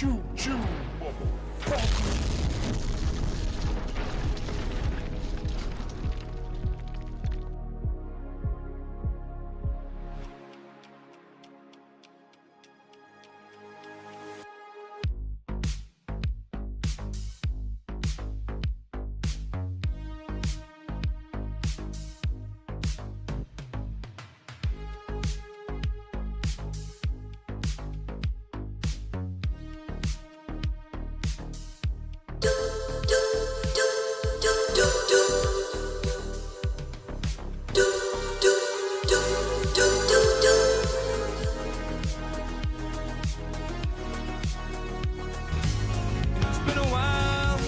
Choo choo, motherfucker. It's been a while.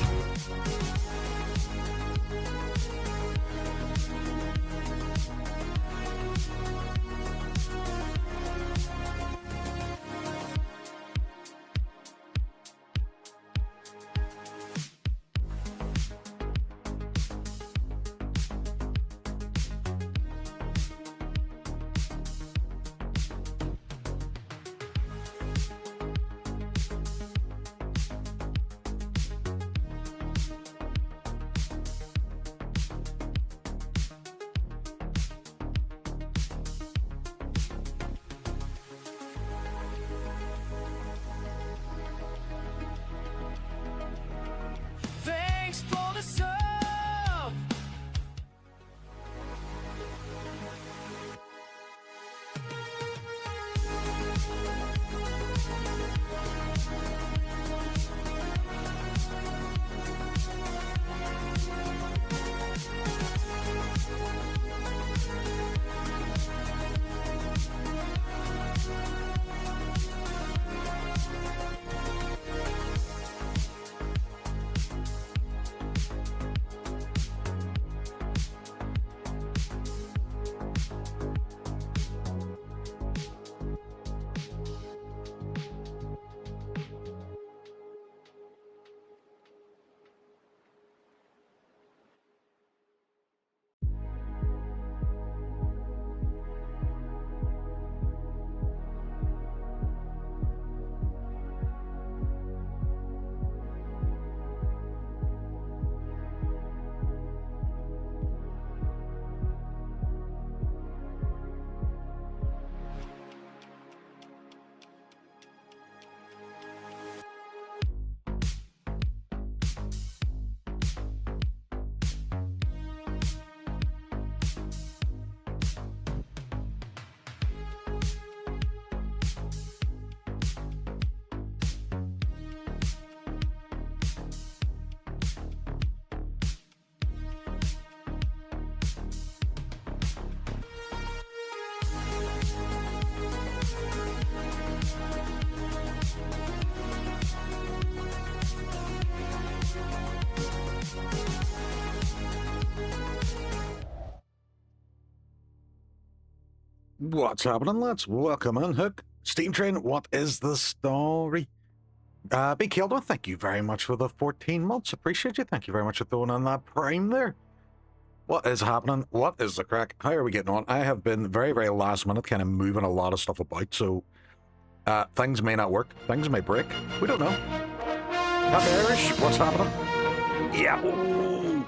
Thanks for the sub. What's happening, lads? Welcome in, Hook. Steam Train, what is the story? Big Keldo, thank you very much for the 14 months. Appreciate you. Thank you very much for throwing on that prime there. What is happening? What is the crack? How are we getting on? I have been very, very last minute, kind of moving a lot of stuff about, so things may not work. Things may break. We don't know. Happy Irish, what's happening? Yeah. Ooh.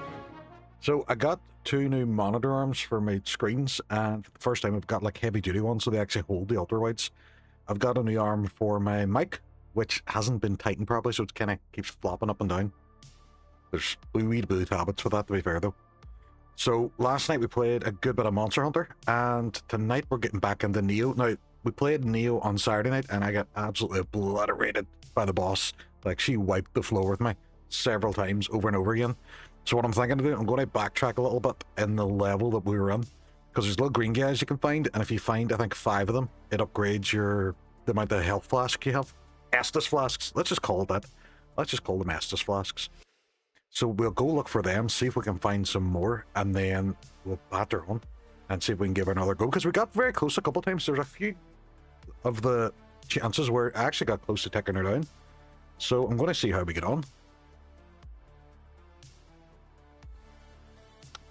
So I got 2 new monitor arms for my screens, and for the first time I've got like heavy duty ones, so they actually hold the ultra wides. I've got a new arm for my mic, which hasn't been tightened properly, so it kind of keeps flopping up and down. There's wee habits for that, to be fair though. So last night we played a good bit of Monster Hunter, and tonight we're getting back into Nioh. Now, we played Nioh on Saturday night, and I got absolutely obliterated by the boss. Like, she wiped the floor with me several times over and over again. So what I'm thinking to do, I'm going to backtrack a little bit in the level that we were in, because there's little green guys you can find, and if you find, I think, 5 of them, it upgrades the amount of health flask you have. Estus flasks, let's just call it that. Let's just call them Estus flasks. So we'll go look for them, see if we can find some more, and then we'll batter on and see if we can give her another go, because we got very close a couple of times. There's a few of the chances where I actually got close to taking her down. So I'm going to see how we get on.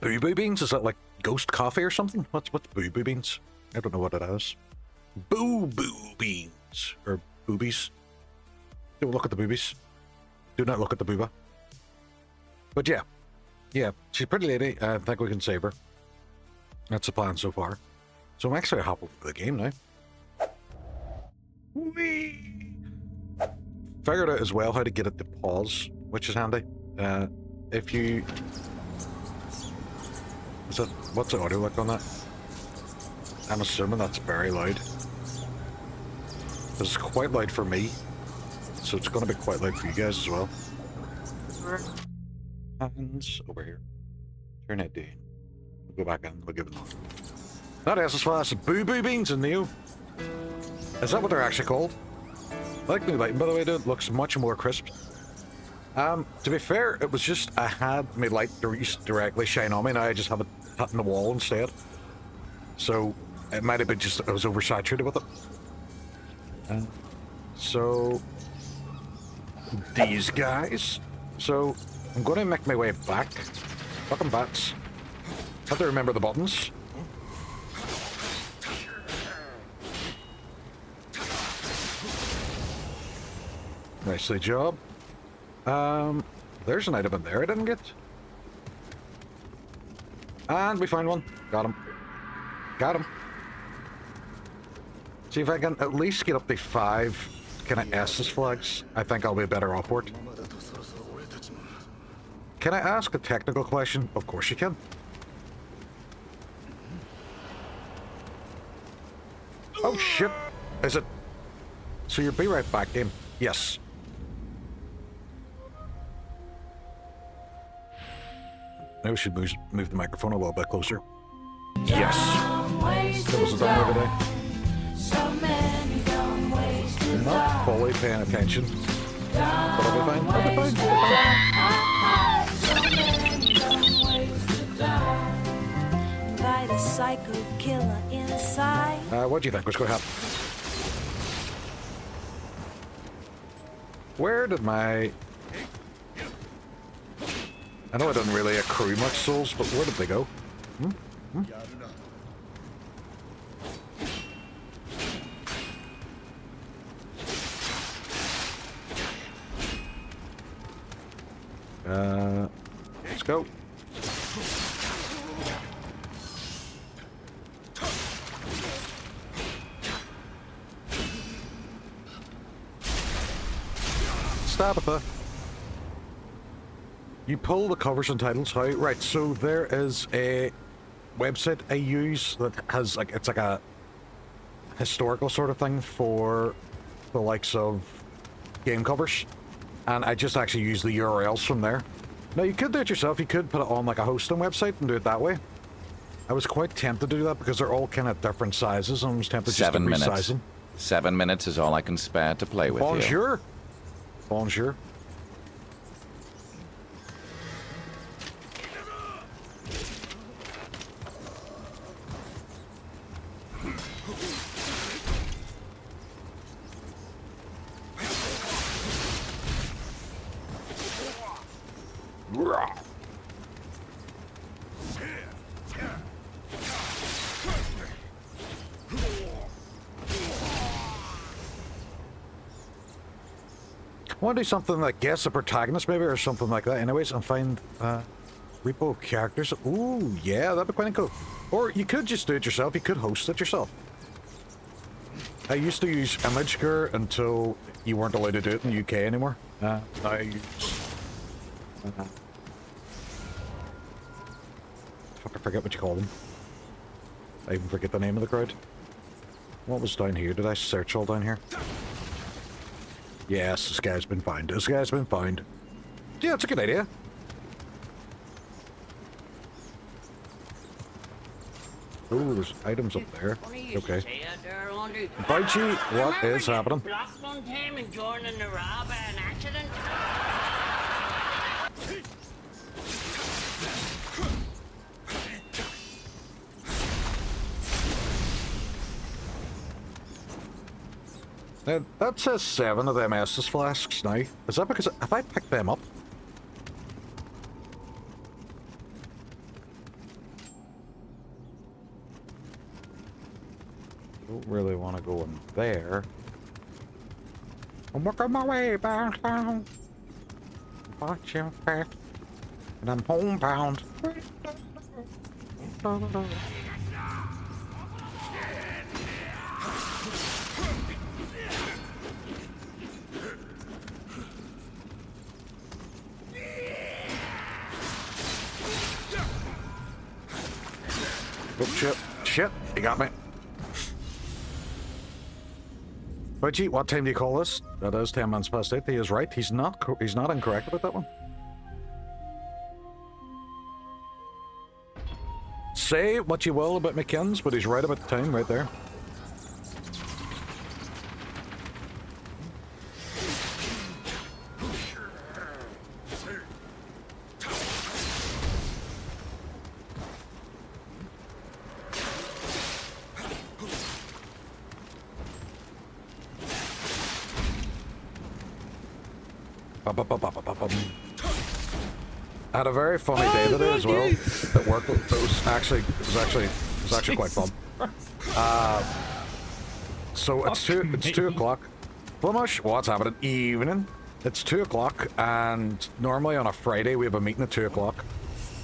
Boo Boo Beans? Is that like ghost coffee or something? What's Boo Boo Beans? I don't know what it is. Boo Boo Beans. Or boobies. Don't look at the boobies. Do not look at the booba. But yeah. Yeah, she's a pretty lady. I think we can save her. That's the plan so far. So I'm actually happy with the game now. Whee! Figured out as well how to get it to pause, which is handy. If you... What's the audio like on that? I'm assuming that's very loud. It's quite loud for me, so it's going to be quite loud for you guys as well. Hands over here. Turn it down. We'll go back in. We'll give it on. That is as far as boo-boo beans in Nioh. Is that what they're actually called? I like new lighting, by the way, dude. It looks much more crisp. To be fair, it was just I had my light directly shine on me, and I just have it hitting the wall instead. So it might have been just I was oversaturated with it. So these guys. So I'm going to make my way back. Fucking bats. Have to remember the buttons. Nicely job. There's an item in there I didn't get. And we found one. Got him. Got him. See if I can at least get up to 5 kind of Estus flags. I think I'll be better off for it. Can I ask a technical question? Of course you can. Oh shit. Is it? So you'll be right back, game. Yes. Now we should move the microphone a little bit closer. Yes. That was a dumb today. I'm not fully paying attention. But I'll be fine. I'll be fine. By the psycho killer inside. What do you think? What's going to happen? Where did my... I know I didn't really accrue much souls, but where did they go? Let's go. Stabitha. You pull the covers and titles. How? Right, so there is a website I use that has like it's like a historical sort of thing for the likes of game covers, and I just actually use the URLs from there. Now you could do it yourself. You could put it on like a hosting website and do it that way. I was quite tempted to do that because they're all kind of different sizes, and I was tempted just to resize them. 7 minutes is all I can spare to play with you. Bonjour. Bonjour. I want to do something like guess the protagonist maybe or something like that anyways and find repo of characters. Ooh, yeah, that'd be quite cool. Or you could just do it yourself. You could host it yourself. I used to use ImageGur until you weren't allowed to do it in the UK anymore. Now I use... Fuck, I forget what you call them. I even forget the name of the crowd. What was down here? Did I search all down here? Yes, this guy's been found. This guy's been found. Yeah, it's a good idea. Oh, there's items up there. Okay. Baichi, what is happening? That says 7 of them Estus flasks now. Is that because... Have I picked them up? Don't really want to go in there. I'm working my way back down. Watching fat. And I'm homebound. Oh, shit. Shit, he got me. Reggie, what time do you call this? That is 10 minutes past 8. He is right. He's not incorrect about that one. Say what you will about McKinn's, but he's right about the time right there. I had a very funny day today as well at work. It was actually quite fun. So it's 2 o'clock. Flemish, what's happening? Evening. It's 2 o'clock, and normally on a Friday we have a meeting at 2 o'clock.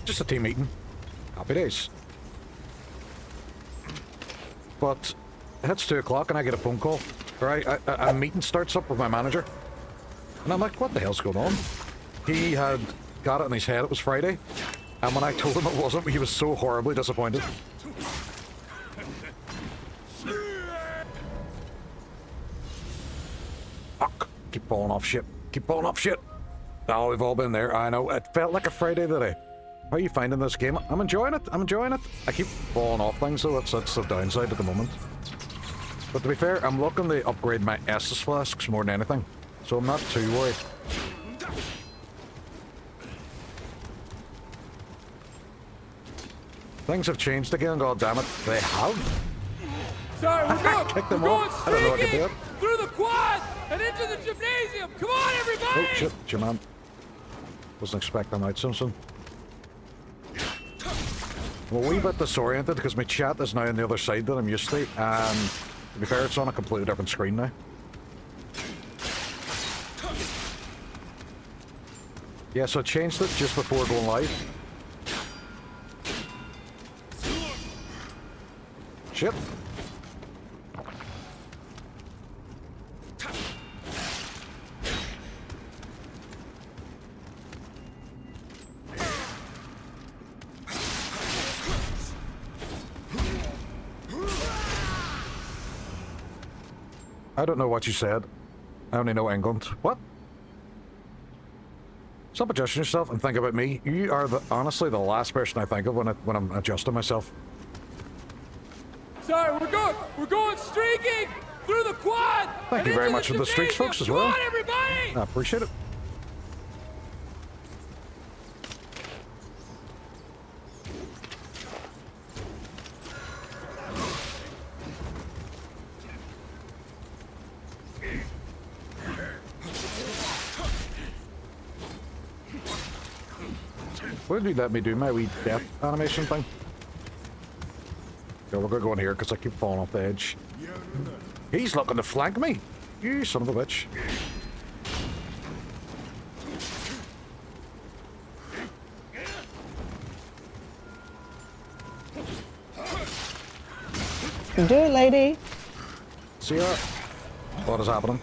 Just a team meeting. Happy days. But it hits 2 o'clock and I get a phone call. Right, a meeting starts up with my manager. And I'm like, what the hell's going on? He had got it in his head it was Friday. And when I told him it wasn't, he was so horribly disappointed. Fuck. Keep falling off shit. Keep falling off shit. Oh, we've all been there. I know. It felt like a Friday today. How are you finding this game? I'm enjoying it. I'm enjoying it. I keep falling off things, though. That's the downside at the moment. But to be fair, I'm looking to upgrade my Estus flasks more than anything. So I'm not too worried. Things have changed again, god damn it. They have? Sorry, we're going. Kick them We're going off. I don't know I can do streaking it. through the quad and into the gymnasium. Come on, everybody! Oh shit, Jaman. Wasn't expecting that, Simpson. I'm a wee bit disoriented because my chat is now on the other side that I'm used to, and to be fair, it's on a completely different screen now. Yeah, so I changed it just before going live. Shit. I don't know what you said. I only know England. What? Stop adjusting yourself and think about me. You are honestly the last person I think of when I'm adjusting myself. Sorry, we're going streaking through the quad. Thank you very much for the streaks, folks, as well. Come on, everybody! I appreciate it. Why did you let me do my wee death animation thing? Yeah, we're gonna go in here because I keep falling off the edge. He's looking to flank me! You son of a bitch. Do it, lady. See ya. What is happening?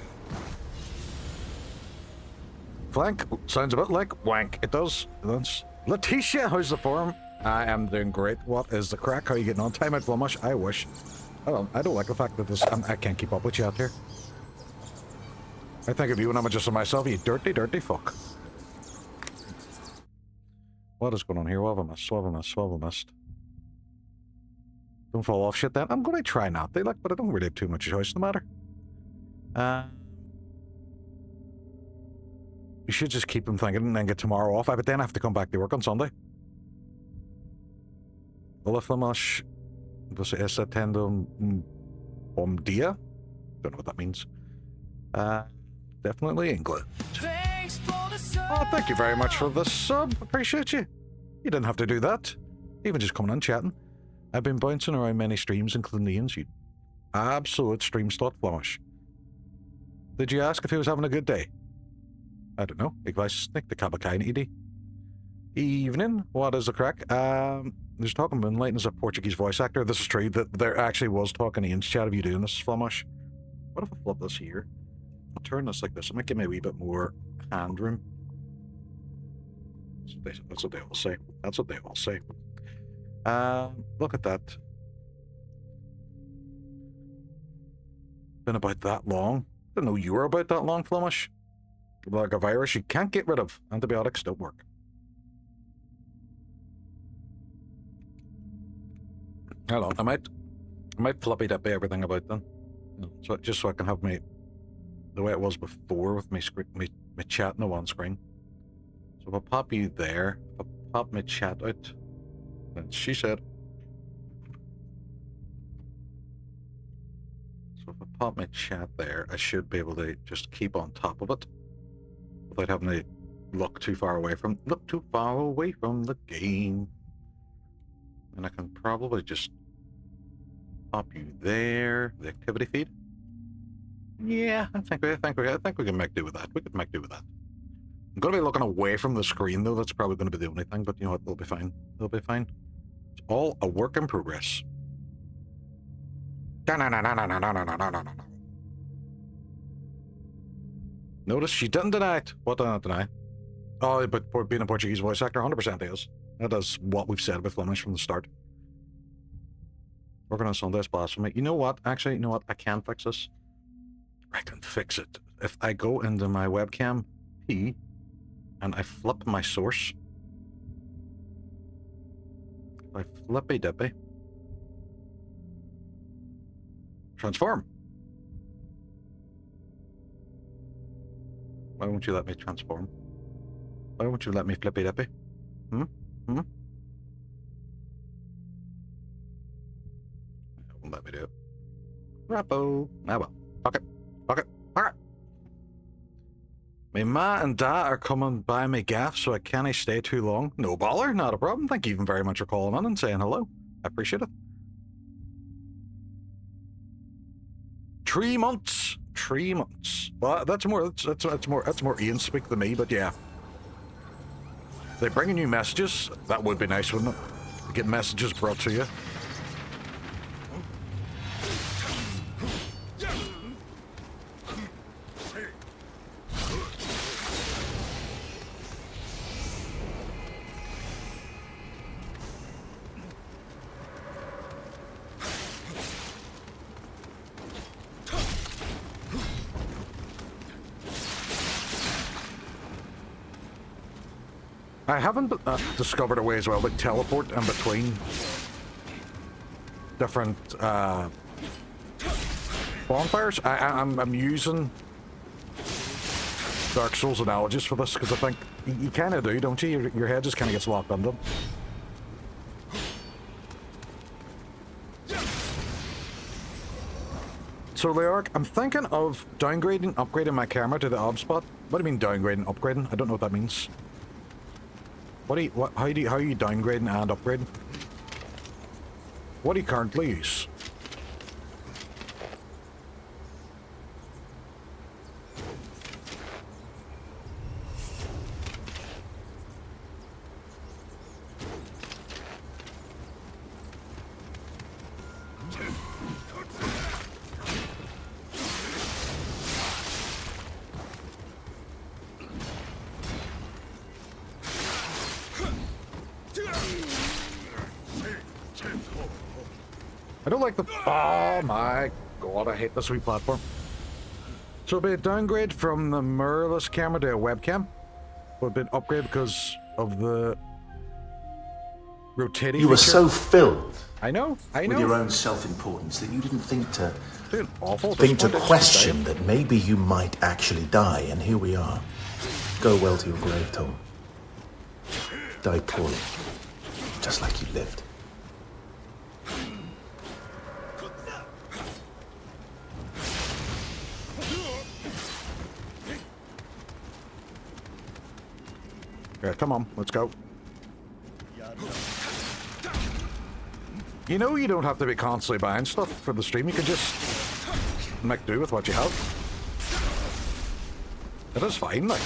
Flank sounds a bit like wank. It does. That's Letitia, how's the form? I am doing great. What is the crack? How are you getting on? Time out, Flemish. I wish. I don't like the fact that this. I can't keep up with you out here. I think of you when I'm adjusting myself. You dirty, dirty fuck. What is going on here? What have I missed? What have I missed? What have I missed? Don't fall off shit then. I'm going to try not to, like, but I don't really have too much choice in the matter. You should just keep them thinking and then get tomorrow off. But then I have to come back to work on Sunday. Olaflamash. Was it Tendum Bomdia? Don't know what that means. Definitely England. Oh, thank you very much for the sub. Appreciate you. You didn't have to do that. Even just coming on chatting. I've been bouncing around many streams, including Ian's. You absolute stream slot, Flemish. Did you ask if he was having a good day? I don't know. Ik weiß nicht, the Kabakain idee. Evening. What is the crack? There's talking about Moonlight as a Portuguese voice actor. This is true. That there actually was talking Ian's chat of you doing this, Flemish. What if I flip this here? I'll turn this like this. It might give me a wee bit more hand room. That's what they all say. That's what they all say. Look at that. Been about that long. Didn't know you were about that long, Flemish. Like a virus you can't get rid of. Antibiotics don't work. Hold on, I might floppy dippy everything about then. So just so I can have me the way it was before with me chat on screen. So if I pop you there, if I pop my chat out, then she said. So if I pop my chat there, I should be able to just keep on top of it without having to look too far away from the game. And I can probably just pop you there, the activity feed. Yeah, I think we can make do with that. We could make do with that. I'm gonna be looking away from the screen though. That's probably gonna be the only thing. But you know what? They'll be fine. They'll be fine. It's all a work in progress. Notice she didn't deny it. What did I not deny? Oh, but being a Portuguese voice actor, 100% is. That is what we've said with Flemish from the start. Working on Sunday's blasphemy. You know what? Actually, you know what? I can fix this. I can fix it. If I go into my webcam P and I flip my source. If I flippy dippy. Transform. Why won't you let me transform? Why won't you let me flippy dippy? Won't let me do it. Rappo. Ah well. Okay. Alright. My ma and dad are coming by my gaff, so I can't stay too long. No bother, not a problem. Thank you even very much for calling in and saying hello. I appreciate it. 3 months. 3 months. Well, that's more Ian speak than me, but yeah. They bring you messages. That would be nice, wouldn't it? Get messages brought to you. I haven't discovered a way as well to teleport in between different bonfires. I'm using Dark Souls analogies for this because I think you kind of do, don't you? Your head just kind of gets locked into them. So, Leoric, I'm thinking of downgrading, upgrading my camera to the ob spot. What do you mean downgrading, upgrading? I don't know what that means. How are you downgrading and upgrading? What do you currently use? I don't like the... Oh my god, I hate this wee platform. So it'll be a downgrade from the mirrorless camera to a webcam. But it'll be an upgrade because of the rotating You were feature. so filled I know. with your own self-importance that you didn't think to Dude, awful. think to question that maybe you might actually die, and here we are. Go well to your grave, Tom. Die poorly, just like you lived. Yeah, come on, let's go. You know you don't have to be constantly buying stuff for the stream. You can just make do with what you have. It is fine, like.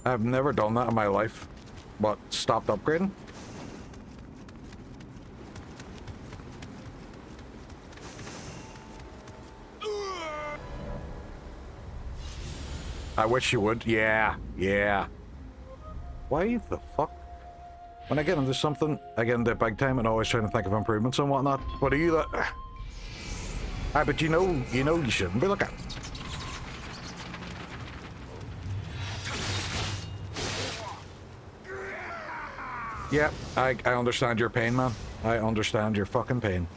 I've never done that in my life, but stopped upgrading. I wish you would. Yeah, yeah. Why the fuck? When I get into something, I get into big time and always trying to think of improvements and whatnot. But are you that? But you know you shouldn't be looking. Yeah, I understand your pain, man. I understand your fucking pain.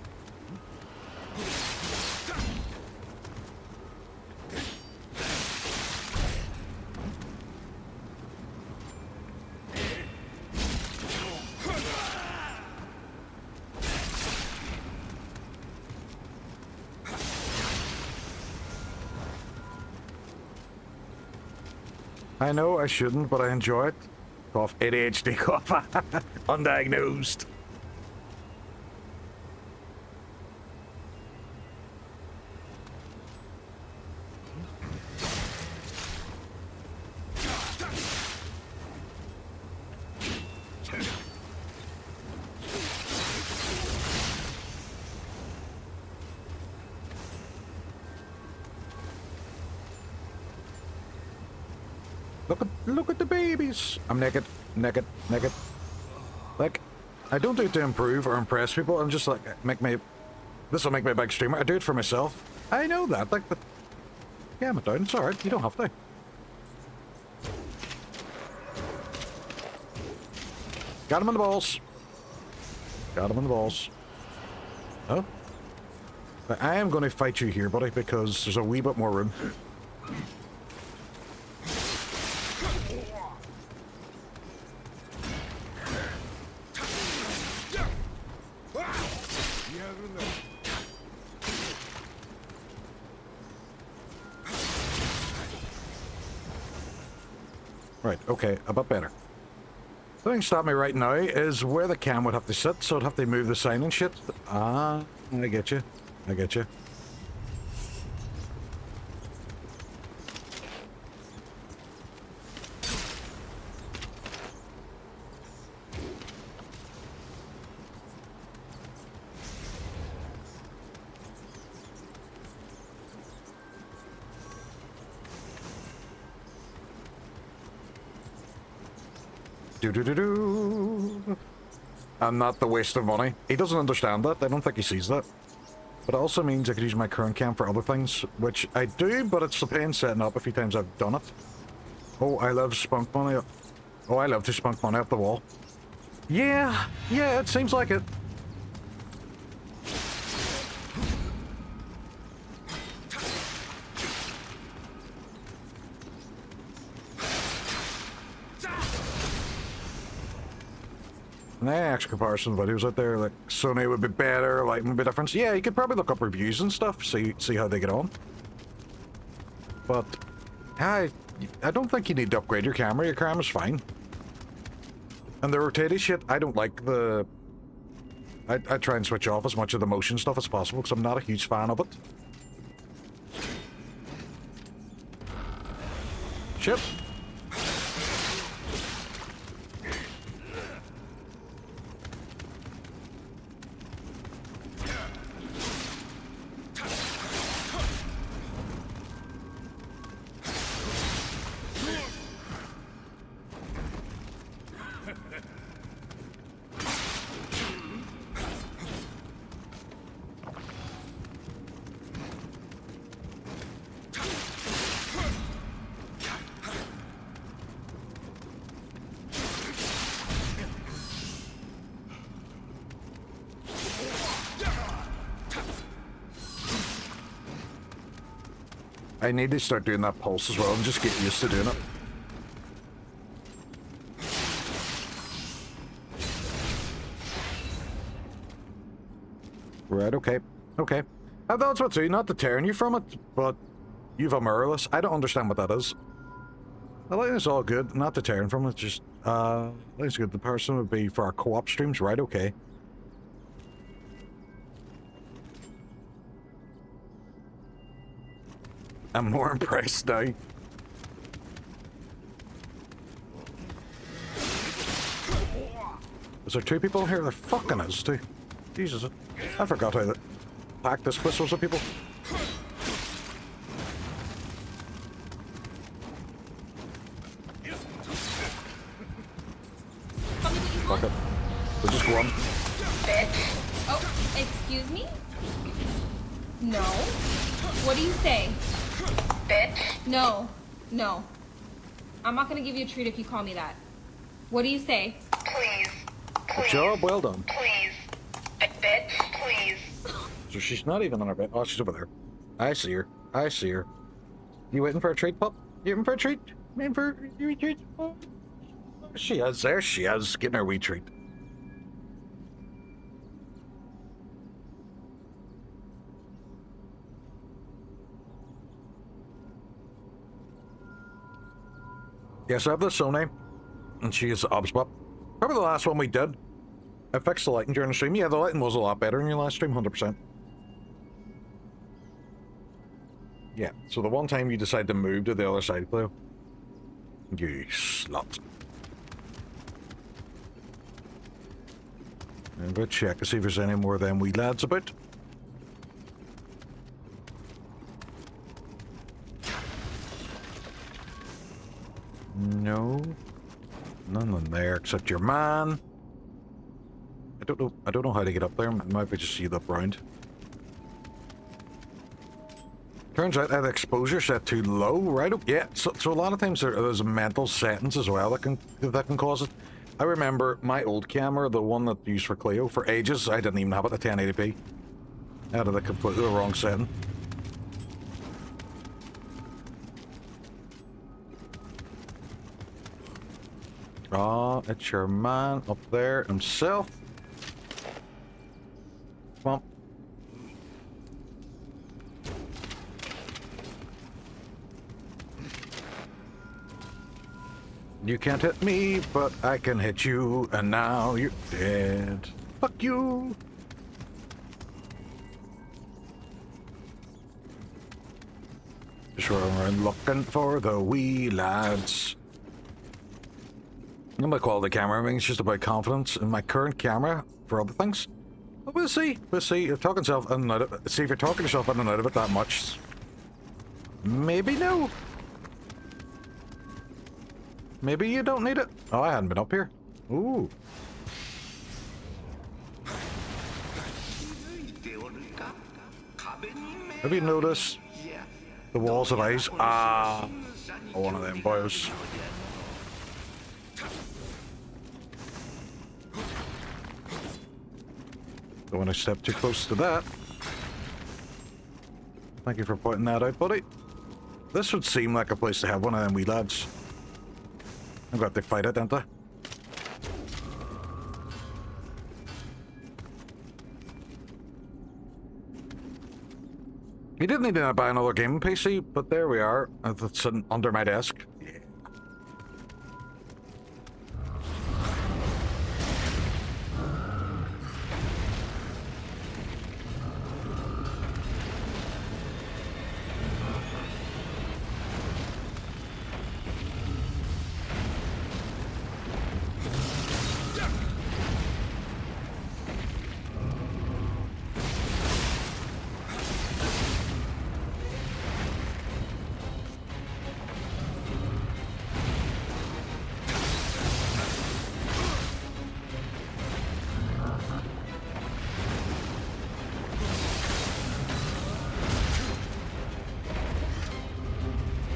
I know I shouldn't, but I enjoy it. Cough. ADHD cough. Undiagnosed. Look at the babies. I'm naked. Like, I don't do it to improve or impress people. I'm just like, this will make me a big streamer. I do it for myself. I know that. Like, but yeah, I'm down. It's alright. You don't have to. Got him in the balls. Oh. But I am going to fight you here, buddy, because there's a wee bit more room. Right, okay, a bit better. The thing stopping me right now is where the cam would have to sit, so I'd have to move the sign and shit. Ah, I get you. I'm not the waste of money. He doesn't understand that. I don't think he sees that. But it also means I could use my current cam for other things, which I do, but it's the pain setting up a few times I've done it. Oh, I love spunk money up. Oh, I love to spunk money up the wall. Yeah, it seems like it. And I asked comparison videos out there, like Sony would be better, like would be different. Yeah, you could probably look up reviews and stuff, see how they get on. But I don't think you need to upgrade your camera. Your camera's fine. And the rotating shit, I don't like the. I try and switch off as much of the motion stuff as possible because I'm not a huge fan of it. Shit. I need to start doing that pulse as well and just get used to doing it. Right, okay. I thought it's what too, not deterring you from it, but you've a mirrorless. I don't understand what that is. I think it's all good, not deterring from it, just, I think it's good. The person would be for our co-op streams, right, okay. I'm more impressed now. Is there 2 people here? There fucking is 2. Jesus, I forgot how to pack this pistols of people. Fuck it. We'll just go on. Bitch. Oh, excuse me? No. What do you say? Bitch. No. No. I'm not gonna give you a treat if you call me that. What do you say? Please. Good job, well done. Please. Bitch, please. So she's not even on her bed. Oh, she's over there. I see her. I see her. You waiting for a treat, pup? You waiting for a treat? Waiting for a wee treat? Oh, there she is. There she is. Getting her wee treat. Yes, I have the Sony, and she is the obs pup. Probably the last one we did. I fixed the lighting during the stream. Yeah, the lighting was a lot better in your last stream, 100%. Yeah, so the one time you decide to move to the other side, Cleo. You slut. I'm going to check to see if there's any more of them wee lads about. No. None in there except your man. I don't know how to get up there. I might be just see up round. Turns out that exposure set too low, right? Yeah, so a lot of times there's mental settings as well that can cause it. I remember my old camera, the one that I used for Cleo, for ages, I didn't even have it at 1080p. I had it at completely the wrong setting. Oh, it's your man up there himself. Come on. You can't hit me, but I can hit you, and now you're dead. Fuck you! Just running around looking for the wee lads. I'm gonna call the camera. I mean, it's just about confidence in my current camera for other things. But we'll see. We'll see. You're talking yourself in and out of it. See if you're talking yourself in and out of it that much. Maybe no. Maybe you don't need it. Oh, I hadn't been up here. Ooh. Have you noticed the walls of ice? Ah, one of them boys. Don't want to step too close to that. Thank you for pointing that out, buddy. This would seem like a place to have one of them wee lads. I'm glad they fight it, don't they? You didn't need to buy another gaming PC, but there we are. It's under my desk.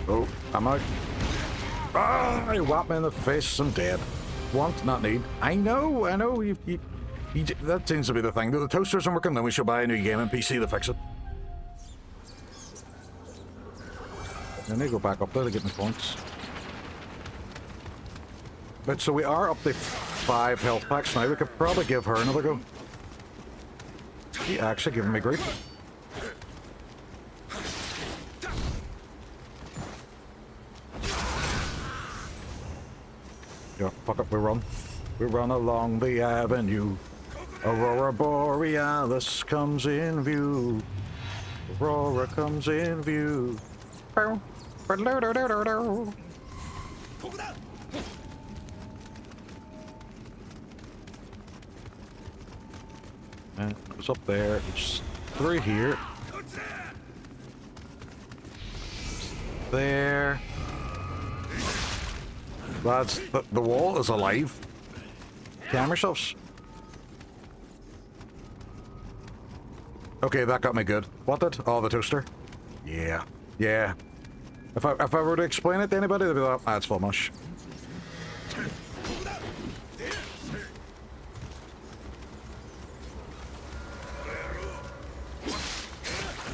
Oh, I'm out. Ah, you whap me in the face, I'm dead. Want, not need. I know. That seems to be the thing. The toaster isn't working, then we should buy a new gaming PC to fix it. I need to go back up there to get my points. But so we are up to 5 health packs now. We could probably give her another go. She actually giving me grief. Yeah, fuck up, we run. We run along the avenue. Aurora Borealis comes in view. Aurora comes in view. And it's up there. It's through here. There. Lads, the wall is alive. Calm yourselves. Okay, that got me good. What did? Oh, the toaster. Yeah. Yeah. If I were to explain it to anybody, they'd be like, that's full mush.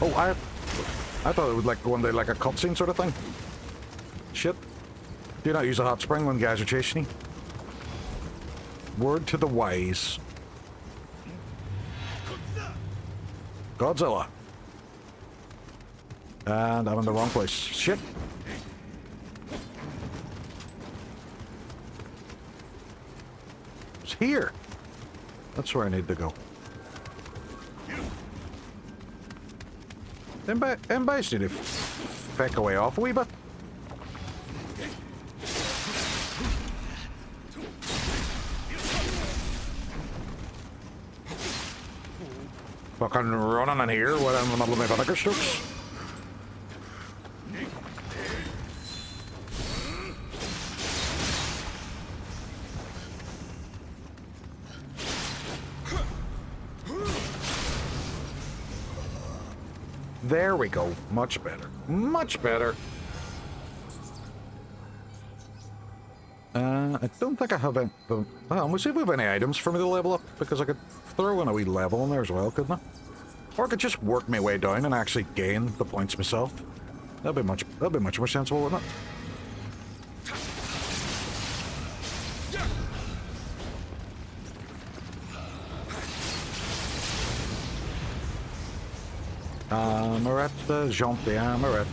Oh, I thought it would like go into like a cutscene sort of thing. Shit. Do not use a hot spring when guys are chasing you. Word to the wise. Godzilla. And I'm in the wrong place. Shit. It's here. That's where I need to go. Anybody need to feck away off a wee bit? Fucking running in here when I'm in the middle of my vinegar strokes. There we go. Much better. Much better. I don't think I have any... Well, we'll see if we have any items for me to level up, because I could throw in a wee level in there as well, couldn't I? Or I could just work my way down and actually gain the points myself. That'd be much more sensible, wouldn't it? Amarette, jump the amarette.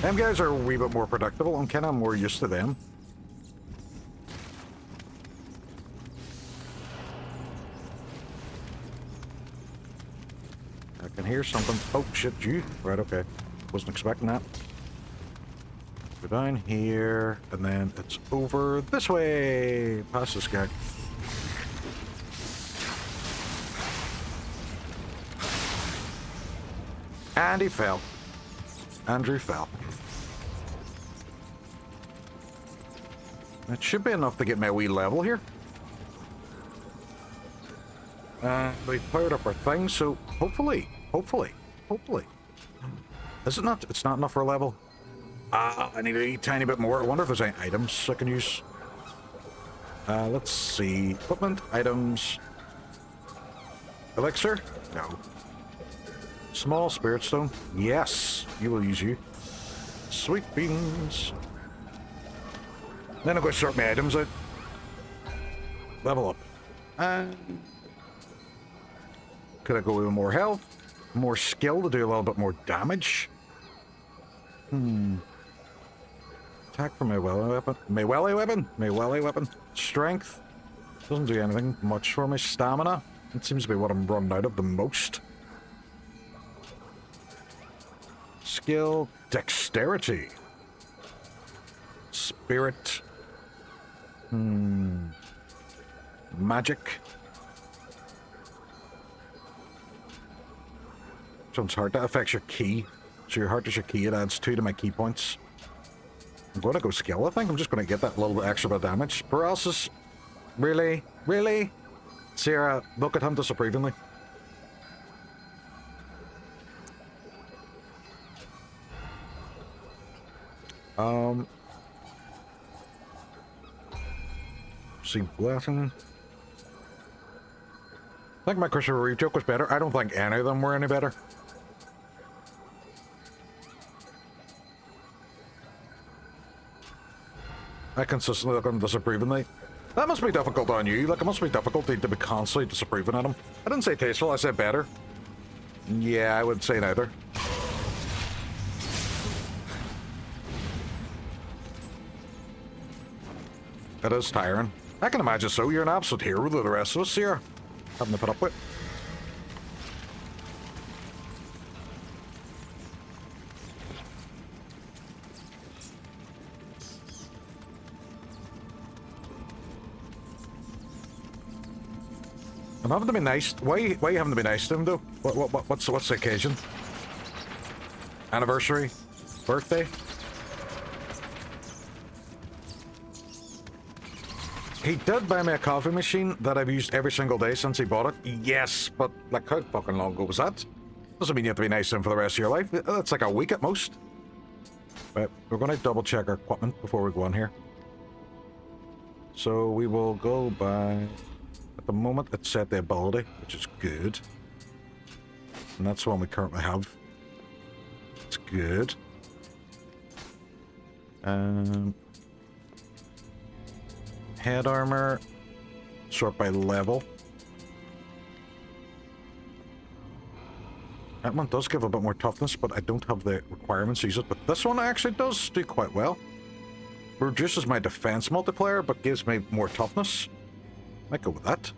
Them guys are a wee bit more predictable. I'm kind of more used to them. I can hear something. Oh shit, you. Right, okay. Wasn't expecting that. Go down here, and then it's over this way. Past this guy. And he fell. Andrew fell. That should be enough to get my wee level here. We powered up our thing, so hopefully. Is it not? It's not enough for a level. I need a tiny bit more. I wonder if there's any items I can use. Let's see. Equipment, items. Elixir? No. Small spirit stone? Yes, you will use you. Sweet beans. Then I'm going to sort my items out. Level up. And could I go with more health? More skill to do a little bit more damage? Attack from my welly weapon. My welly weapon? My welly weapon. Strength. Doesn't do anything much for my stamina. It seems to be what I'm running out of the most. Skill, dexterity, spirit, magic. Sounds hard. That affects your key. So your heart is your key. It adds 2 to my key points. I'm going to go skill, I think. I'm just going to get that little bit extra bit of damage. Paralysis. Really? Really? Sarah, look at him disapprovingly. See, blessing. I think my Christopher Reeve joke was better. I don't think any of them were any better. I consistently look on disapprovingly. That must be difficult on you. Like, it must be difficult to be constantly disapproving at him. I didn't say tasteful, I said better. Yeah, I would say neither. It is tiring. I can imagine so. You're an absolute hero to the rest of us here. Having to put up with. I'm having to be nice. Why are you having to be nice to him, though? What's the occasion? Anniversary? Birthday? He did buy me a coffee machine that I've used every single day since he bought it. Yes, but like how fucking long ago was that? Doesn't mean you have to be nice to him for the rest of your life. That's like a week at most. Right, we're going to double check our equipment before we go on here. So we will go by... At the moment, it's set the ability, which is good. And that's the one we currently have. It's good. Head armor, sort by level. That one does give a bit more toughness, but I don't have the requirements to use it. But this one actually does do quite well. Reduces my defense multiplier, but gives me more toughness. Might go with that.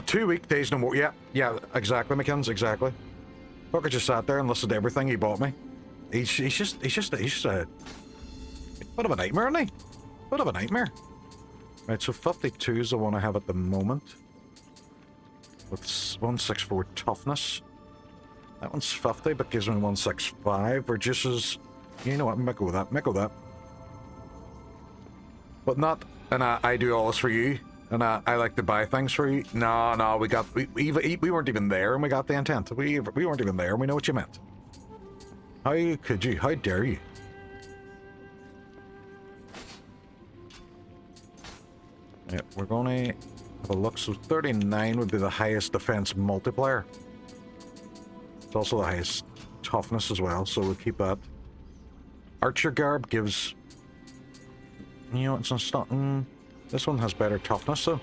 2 weekdays no more. Yeah, exactly, McKins, exactly. Fucker just sat there and listened to everything he bought me. He's just a bit of a nightmare, isn't he? Bit of a nightmare. Right, so 52 is the one I have at the moment. With 164 toughness. That one's 50, but gives me 165. Reduces... You know what, I might go with that. Might go with that. But not, and I do all this for you, and I like to buy things for you. No, we weren't even there, and we got the intent. We weren't even there, and we know what you meant. How could you? How dare you? Yeah, we're going to have a look. So 39 would be the highest defense multiplier. It's also the highest toughness as well, so we'll keep that. Archer Garb gives... You know, it's not... this one has better toughness, though.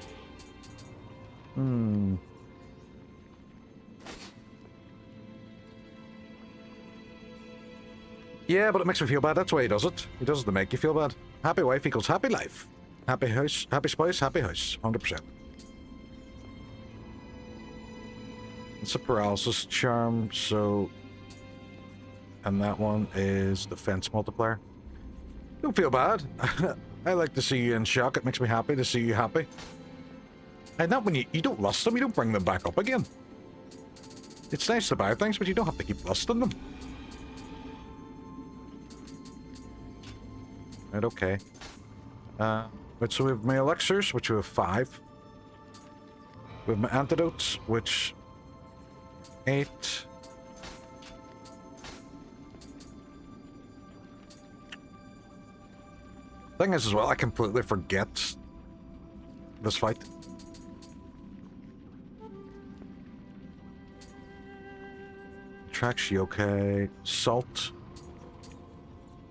Yeah, but it makes me feel bad. That's why he does it. He does it to make you feel bad. Happy wife equals happy life. Happy house, happy spouse, happy house. 100%. It's a paralysis charm, so... And that one is defense multiplier. Don't feel bad. I like to see you in shock. It makes me happy to see you happy. And not when you don't lust them, you don't bring them back up again. It's nice to buy things, but you don't have to keep lusting them. Right, okay. But so we have my elixirs, which we have 5. We have my antidotes, which... 8. Thing is, as well, I completely forget this fight. Track okay. Salt.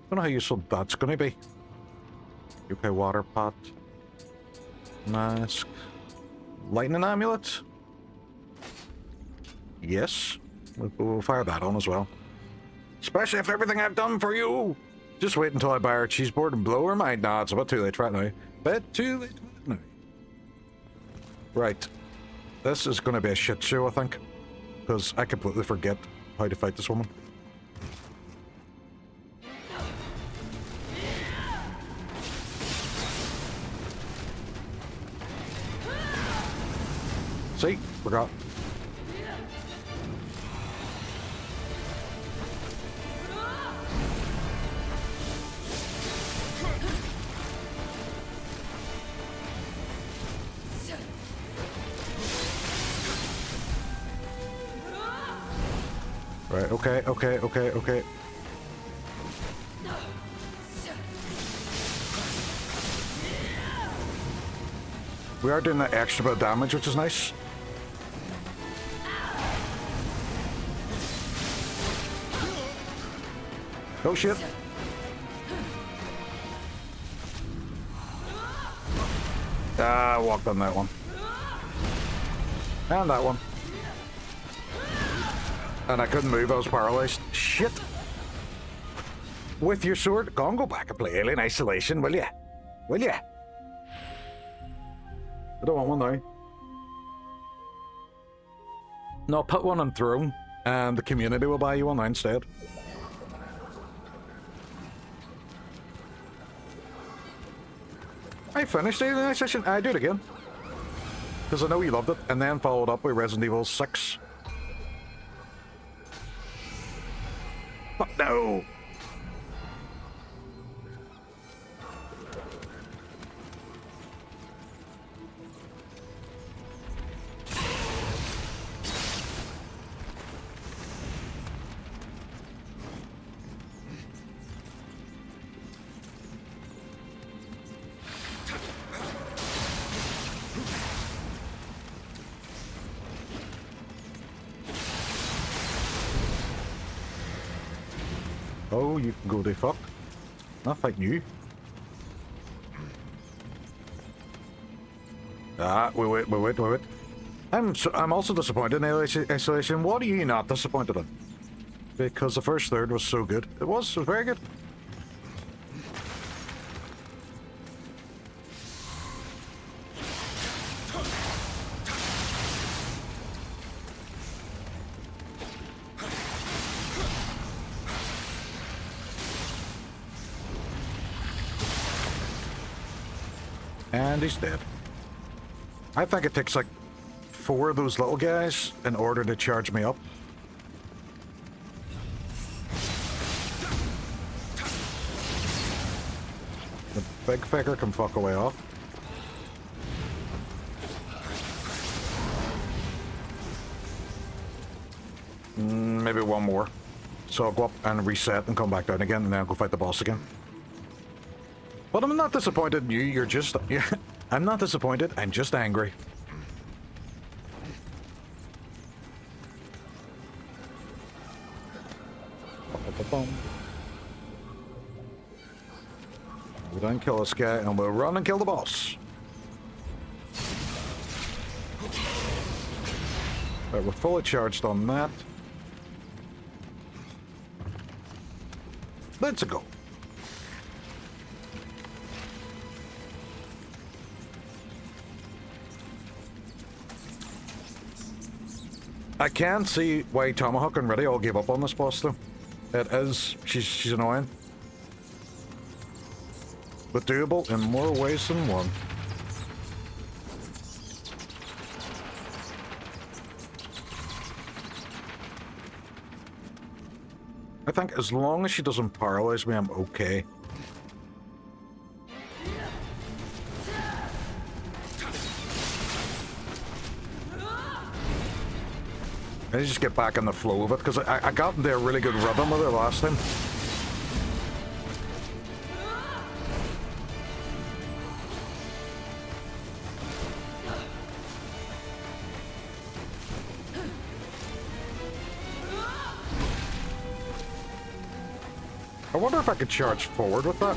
Don't know how useful that's going to be. Okay, water pot. Mask. Lightning amulet. Yes. We'll fire that on as well. Especially after everything I've done for you. Just wait until I buy her cheese board and blow her mind. Nah, it's a bit too late right now. Bit too late right now. Right. This is going to be a shit show, I think. Because I completely forget how to fight this woman. See? Forgot. Right, okay. We are doing that extra bit of damage, which is nice. Oh shit. I walked on that one. And that one. And I couldn't move, I was paralyzed. Shit. With your sword, go back and play Alien Isolation, will ya? Will ya? I don't want one now. No, put one on Throne, and the community will buy you one now instead. I finished Alien Isolation. I do it again. Because I know you loved it, and then followed up with Resident Evil 6. But no! Oh, you can go the fuck. Not like you. Ah, wait. I'm also disappointed in Alien Isolation. What are you not disappointed in? Because the first third was so good. It was very good. And he's dead. I think it takes like 4 of those little guys in order to charge me up. The big figure can fuck away off. Maybe one more. So I'll go up and reset and come back down again, and then I'll go fight the boss again. But I'm not disappointed in you, you're just... Yeah, I'm not disappointed, I'm just angry. We'll then kill this guy, and we'll run and kill the boss. Right, we're fully charged on that. Let's go. I can see why Tomahawk and Reddy all gave up on this boss though. It is, she's annoying. But doable in more ways than one. I think as long as she doesn't paralyze me, I'm okay. I just get back in the flow of it, because I got into a really good rhythm with it last time. I wonder if I could charge forward with that.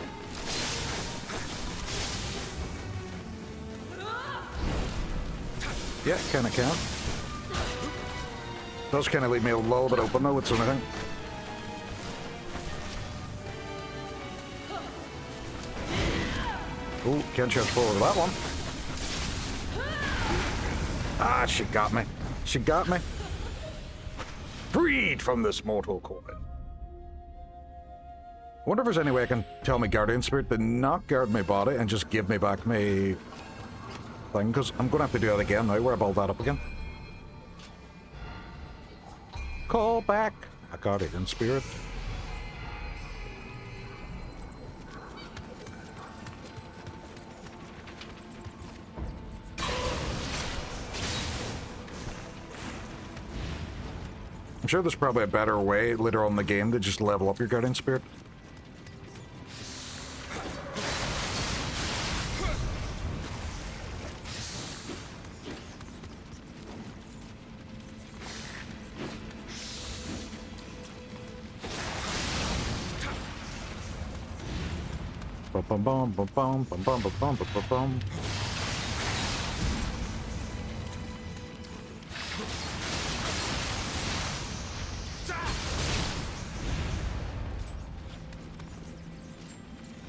Yeah, kinda can. Does kind of leave me a little bit open though with some of the thing. Oh, can't charge forward with that one. Ah, she got me. She got me. Freed from this mortal coil. I wonder if there's any way I can tell my Guardian Spirit to not guard my body and just give me back my thing, because I'm going to have to do that again now where I build that up again. Call back a Guardian Spirit. I'm sure there's probably a better way later on in the game to just level up your Guardian Spirit. Bum bum bum bum bum bum bum bum bum bum bum.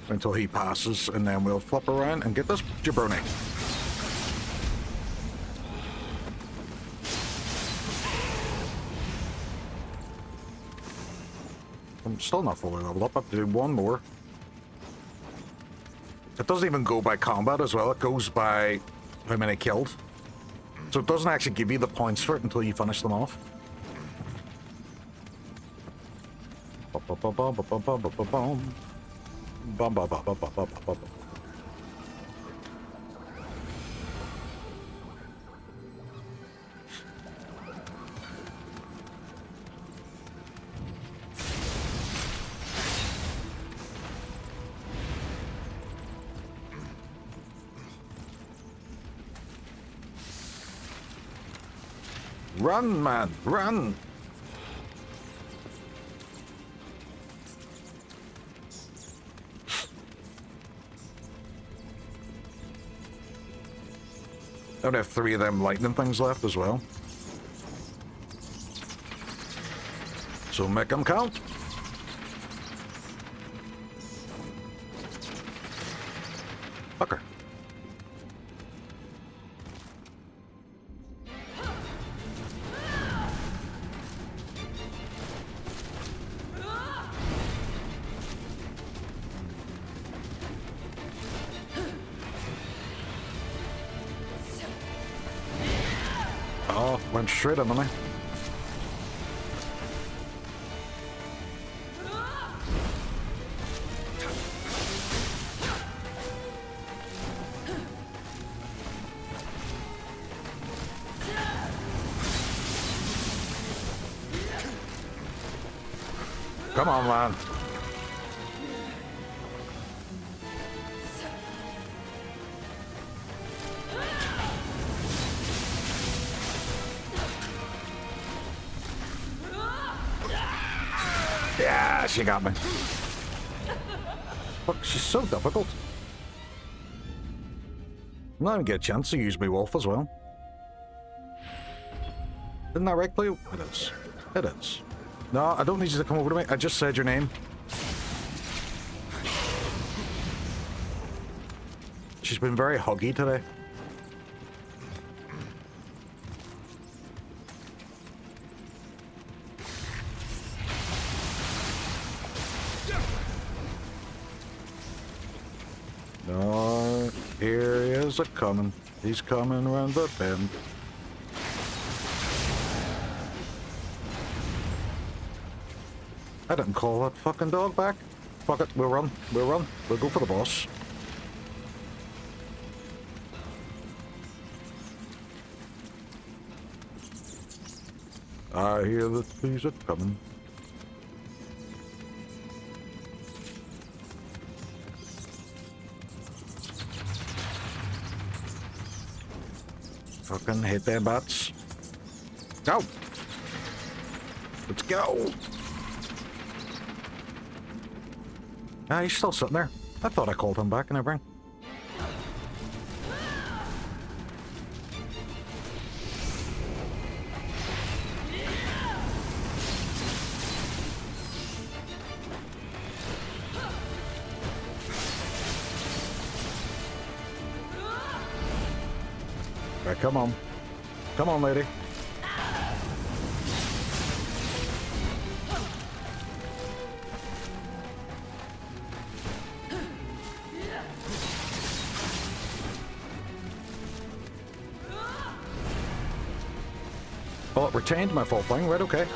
Until he passes, and then we'll flip around and get this jabroni. I'm still not fully leveled up. I have to do one more. It doesn't even go by combat as well. It goes by how many killed. So it doesn't actually give you the points for it until you finish them off. Run, man, run! I only have 3 of them lightning things left as well. So make them count. Fucker. Oh, went straight into me. Come on, man. Yeah, she got me. Look, she's so difficult. I'm not even get a chance to use my wolf as well. Isn't that right, Cleo? It is. It is. No, I don't need you to come over to me. I just said your name. She's been very huggy today. No, here he is a-coming. He's coming around the bend. I didn't call that fucking dog back. Fuck it, we'll run. We'll run. We'll go for the boss. I hear that he's a-coming. Fucking hit them bats. Go! Let's go! Ah, he's still sitting there. I thought I called him back and everything. Right, come on. Come on, lady. Oh, it retained my full thing. Right, okay.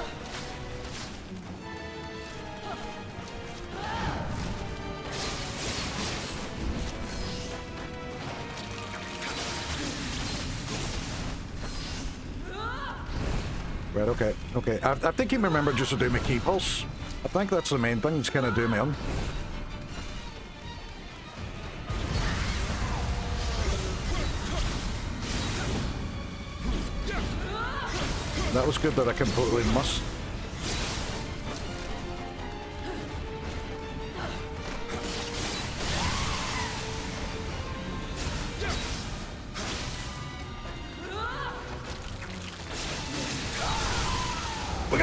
Right, okay, okay. I think you remember just to do my key pulse. I think that's the main thing that's gonna do me in. That was good that I completely missed.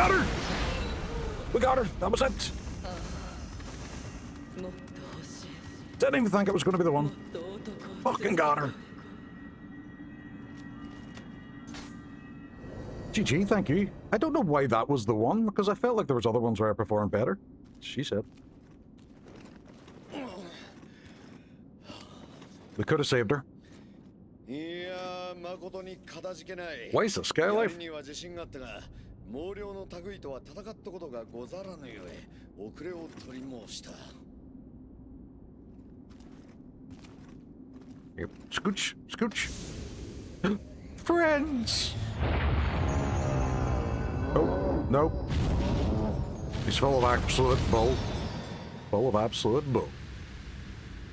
got her! We got her! That was it! Didn't even think it was going to be the one. Fucking got her. GG, thank you. I don't know why that was the one, because I felt like there was other ones where I performed better. She said. We could have saved her. Why is this guy alive? 毛量の類とは戦ったことがござらぬゆえ遅れを取り申した。 Yep. Scooch, scooch. Friends! Oh, no. He's full of absolute bull. Full of absolute bull.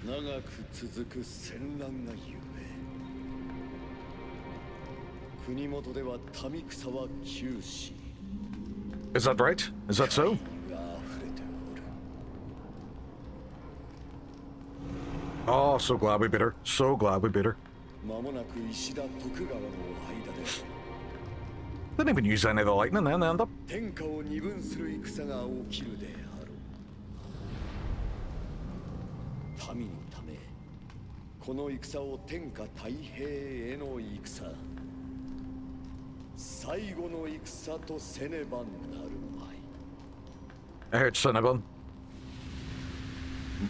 長く続く戦乱がゆえ国元では民草は休止 Is that right? Is that so? が溢れておる Oh, so glad we beat her. So glad we beat her. 間もなく石田徳川の間で Didn't even use any of the lightning then, end up. 天下を二分する戦が起きるであろう民のためこの戦を天下太平への戦最後の戦とせねばなるまい I heard Cinnabon.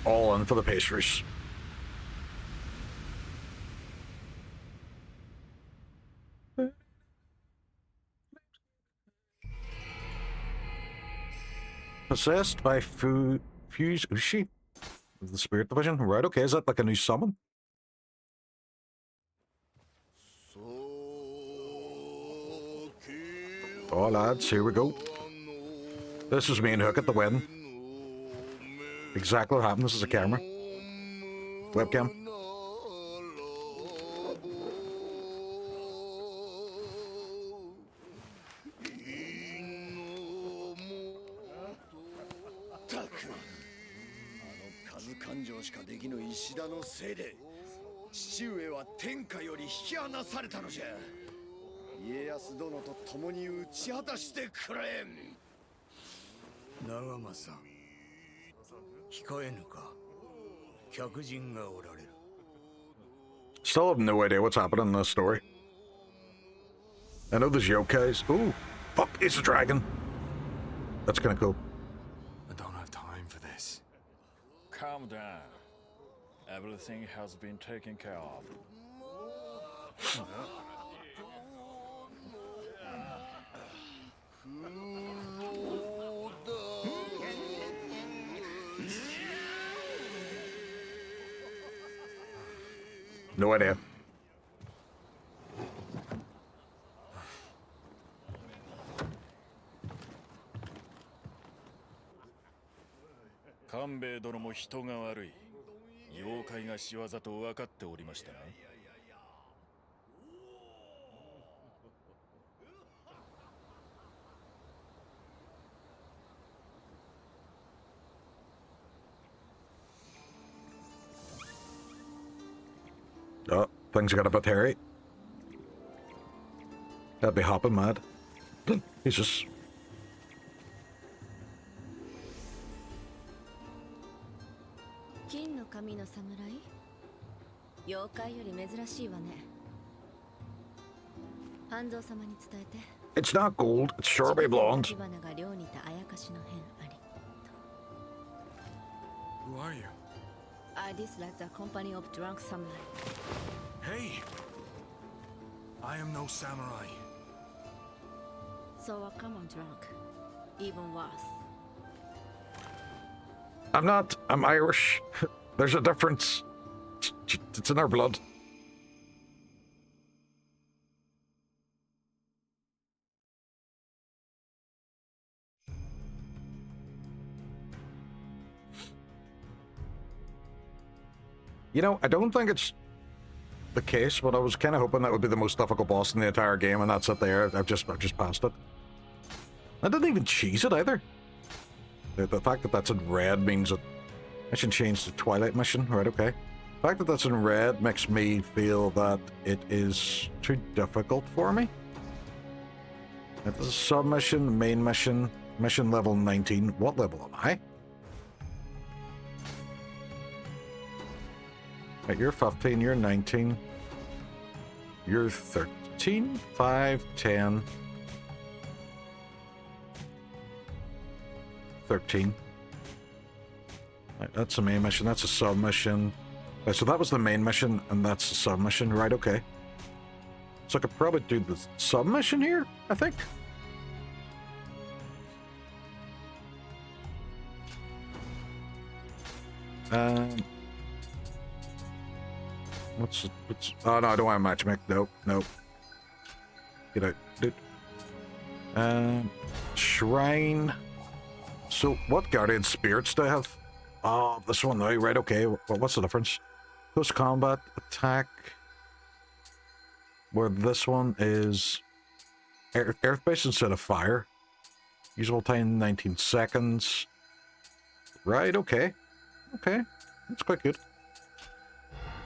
All in for the pastries. Possessed by Fuse Ushi of the Spirit Division. Right, okay, is that like a new summon? Oh, lads, here we go. This is me and Hook at the wedding. Exactly what happened. This is a camera. Webcam. Still have no idea what's happening in this story. I know there's yokais. Ooh, fuck, it's a dragon. That's kind of cool. I don't have time for this. Calm down. Everything has been taken care of. No idea. Kanbei殿も人が悪い。妖怪が仕業と分かっておりましたな。Oh, things got a bit hairy. That'd be hopping mad. Jesus. 金の髪の侍？妖怪より珍しいわね。半蔵様に伝えて。It's not gold, it's strawberry blonde. Who are you? I dislike the company of drunk samurai. Hey! I am no samurai. So a common drunk. Even worse. I'm not. I'm Irish. There's a difference. It's in our blood. You know, I don't think it's the case, but I was kind of hoping that would be the most difficult boss in the entire game, and that's it there. I've just passed it. I didn't even cheese it either. The fact that that's in red means that I should change the Twilight mission. Right, okay. The fact that that's in red makes me feel that it is too difficult for me. Right, this is submission, main mission, mission level 19. What level am I? Right, you're 15, you're 19. You're 13, 5, 10. 13. Right, that's a main mission, that's a sub-mission. Right, so that was the main mission, and that's the sub-mission. Right, okay. So I could probably do the sub-mission here, I think. What's oh no, I don't want to matchmake. Nope, nope. Get out, dude. Shrine. So what guardian spirits do I have? Oh, this one now, right, okay. What's the difference? Close combat, attack. Where this one is earth-based instead of fire. Usable time 19 seconds. Right, okay. Okay, that's quite good.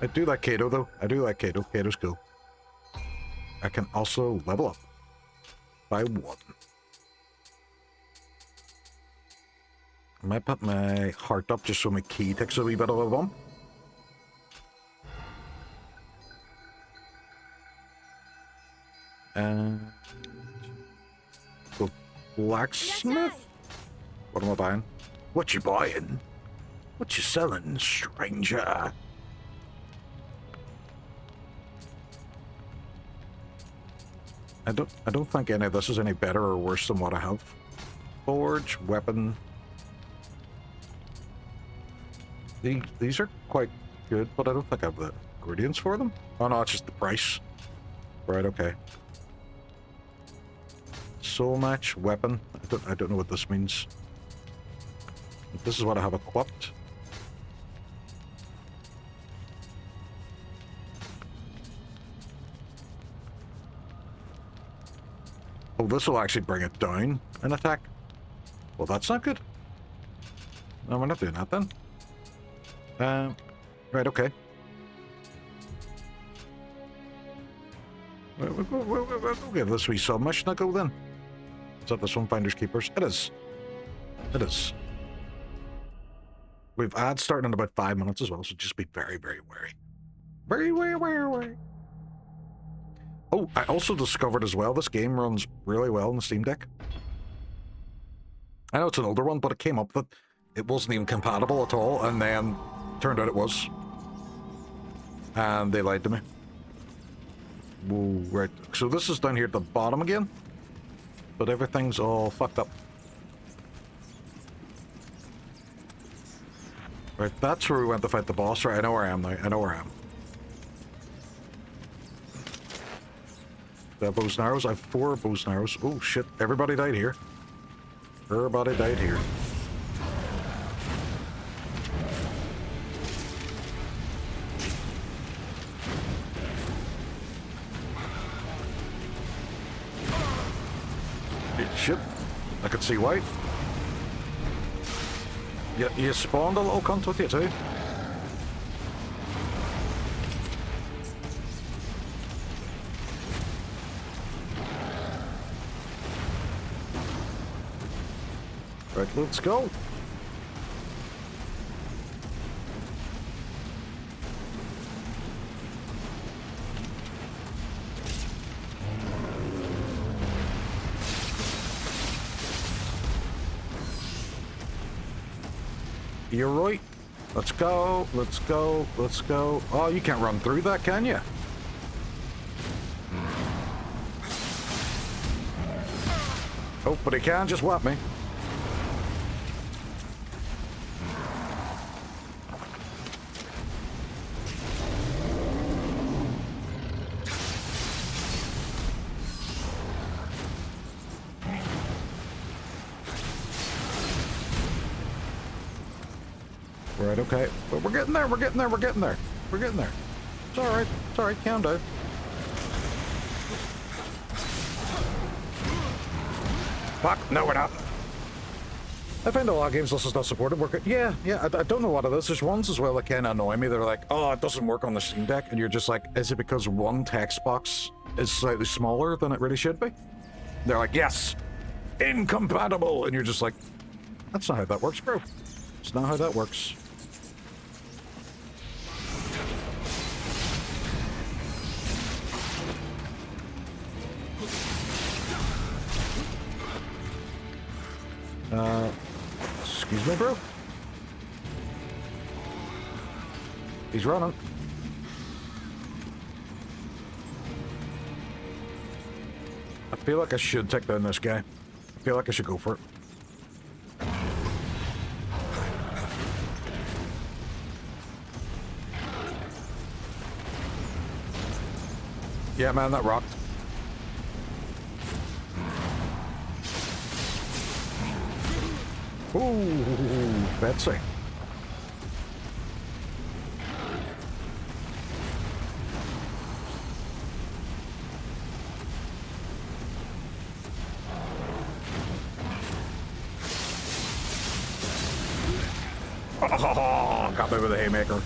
I do like Kato though. I do like Kato. Kato's cool. I can also level up by 1. I might put my heart up just so my key takes a wee bit of a bump. And go blacksmith. What am I buying? What you buying? What you selling, stranger? I don't think any of this is any better or worse than what I have. Forge, weapon. These are quite good, but I don't think I have the ingredients for them. Oh no, it's just the price. Right, okay. Soul match, weapon. I don't know what this means. This is what I have equipped. Oh, this will actually bring it down an attack. Well, that's not good. No, we're not doing that then. Right, okay. We'll give this wee submission a go then. Is that this one, Finders Keepers? It is. It is. We've ads starting in about 5 minutes as well, so just be very, very wary. Very, very, very wary. Oh, I also discovered as well, this game runs really well on the Steam Deck. I know it's an older one, but it came up that it wasn't even compatible at all, and then turned out it was. And they lied to me. Whoa, right. So this is down here at the bottom again, but everything's all fucked up. Right, that's where we went to fight the boss. Right, I know where I am now. I know where I am. The bows and arrows. I have 4 bows and arrows. Oh shit! Everybody died here. Everybody died here. Shit! I could see white. You spawned a little cunt with you too. Right, let's go. You're right. Let's go, let's go, let's go. Oh, you can't run through that, can you? Oh, but he can just whap me. Right, okay. But we're getting there, we're getting there, we're getting there. We're getting there. It's alright, calm down. Fuck, no we're not. I find a lot of games this is not supported working. Yeah, I don't know what it is. There's ones as well that kind of annoy me. They're like, oh, it doesn't work on the Steam Deck. And you're just like, is it because one text box is slightly smaller than it really should be? They're like, yes, incompatible. And you're just like, that's not how that works, bro. It's not how that works. Excuse me, bro? He's running. I feel like I should take down this guy. I feel like I should go for it. Yeah, man, that rocked. Ooh, Betsy. Oh, got me with a haymaker.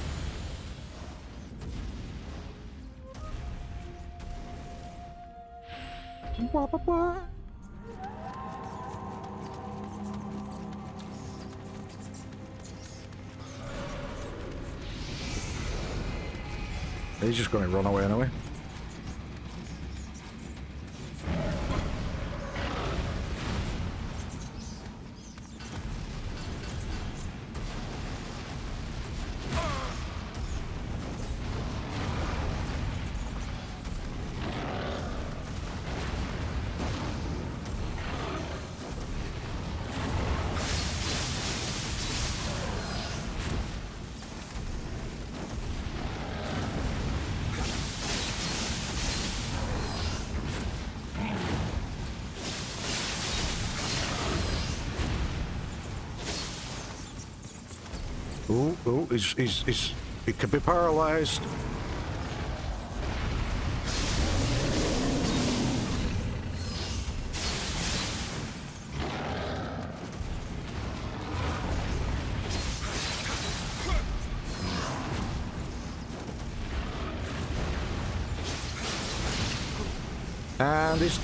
He's just going to run away anyway. Ooh, he could be paralyzed. And he's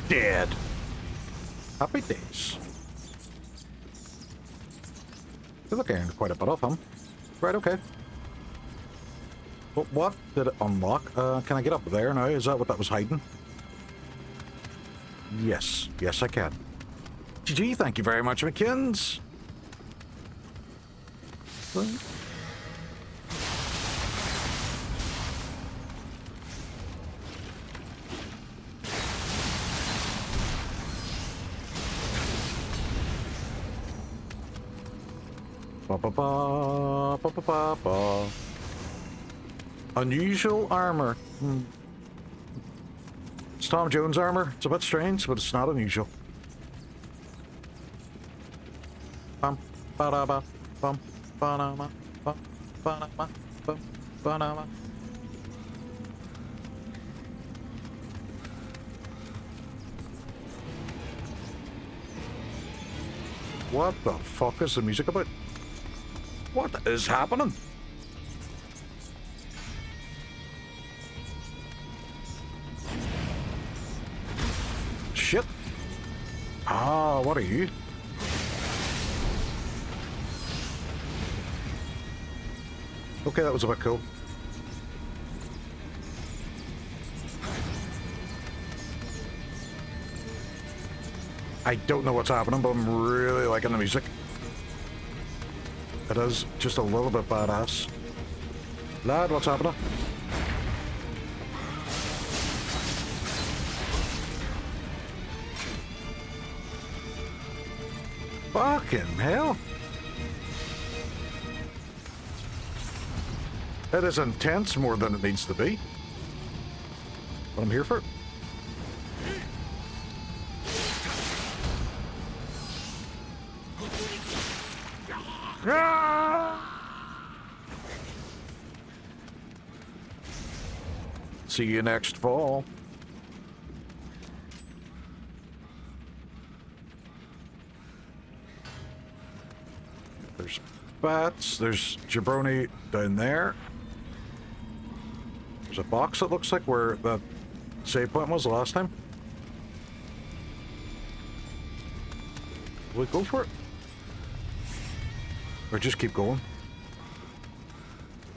dead. Happy days. You're looking quite a bit off him. Right, okay. But what did it unlock? Can I get up there now? Is that what that was hiding? Yes. Yes, I can. GG, thank you very much, McKins. Ba-ba-ba, unusual armor. It's Tom Jones armor. It's a bit strange, but it's not unusual. Bum, ba-da-ba, bum, ba-da-ba, bum, ba-da-ba, bum, ba-da-ba. What the fuck is the music about? What is happening? Shit. Ah, what are you? Okay, that was a bit cool. I don't know what's happening, but I'm really liking the music. It is just a little bit badass. Lad, what's happening? Fucking hell. It is intense more than it needs to be. But I'm here for it. See you next fall. There's bats. There's jabroni down there. There's a box, it looks like, where the save point was the last time. Will we go for it? Or just keep going?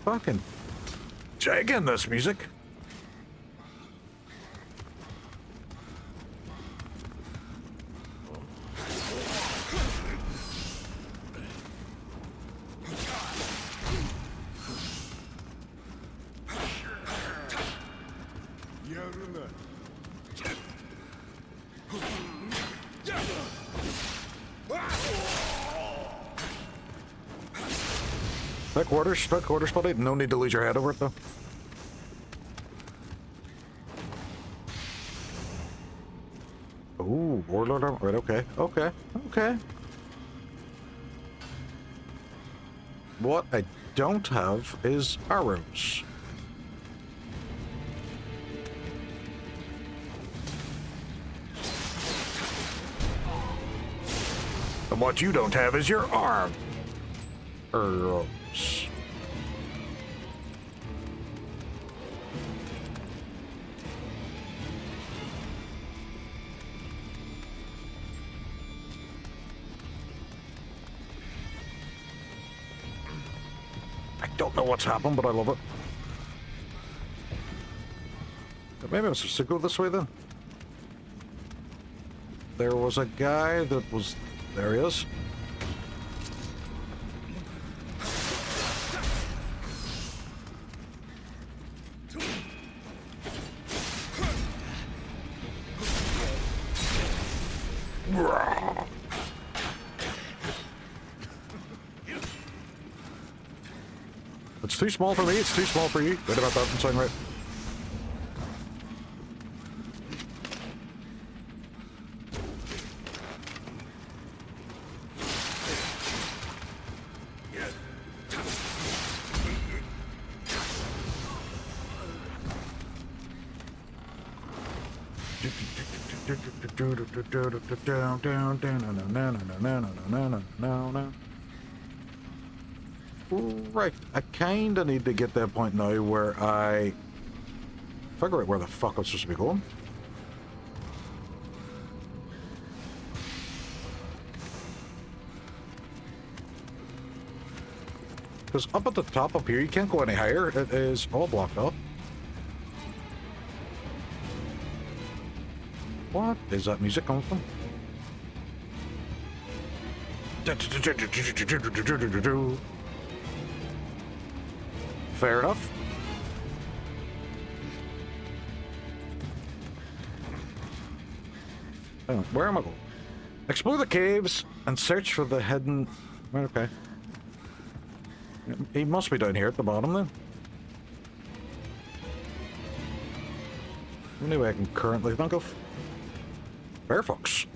Fucking jagging this music. Stuck quarters, buddy. No need to lose your head over it, though. Ooh, Warlord armor. Right, okay. Okay. Okay. What I don't have is arrows. And what you don't have is your arm. Arrows. I don't know what's happened, but I love it. Maybe I'm supposed to go this way then. There was a guy that was... There he is. It's too small for me, it's too small for you. Right about that, I'm saying right. Right, I kinda need to get to that point now where I figure out where the fuck I'm supposed to be going. Because up at the top up here, you can't go any higher. It is all blocked up. What is that music coming from? Fair enough. Oh, where am I going? Explore the caves and search for the hidden... Right, okay. He must be down here at the bottom then. Anyway, I can currently think of. Firefox.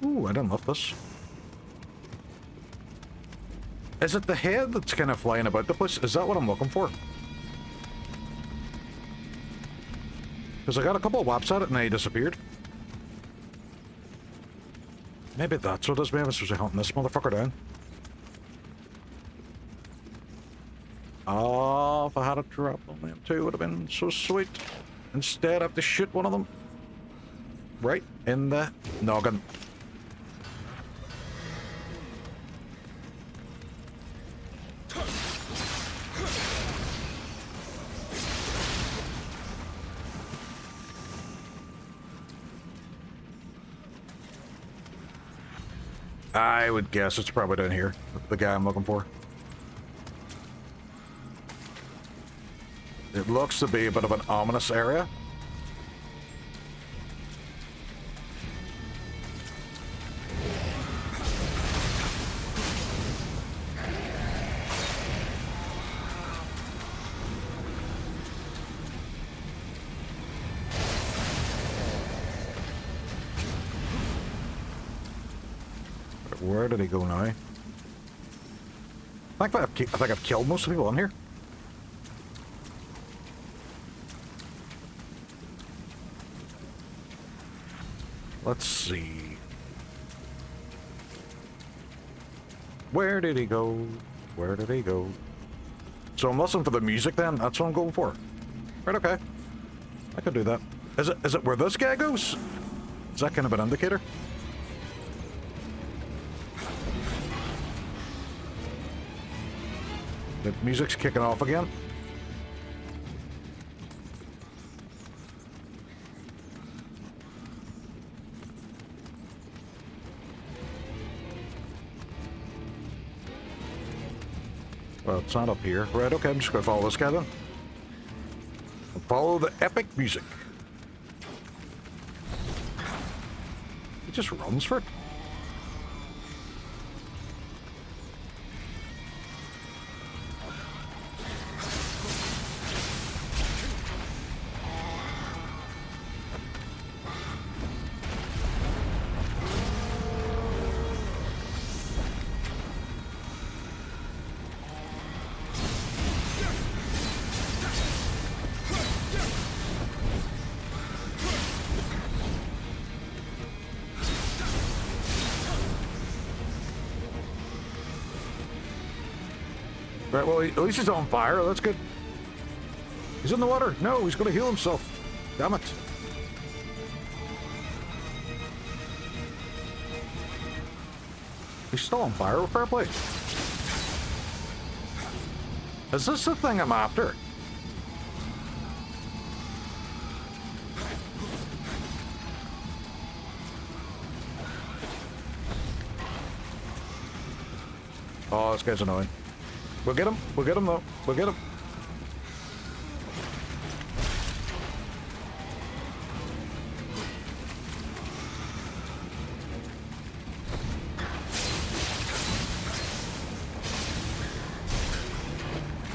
Ooh, I didn't love this. Is it the head that's kind of flying about the place? Is that what I'm looking for? Because I got a couple of whaps at it and he disappeared. Maybe that's what it is. Maybe I'm supposed to be hunting this motherfucker down. Oh, if I had a drop on them too, would have been so sweet. Instead, I have to shoot one of them. Right in the noggin. I would guess it's probably down here. The guy I'm looking for. It looks to be a bit of an ominous area. Where did he go now? I think I've killed most of the people in here. Let's see. Where did he go? Where did he go? So I'm listening for the music then? That's what I'm going for. Right, okay. I could do that. Is it where this guy goes? Is that kind of an indicator? The music's kicking off again. Well, it's not up here. Right, okay, I'm just gonna follow this guy then. Follow the epic music. He just runs for it. Right, well, at least he's on fire. That's good. He's in the water. No, he's going to heal himself. Damn it. He's still on fire. Fair play. Is this the thing I'm after? Oh, this guy's annoying. We'll get him. We'll get him, though. We'll get him.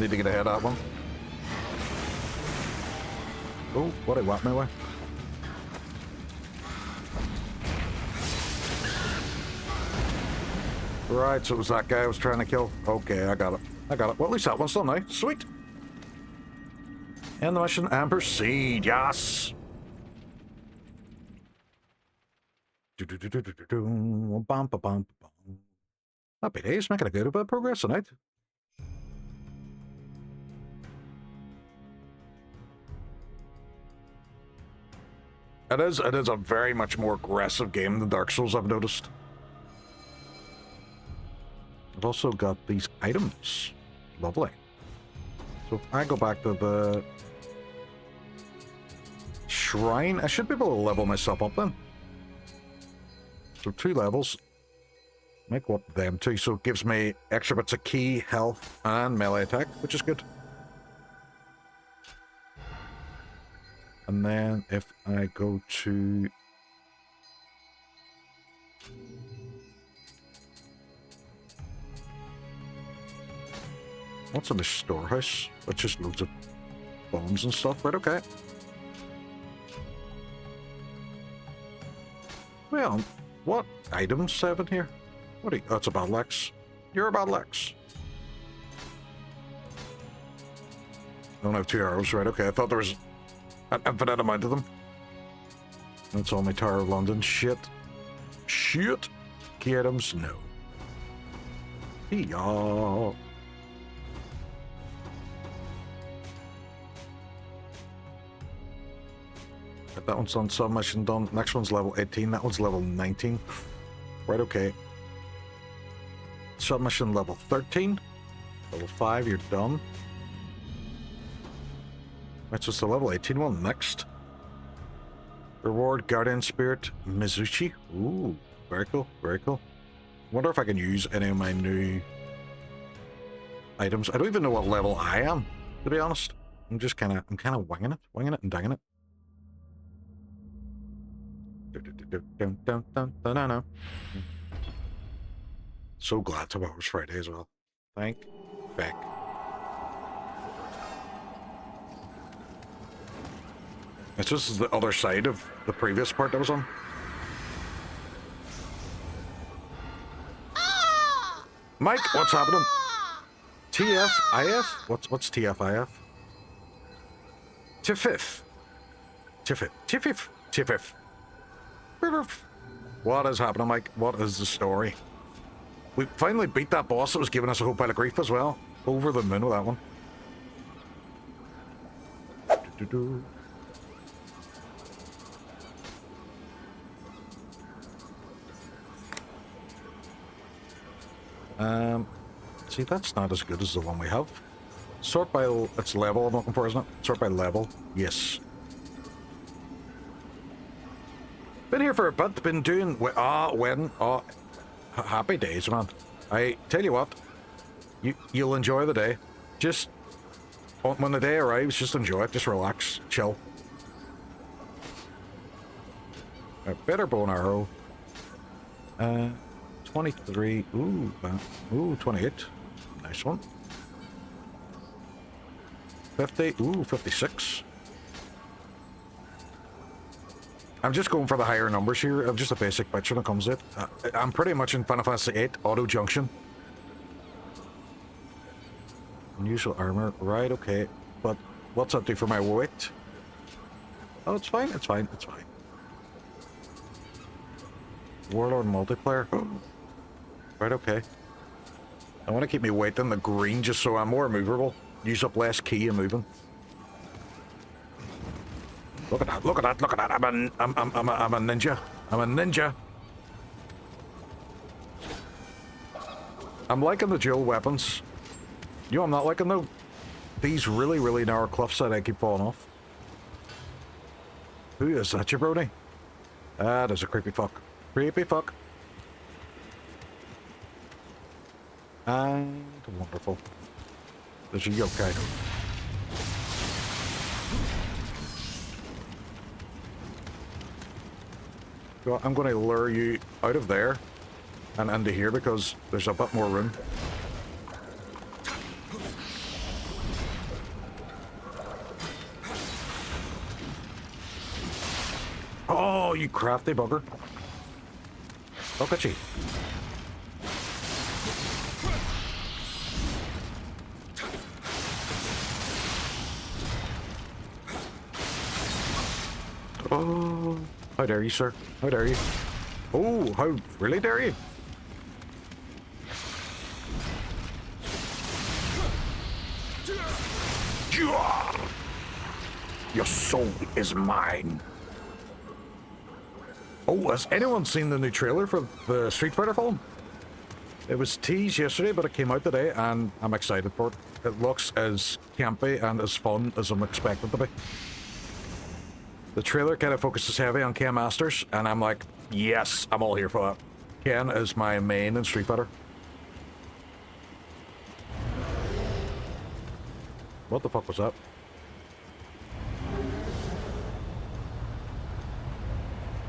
Need to get ahead of that one. Oh, what, he whacked me away. Right, so it was that guy I was trying to kill. Okay, I got it. I got it. Well, at least that one's done now. Sweet. End the mission and proceed. Yes. Happy days. Making a good bit of progress tonight. It is a very much more aggressive game than Dark Souls, I've noticed. I've also got these items. Lovely. So if I go back to the shrine, I should be able to level myself up then. So 2 levels. Make what them 2, so it gives me extra bits of key, health, and melee attack, which is good. And then if I go to... What's in the storehouse? It's just loads of bombs and stuff. Right, okay. Well, what items have in here? What are you? Oh, it's a battle axe. You're a battle axe. I don't have 2 arrows, right? Okay, I thought there was an infinite amount of them. That's all my Tower of London. Shit. Shit. Key items? No. Yeah. That one's done, submission done. Next one's level 18, that one's level 19. Right, okay. Submission level 13. Level 5, you're done. Right, so it's the level 18 one next. Reward Guardian Spirit Mizuchi. Ooh, very cool, very cool. Wonder if I can use any of my new items. I don't even know what level I am, to be honest. I'm kind of winging it and danging it. So glad tomorrow's Friday as well. Thank feck. It's just the other side of the previous part I was on. Mike, what's happening? TFIF? What's TFIF? Tiffif. What is happening, Mike? What is the story? We finally beat that boss that was giving us a whole pile of grief as well. Over the moon with that one. See, that's not as good as the one we have. Sort by its level I'm looking for, isn't it? Sort by level. Yes. Been here for a bit. Been doing... happy days, man. I tell you what. You'll enjoy the day. Just... when the day arrives, just enjoy it. Just relax. Chill. A better bow and arrow. 23. Ooh, 28. Nice one. 50. Ooh, 56. I'm just going for the higher numbers here. I'm just a basic bitch when it comes to it. I'm pretty much in Final Fantasy VIII Auto Junction. Unusual armor. Right, okay. But what's that do for my weight? Oh, it's fine. It's fine. It's fine. Warlord multiplayer. Right, okay. I want to keep me weight in the green just so I'm more movable. Use up less key and moving. Look at that, look at that, look at that. I'm a ninja. I'm a ninja. I'm liking the dual weapons. You know I'm not liking though? These really, really narrow cliffs that I keep falling off. Who is that, jabroni? Ah, there's a creepy fuck. Creepy fuck. And wonderful. There's a yokai. Well, I'm going to lure you out of there and into here because there's a bit more room. Oh, you crafty bugger. Look at you. Oh, how dare you, sir? How dare you? Oh, how really dare you? Your soul is mine. Oh, has anyone seen the new trailer for the Street Fighter film? It was teased yesterday, but it came out today, and I'm excited for it. It looks as campy and as fun as I'm expected to be. The trailer kind of focuses heavy on Ken Masters, and I'm like, yes, I'm all here for that. Ken is my main in Street Fighter. What the fuck was that?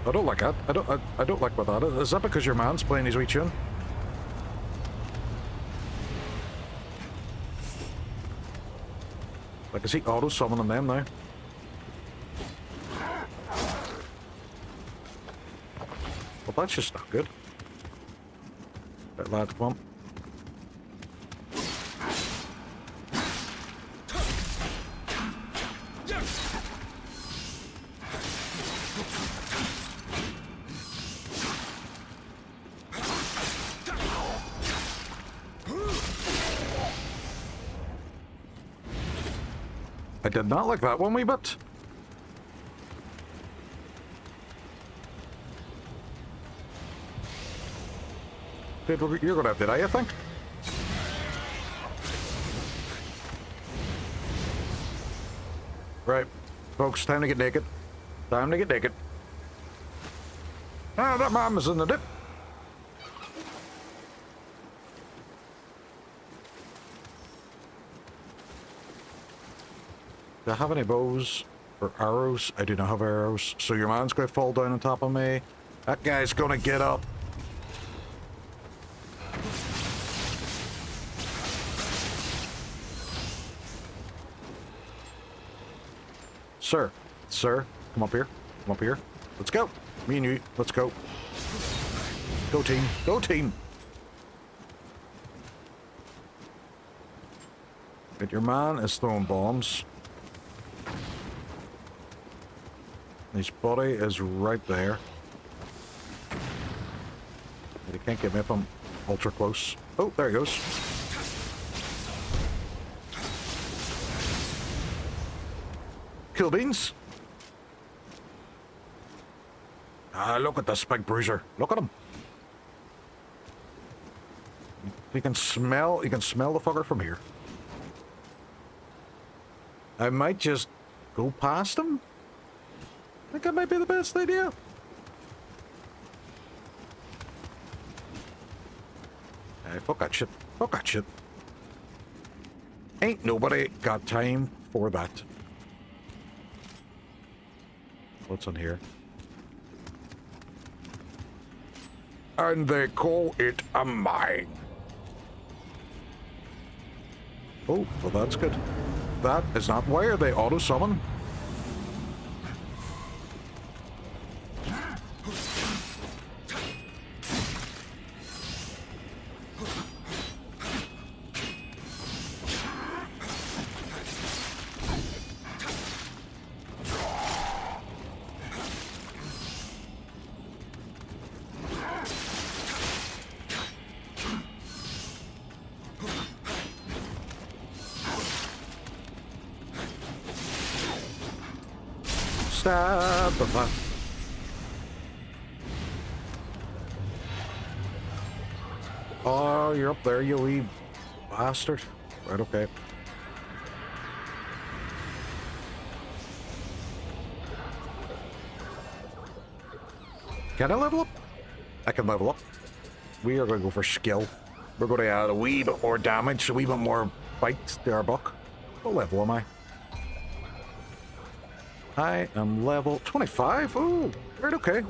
I don't like that. I don't like what that is. Is that because your man's playing his wee tune? Like, is he auto summoning them now? Well, that's just not good. Right, lad, come on. I did not like that one wee bit. Dude, you're gonna have to die, I think. Right, folks, time to get naked. Time to get naked. Ah, that mom is in the dip. Do I have any bows or arrows? I do not have arrows. So your man's going to fall down on top of me. That guy's going to get up. Sir, come up here. Come up here. Let's go. Me and you, let's go. Go team. Go team. But your man is throwing bombs. His body is right there. But he can't get me if I'm ultra close. Oh, there he goes. Kill beans. Ah, look at this big bruiser. Look at him. You can smell the fucker from here. I might just go past him. I think that might be the best idea. Hey, fuck that shit. Fuck that shit. Ain't nobody got time for that. What's on here? And they call it a mine. Oh, well that's good. That is not... Why are they auto-summon? Stab the fuck. Oh, you're up there, you wee bastard. Right, okay. Can I level up? I can level up. We are going to go for skill. We're going to add a wee bit more damage, a wee bit more bite to our buck. What level am I? I am level 25. Ooh, right, okay.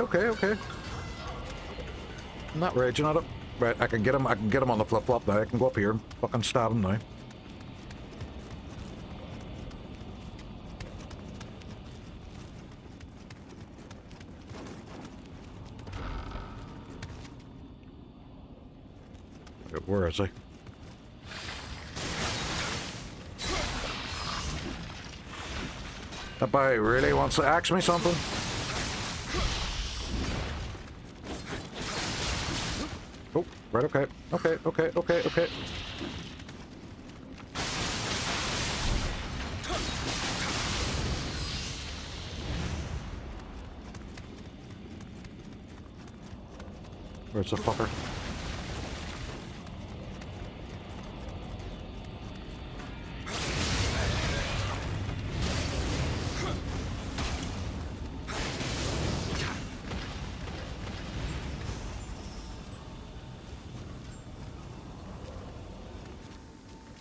I'm not raging at it. Right, I can get him on the flip-flop now. I can go up here and fucking stab him now. Where is he? That guy really wants to ask me something? Oh, right, okay. Where's the fucker?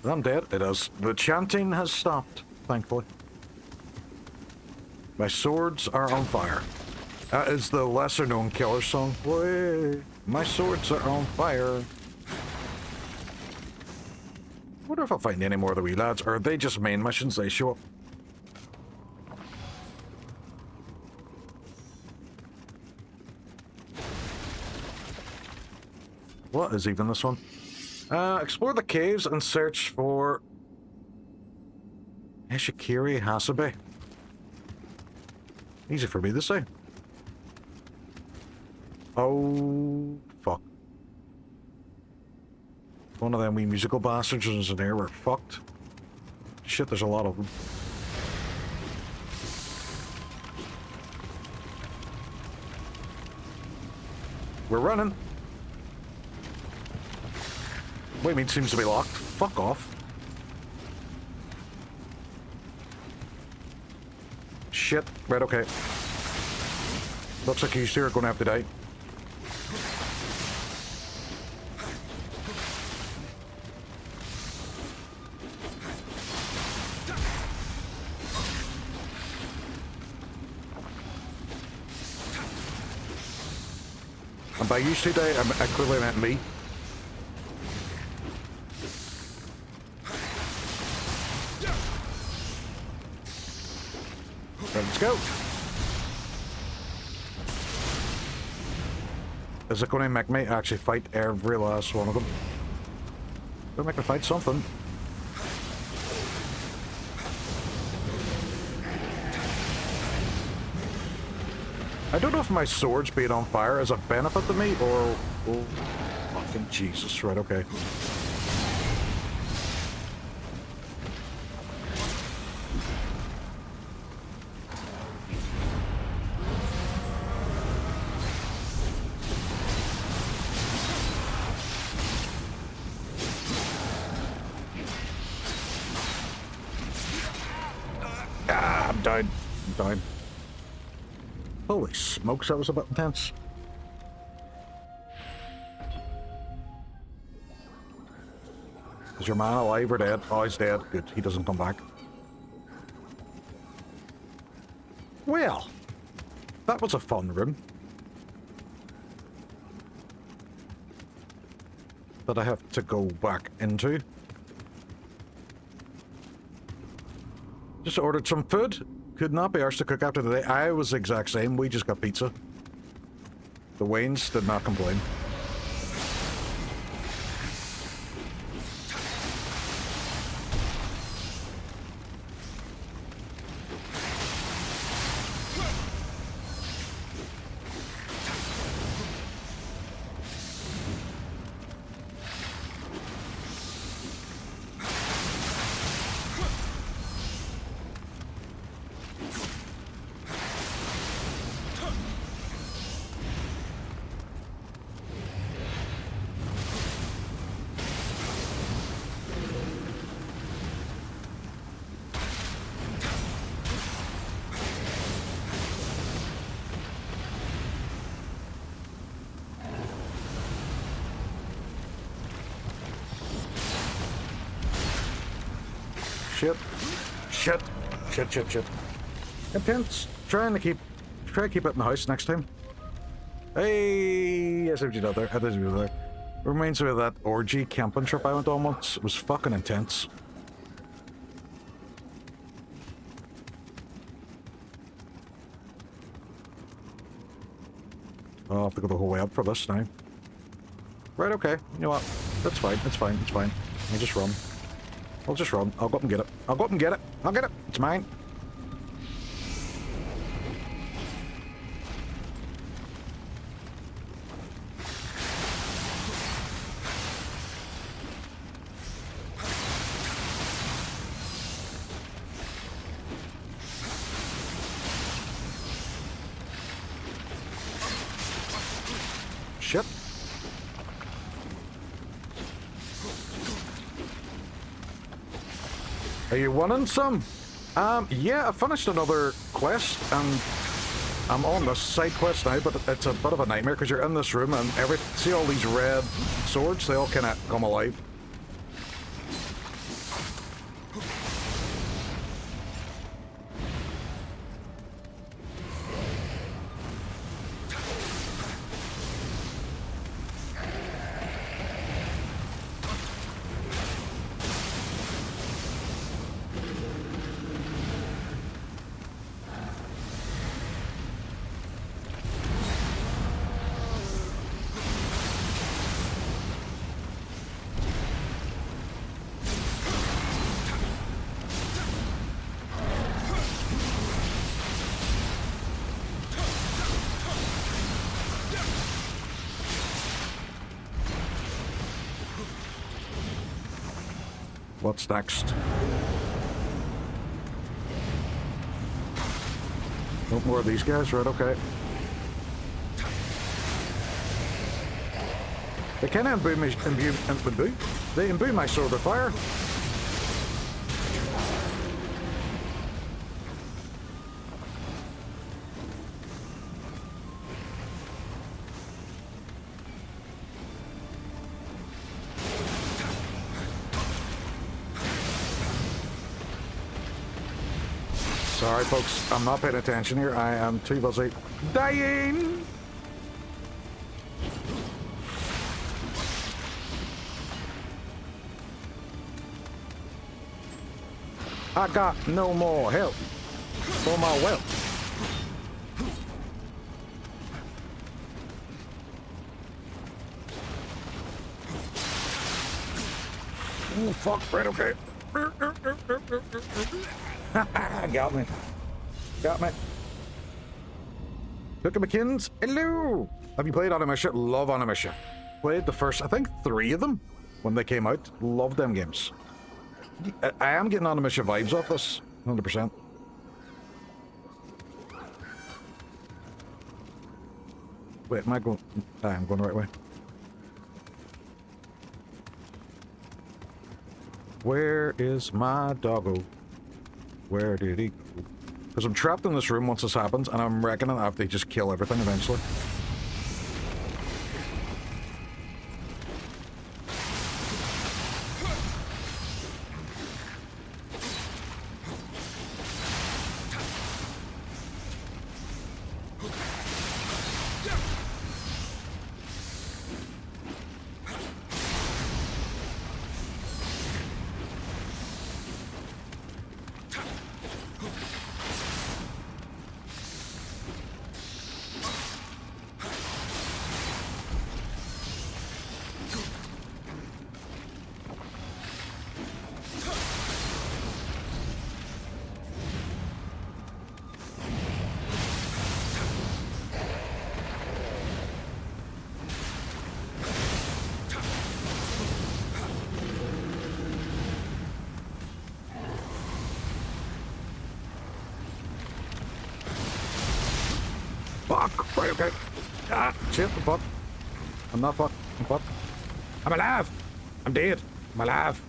I'm dead. It is. The chanting has stopped, thankfully. My swords are on fire. That is the lesser-known killer song. Way, my swords are on fire. I wonder if I'll find any more of the wee lads, or are they just main missions? They show up. What is even this one? Explore the caves and search for Eshikiri Hasabe. Easy for me to say. Oh, fuck. One of them wee musical bastards is in there. We're fucked. Shit, there's a lot of them. We're running. What do you mean, seems to be locked? Fuck off. Shit. Right, okay. Looks like you two are going to have to die. And by you two die, I clearly meant me. Let's go. Is it going to make me actually fight every last one of them? Gonna make me fight something. I don't know if my sword's being on fire is a benefit to me or... Oh, fucking Jesus. Right, okay. down. I'm down. Holy smokes, that was a bit intense. Is your man alive or dead? Oh, he's dead. Good, he doesn't come back. Well, that was a fun room. That I have to go back into. Just ordered some food. Could not be arsed to cook after the day. I was the exact same. We just got pizza. The Waynes did not complain. Shit. Intense. Try to keep it in the house next time. Hey, yes, I did there. I did there. Reminds me of that orgy camping trip I went on once. It was fucking intense. I'll have to go the whole way up for this now. Right, okay. You know what? That's fine. I'll just run. I'll go up and get it. I'll get it. It's mine. Shit. Are you wanting some? Yeah, I finished another quest, and I'm on this side quest now, but it's a bit of a nightmare, because you're in this room, and see all these red swords? They all kind of come alive. What's next? No more of these guys, right? Okay. They kind of imbue my sword with fire. Sorry, folks, I'm not paying attention here. I am too busy dying. I got no more help for my wealth. Oh, fuck, right, okay. Got me. Look at McKinn's. Hello! Have you played Animation? Love Animation. Played the first, I think, 3 of them when they came out. Love them games. I am getting Animation vibes off this, 100%. Wait, am I going? I'm going the right way. Where is my doggo? Where did he go? Because I'm trapped in this room once this happens, and I'm reckoning I have to just kill everything eventually. Fuck! Right, okay. Ah, shit, I'm fucked. I'm not fucked. I'm fucked. I'm alive! I'm dead. I'm alive.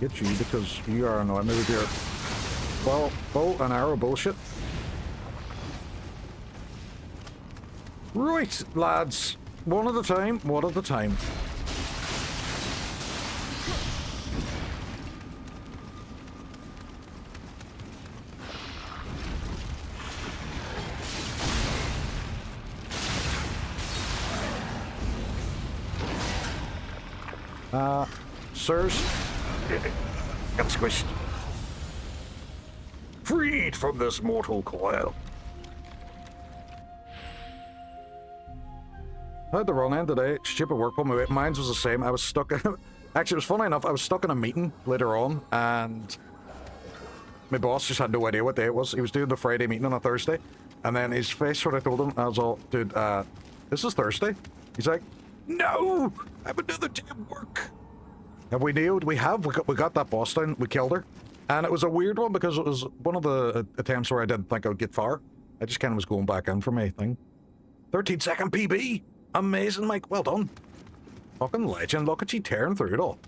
Get you because you are annoying me with your bow and arrow bullshit. Right, lads. One at a time, one at a time. Sirs, get squished. Freed from this mortal coil. I had the wrong end today. Stupid work pulled me away. Mine was the same. I was stuck in... Actually, it was funny enough. I was stuck in a meeting later on, and my boss just had no idea what day it was. He was doing the Friday meeting on a Thursday, and then his face sort of told him, I was all, dude, this is Thursday. He's like, no! I have another day of work. Have we nailed? We have. We got that boss down. We killed her. And it was a weird one because it was one of the attempts where I didn't think I would get far. I just kind of was going back in for my thing. 13-second PB! Amazing, Mike. Well done. Fucking legend. Look at you tearing through it all.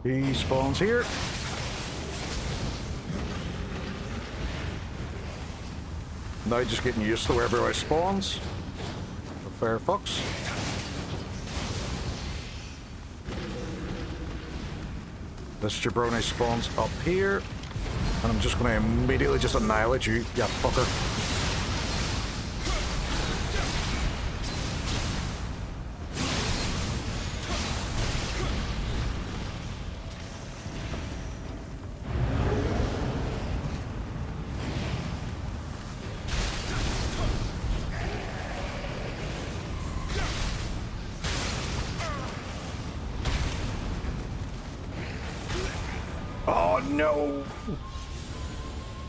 He spawns here. Now just getting used to wherever I spawns. The fair fox. This jabroni spawns up here. And I'm just going to immediately just annihilate you, you fucker. Oh no!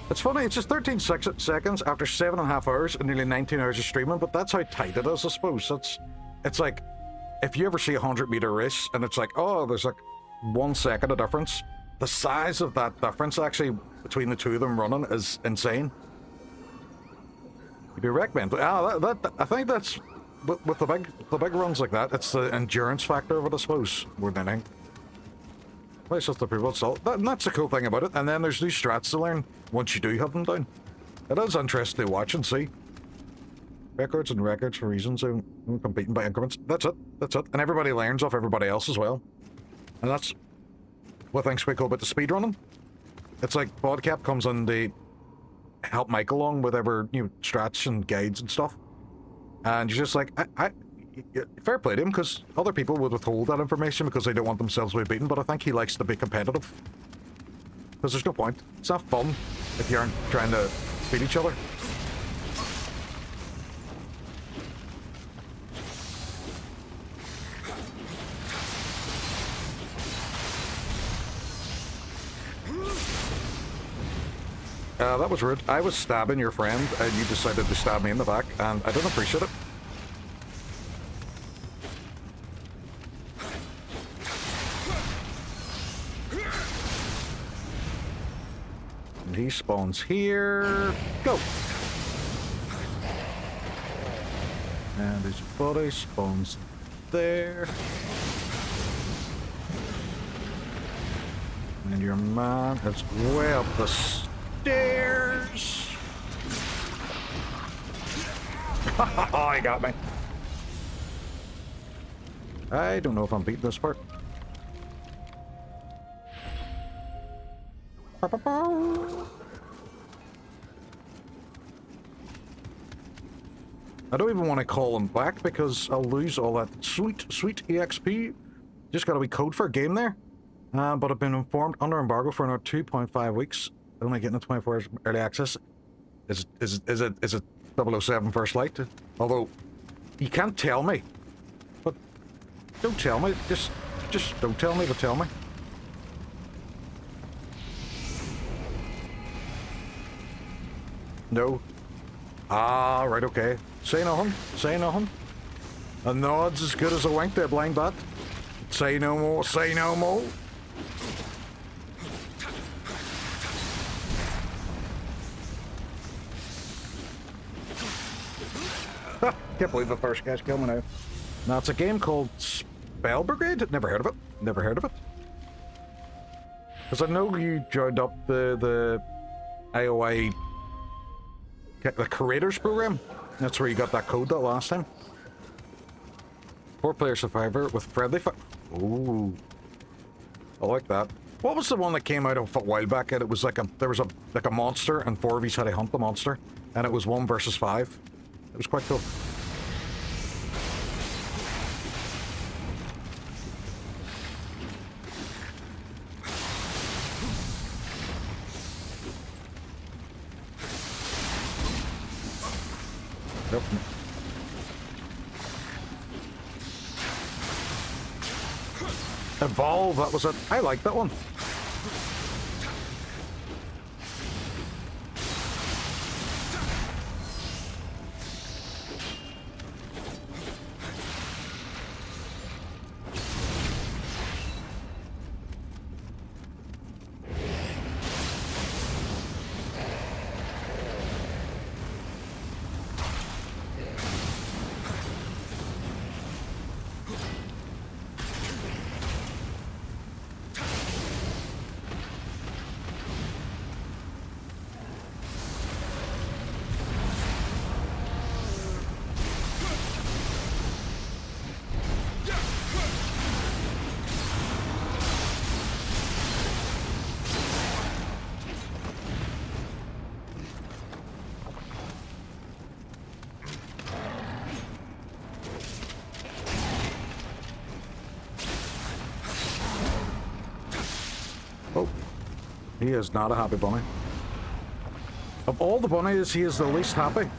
It's funny, it's just 13 seconds after 7.5 hours and nearly 19 hours of streaming, but that's how tight it is, I suppose. It's like, if you ever see a 100-meter race and it's like, oh, there's like 1 second of difference, the size of that difference actually between the two of them running is insane. You'd be recommend, but I think that's with the big runs like that. It's the endurance factor of it, I suppose, more than anything. Well, it's just the people salt. That's the cool thing about it. And then there's new strats to learn once you do have them down. It is interesting to watch and see. Records and records for reasons of competing by increments. That's it. That's it. And everybody learns off everybody else as well. And that's what things we call about the speedrunning. It's like Podcap comes in to help Mike along with whatever new strats and guides and stuff. And you're just like, fair play to him, because other people would withhold that information because they don't want themselves to be beaten, but I think he likes to be competitive. Because there's no point. It's not fun if you aren't trying to beat each other. That was rude. I was stabbing your friend, and you decided to stab me in the back, and I don't appreciate it. And he spawns here. Go! And his body spawns there. And your man is way up the stairs. Oh, he got me. I don't know if I'm beating this part. I don't even want to call him back because I'll lose all that sweet EXP. Just got a wee code for a game there. But I've been informed under embargo for another 2.5 weeks. Only getting a 24 hours early access. Is it 007 First Light? Although you can't tell me. But don't tell me. Just don't tell me, but tell me. No. Ah, right, okay. Say nothing. Say nothing. A nod's as good as a wink there, blind bat. Say no more. Say no more. Can't believe the first guy's coming out. Now, it's a game called Spell Brigade? Never heard of it. Never heard of it. Because I know you joined up the IOI... the Creators Program. That's where you got that code that last time. 4-player survivor with friendly fire. Ooh. I like that. What was the one that came out a while back and it was like there was a monster and 4 of you had to hunt the monster and it was 1 versus 5. It was quite cool. Nope. Evolve, that was it. I like that one. He is not a happy bunny. Of all the bunnies, he is the least happy.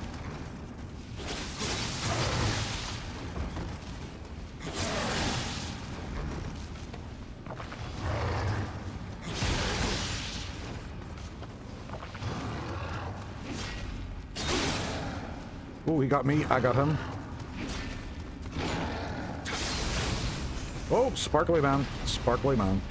Oh, he got me. I got him. Oh, sparkly man. Sparkly man.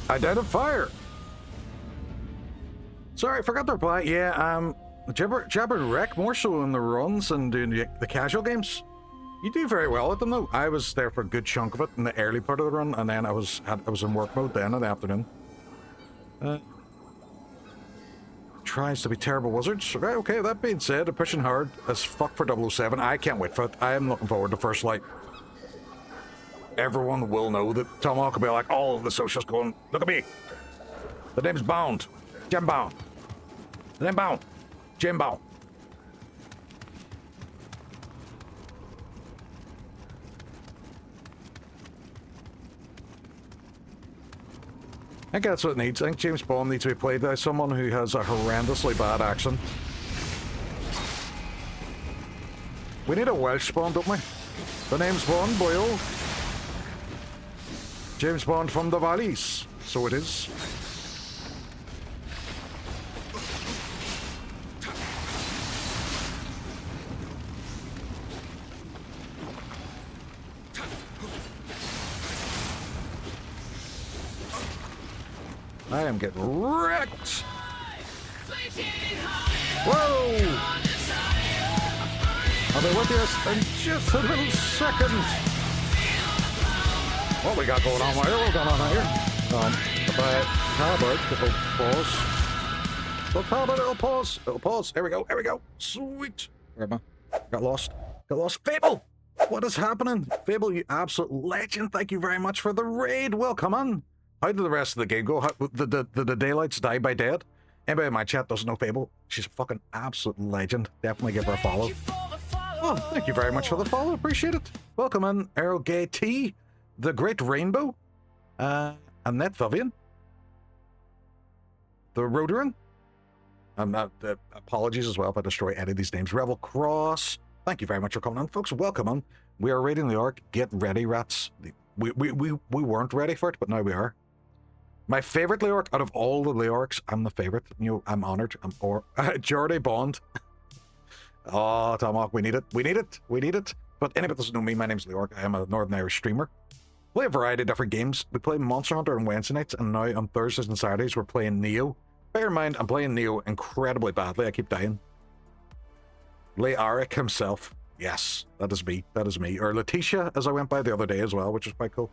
I died of fire. Sorry, I forgot to reply. Yeah, Jabber wreck more so in the runs and doing the casual games. You do very well at them though. I was there for a good chunk of it in the early part of the run, and then I was in work mode then in the afternoon. Tries to be terrible wizards. Right, okay, that being said, they're pushing hard as fuck for 007. I can't wait for it. I am looking forward to First Light. Everyone will know that Tomahawk will be like all of the socials going, look at me. The name's Bound. Jim Bound. The name Bound. Jim Bound. think that's what it needs. I think James Bond needs to be played by someone who has a horrendously bad accent. We need a Welsh Bond, don't we? The name's Bond, boyo. James Bond from the valleys. So it is. I am getting wrecked! Whoa! I'll be with you in just a little second. What we got going on here? What's going on here? How about it'll pause? Well, how about it'll pause? It'll pause. Here we go. Here we go. Sweet. Where am I? Got lost. Got lost. Fable! What is happening? Fable, you absolute legend. Thank you very much for the raid. Welcome on. How did the rest of the game go? How, the daylights die by dead? Anybody in my chat doesn't know Fable? She's a fucking absolute legend. Definitely give her a follow. Oh, thank you very much for the follow. Appreciate it. Welcome in, Errol Gay T, The Great Rainbow, Annette Vivian, The Roderin. Apologies as well if I destroy any of these names. Revel Cross. Thank you very much for coming on, folks. Welcome on. We are raiding the Ark. Get ready, rats. We weren't ready for it, but now we are. My favorite Leorc out of all the Leorcs, I'm the favorite. You know, I'm honored. Jordy Bond. Oh, Tomahawk, we need it. We need it. We need it. But anybody that doesn't know me, my name's Leorc. I am a Northern Irish streamer. Play a variety of different games. We play Monster Hunter on Wednesday nights, and now on Thursdays and Saturdays we're playing Nioh. Bear in mind, I'm playing Nioh incredibly badly. I keep dying. Leoric himself. Yes, that is me. That is me. Or Letitia, as I went by the other day as well, which is quite cool.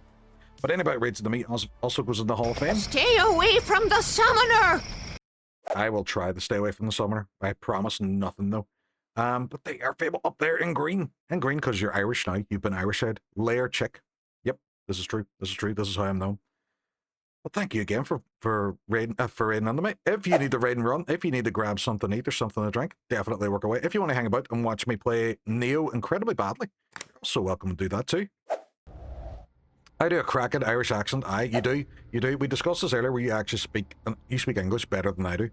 But anybody that rates into me also goes in the Hall of Fame. Stay away from the summoner! I will try to stay away from the summoner. I promise nothing, though. But they are Fable up there in green. In green because you're Irish now. You've been Irish-eyed. Layer chick. Yep, this is true. This is true. This is how I'm known. Well, thank you again for raiding under me. If you need to raid and run, if you need to grab something to eat or something to drink, definitely work away. If you want to hang about and watch me play Nioh incredibly badly, you're also welcome to do that too. I do a cracking Irish accent. Aye, you do. You do. We discussed this earlier where you actually speak English better than I do.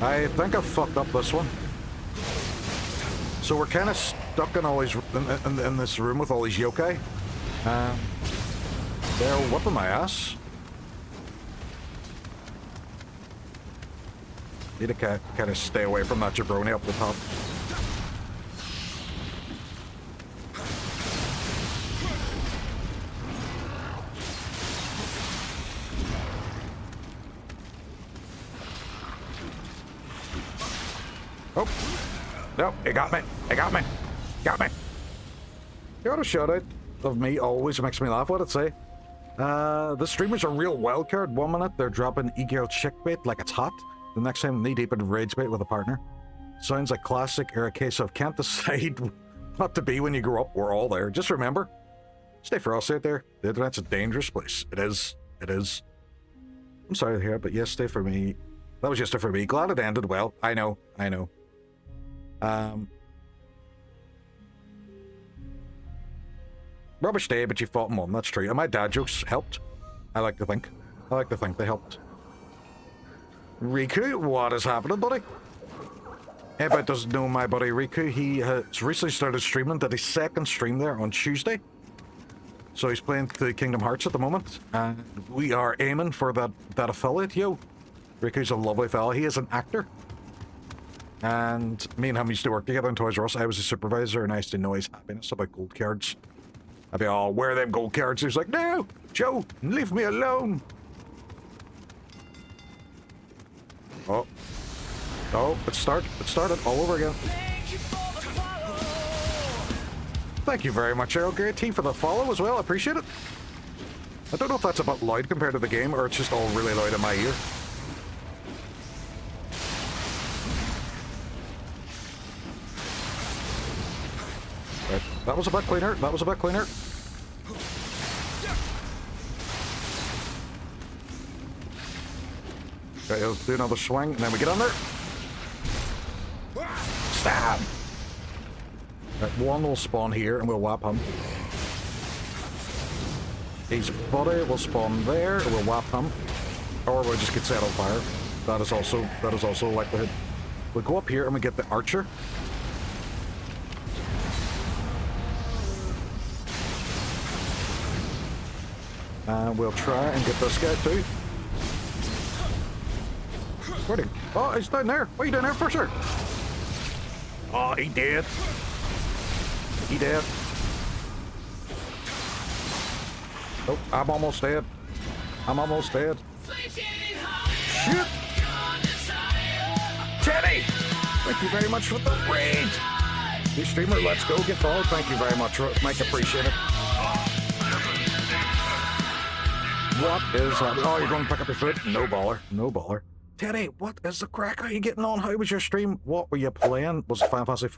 I think I fucked up this one. So we're kind of stuck in all these in this room with all these yokai. They're whooping my ass. Need to kind of stay away from that jabroni up the top. Oh, no, it got me. It got me. Got me. You got a shout out of me always makes me laugh. What'd it say? The streamer's a real wildcard. 1 minute, they're dropping e-girl chick bait like it's hot. The next time, knee deep in rage bait with a partner. Sounds like classic or a case of can't decide what to be when you grow up. We're all there. Just remember, stay frosty out there. The internet's a dangerous place. It is. It is. I'm sorry to hear it, but yes, stay for me. That was just it for me. Glad it ended well. I know. I know. Rubbish day, but you fought Mum. That's true. And my dad jokes helped. I like to think. I like to think they helped. Riku, what is happening, buddy? Anybody doesn't know my buddy Riku, he has recently started streaming. Did his second stream there on Tuesday. So he's playing the Kingdom Hearts at the moment. And we are aiming for that affiliate, yo. Riku's a lovely fella. He is an actor. And me and him used to work together in Toys R Us. I was a supervisor, and I used to know his happiness about gold cards. I'd be, oh, where are them gold cards? He was like, no, Joe, leave me alone. Oh. Oh, it started all over again. Thank you very much, Errol Gray T, for the follow as well. I appreciate it. I don't know if that's about loud compared to the game, or it's just all really loud in my ear. Right. That was a bit cleaner. That was a bit cleaner. Okay, let's do another swing, and then we get on there. Stab! Right, one will spawn here and we'll whap him. His buddy will spawn there and we'll whap him. Or we'll just get set on fire. That is also likelihood. We'll go up here and we get the archer. And we'll try and get this guy too. Where'd he? Oh, he's down there. What are you doing there for, sir? Oh, he did. He did. Oh, I'm almost dead. I'm almost dead. Shit! Teddy! Thank you very much for the raid! New streamer, let's go. Get followed. Thank you very much, Mike. Appreciate it. What is that? Oh, you're going to pick up your foot? No baller. No baller. Teddy, what is the crack? How are you getting on? How was your stream? What were you playing? Was it Final Fantasy...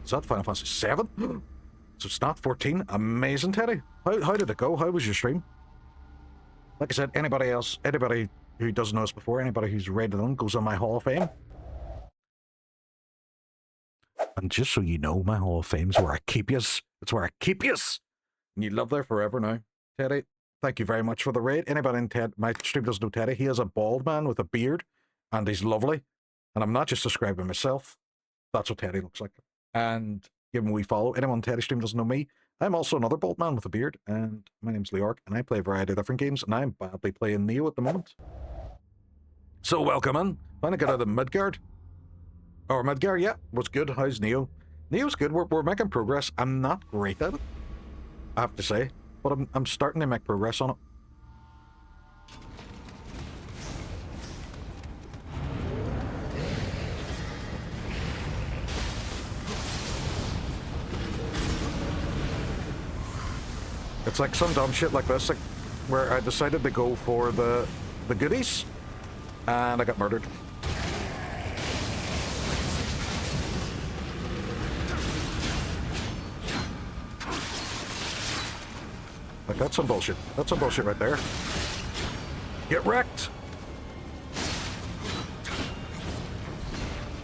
Is that Final Fantasy 7? So it's not 14? Amazing, Teddy. How did it go? How was your stream? Like I said, anybody else, anybody who doesn't know us before, anybody who's rated on goes on my Hall of Fame. And just so you know, my Hall of Fame's where I keep yous. It's where I keep yous. And you live there forever now. Teddy, thank you very much for the raid. Anybody in my stream doesn't know Teddy. He is a bald man with a beard, and he's lovely. And I'm not just describing myself. That's what Teddy looks like. And give him a wee follow. Anyone on Teddy's stream doesn't know me. I'm also another bald man with a beard, and my name's Nioh, and I play a variety of different games, and I'm badly playing Nioh at the moment. So welcome in. Finally got out of Midgard. Or Midgard, yeah, was good. How's Nioh? Nioh's good. We're making progress. I'm not great at it, I have to say, but I'm starting to make progress on it. It's like some dumb shit like this, like where I decided to go for the goodies, and I got murdered. Like, that's some bullshit. That's some bullshit right there. Get wrecked!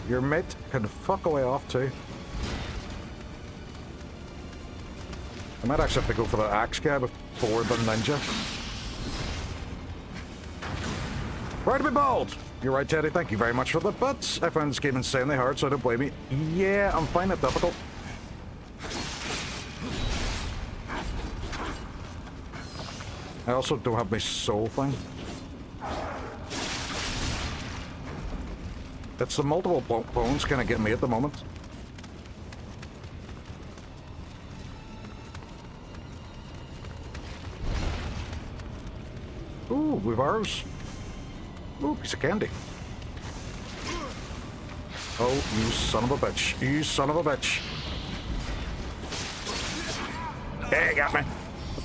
Your mate can fuck away off too. I might actually have to go for the axe guy before the ninja. Right to be bold! You're right, Teddy. Thank you very much for the bits. I found this game insanely hard, so don't blame me. Yeah, I'm finding it difficult. I also don't have my soul thing. It's the multiple bones kind of getting me at the moment. Ooh, we've ours. Ooh, piece of candy. Oh, you son of a bitch. You son of a bitch. Hey, you got me.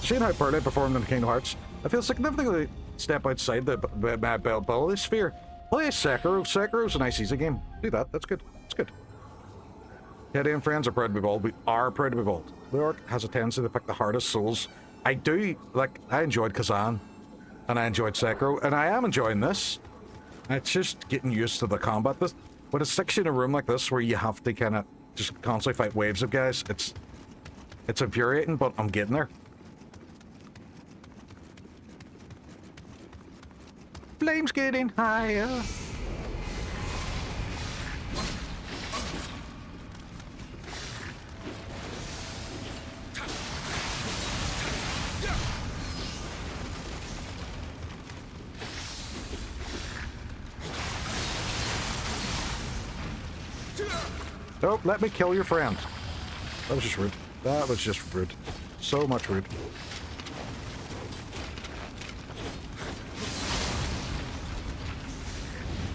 Seeing how poorly I performed in Kingdom Hearts, I feel significantly step outside the ability sphere. Play Sekiro. Sekiro's a nice easy game. Do that. That's good. That's good. Teddy and friends are proud to be bald. We are proud to be bald. Nioh has a tendency to pick the hardest souls. I do. Like, I enjoyed Kazan. And I enjoyed Sekiro, and I am enjoying this. It's just getting used to the combat. When it sticks you in a room like this, where you have to kind of just constantly fight waves of guys, it's infuriating, but I'm getting there. Flames getting higher. Don't let me kill your friend. That was just rude. That was just rude. So much rude.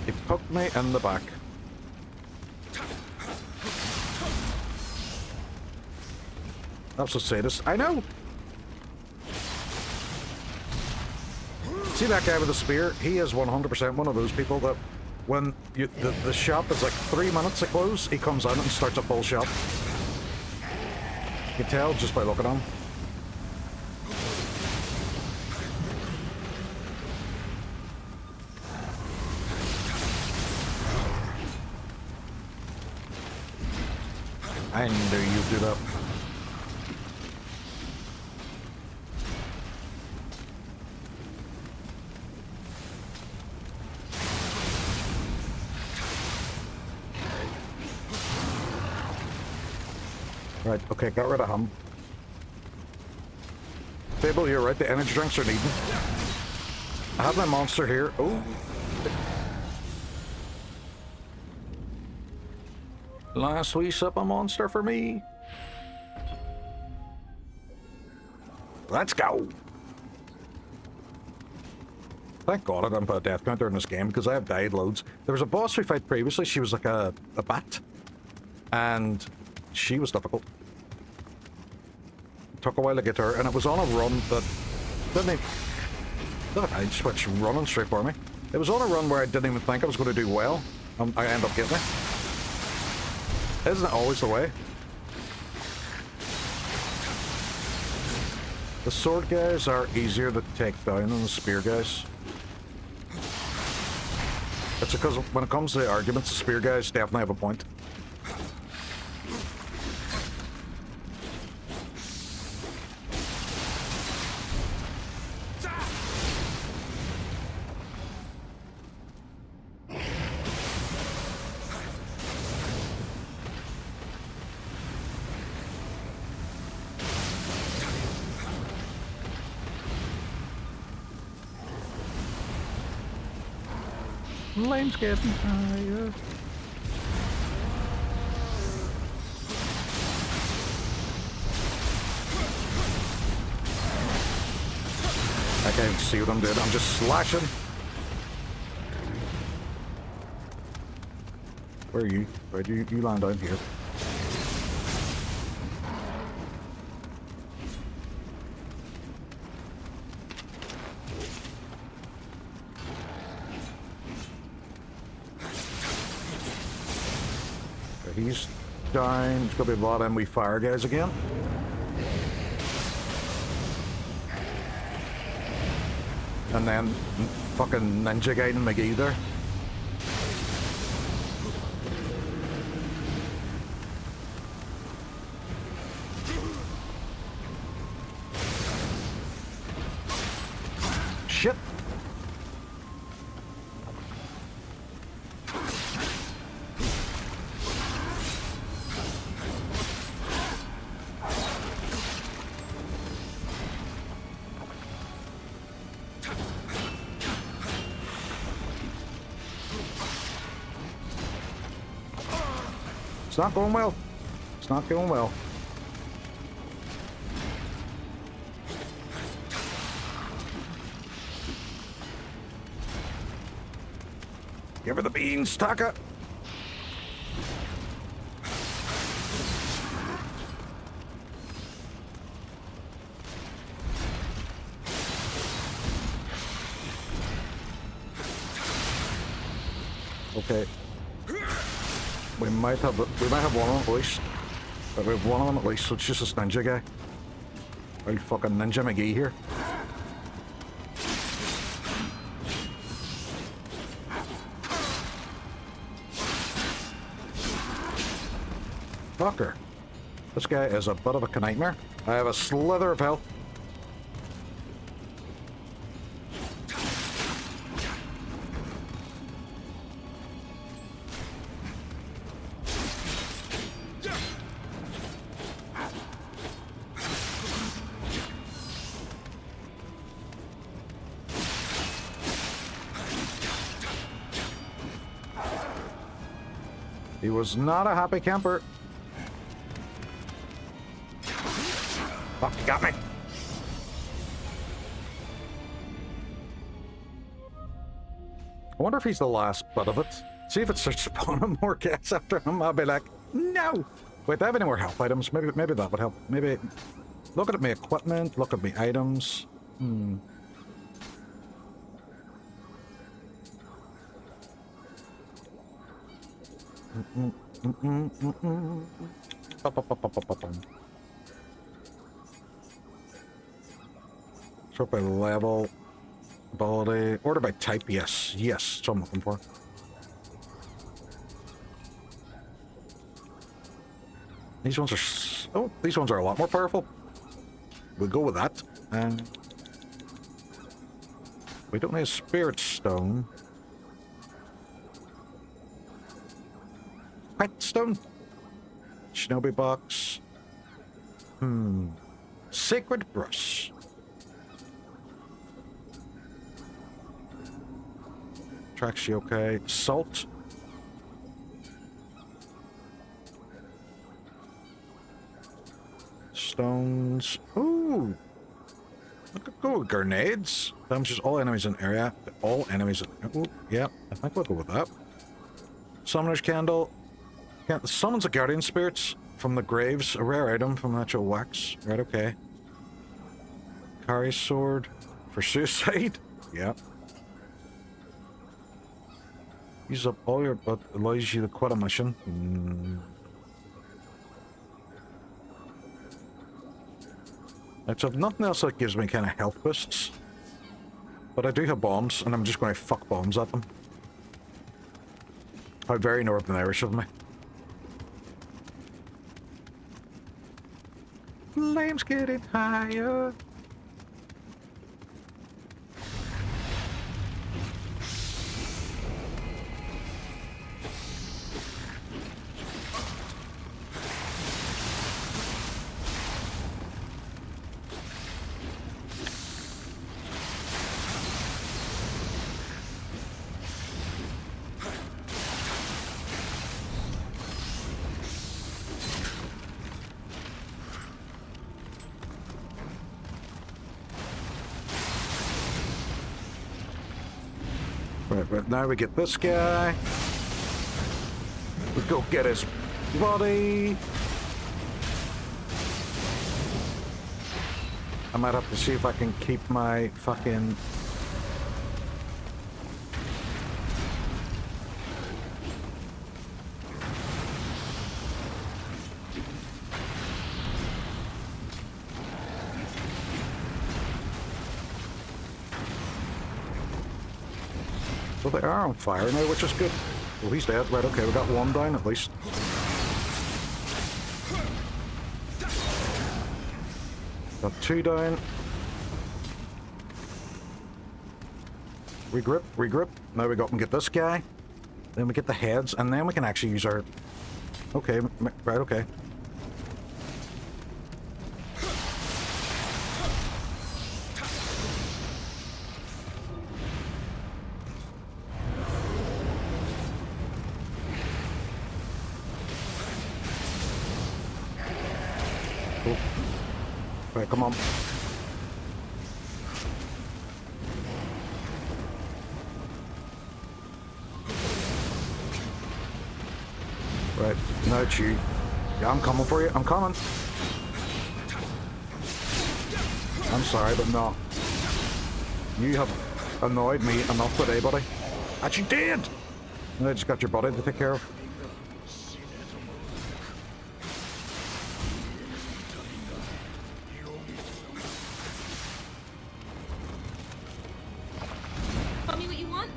He poked me in the back. That's a sadist. I know! See that guy with the spear? He is 100% one of those people that when the shop is like 3 minutes to close, he comes out and starts a full shop. You can tell just by looking at him. I knew you'd do that. Right, okay, got rid of him. Fable, you're right, the energy drinks are needed. I have my monster here. Oh. Last wee sip of monster for me. Let's go. Thank God I didn't put a death counter in this game because I have died loads. There was a boss we fight previously. She was like a bat. And she was difficult. Took a while to get her, and it was on a run that didn't even... Look, I switched running straight for me. It was on a run where I didn't even think I was going to do well. I end up getting it. Isn't it always the way? The sword guys are easier to take down than the spear guys. It's because when it comes to the arguments, the spear guys definitely have a point. Lane's getting tired. I can't see what I'm doing. I'm just slashing. Where are you? Where do you land down here? He's down. It's gonna be a lot of them we fire guys again. And then fucking ninja guy and McGee there. Shit. It's not going well. It's not going well. Give her the beans, Taka. Okay. We might have one of them at least. But we have one of them at least, so it's just this ninja guy. Old fucking Ninja McGee here. Fucker. This guy is a bit of a nightmare. I have a slither of health. He was not a happy camper. Fuck, you got me. I wonder if he's the last bit of it. See if it starts spawning more cats after him. I'll be like, no. Wait, do I have any more health items? Maybe that would help. Maybe look at my equipment. Look at my items. Sort by level, ability, order by type. Yes, that's what I'm looking for. These ones are... Oh, these ones are a lot more powerful. We'll go with that. We don't need a spirit stone. Whetstone. Shinobi box. Sacred brush. Traxy, okay. Salt. Stones. Ooh. Look at go. Grenades. Damages all enemies in area. All enemies in... Ooh, yeah. I think we'll go with that. Summoner's candle. Yeah, summons a guardian spirits from the graves. A rare item from natural wax. Right, okay. Carry sword. For suicide. Yeah. Use up all your... but allows you to quit a mission. Right, so nothing else that gives me kind of health boosts. But I do have bombs, and I'm just going to fuck bombs at them. How very Northern Irish of me. Flames getting higher. Right, now we get this guy. We go get his body. I might have to see if I can keep my fucking... Well, they are on fire now, which is good. Well, he's dead. Right, okay, we got one down at least. Got two down. Regrip, regroup. Now we go up and get this guy. Then we get the heads, and then we can actually use our... Okay, right, okay. Cool. Right, come on. Right, now it's you. Yeah, I'm coming for you. I'm coming. I'm sorry, but no. You have annoyed me enough today, buddy. That you did! And I just got your body to take care of. Tell me what you want.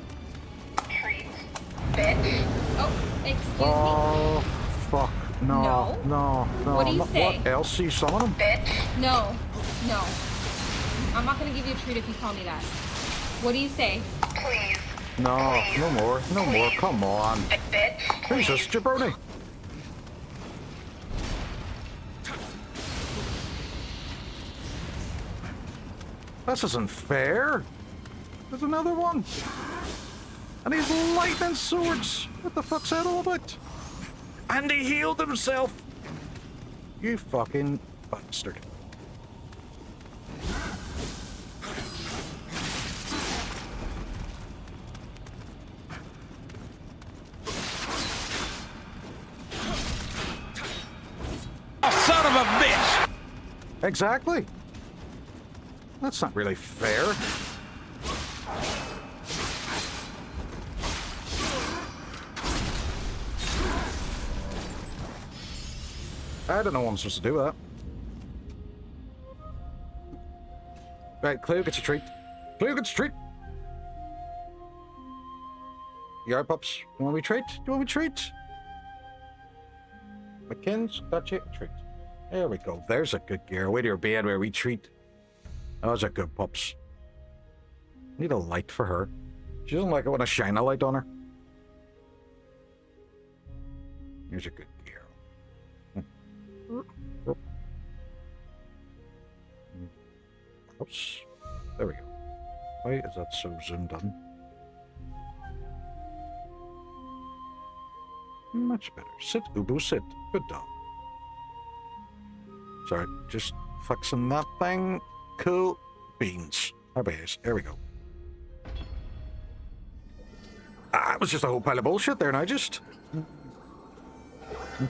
Bitch. Oh, excuse me. Oh, fuck. No, no, no. What do you say? What else? You summon him? Bitch. No, no. I'm not gonna give you a treat if you call me that. What do you say? Please. No, please. no more, no please. more. Come on. Bitch. Who's this jabroni? This isn't fair. There's another one. And he's lightning swords. What the fuck's that all about? And he healed himself. You fucking bastard. Son of a bitch! Exactly. That's not really fair. I don't know what I'm supposed to do with that. Right, Cleo gets a treat. Cleo gets a treat. You alright, pups? You want me treat? You want me treat? McKinn's got you a treat. There we go. There's a good gear. Away to your bed where we treat. Those are good pups. Need a light for her. She doesn't like it when I shine a light on her. Here's a good girl. Oops. There we go. Why is that so zoomed in? Much better. Sit, Ubu, sit. Good dog. Sorry, just fixing that thing. Cool beans. Happy days. There we go. It was just a whole pile of bullshit there, and I'm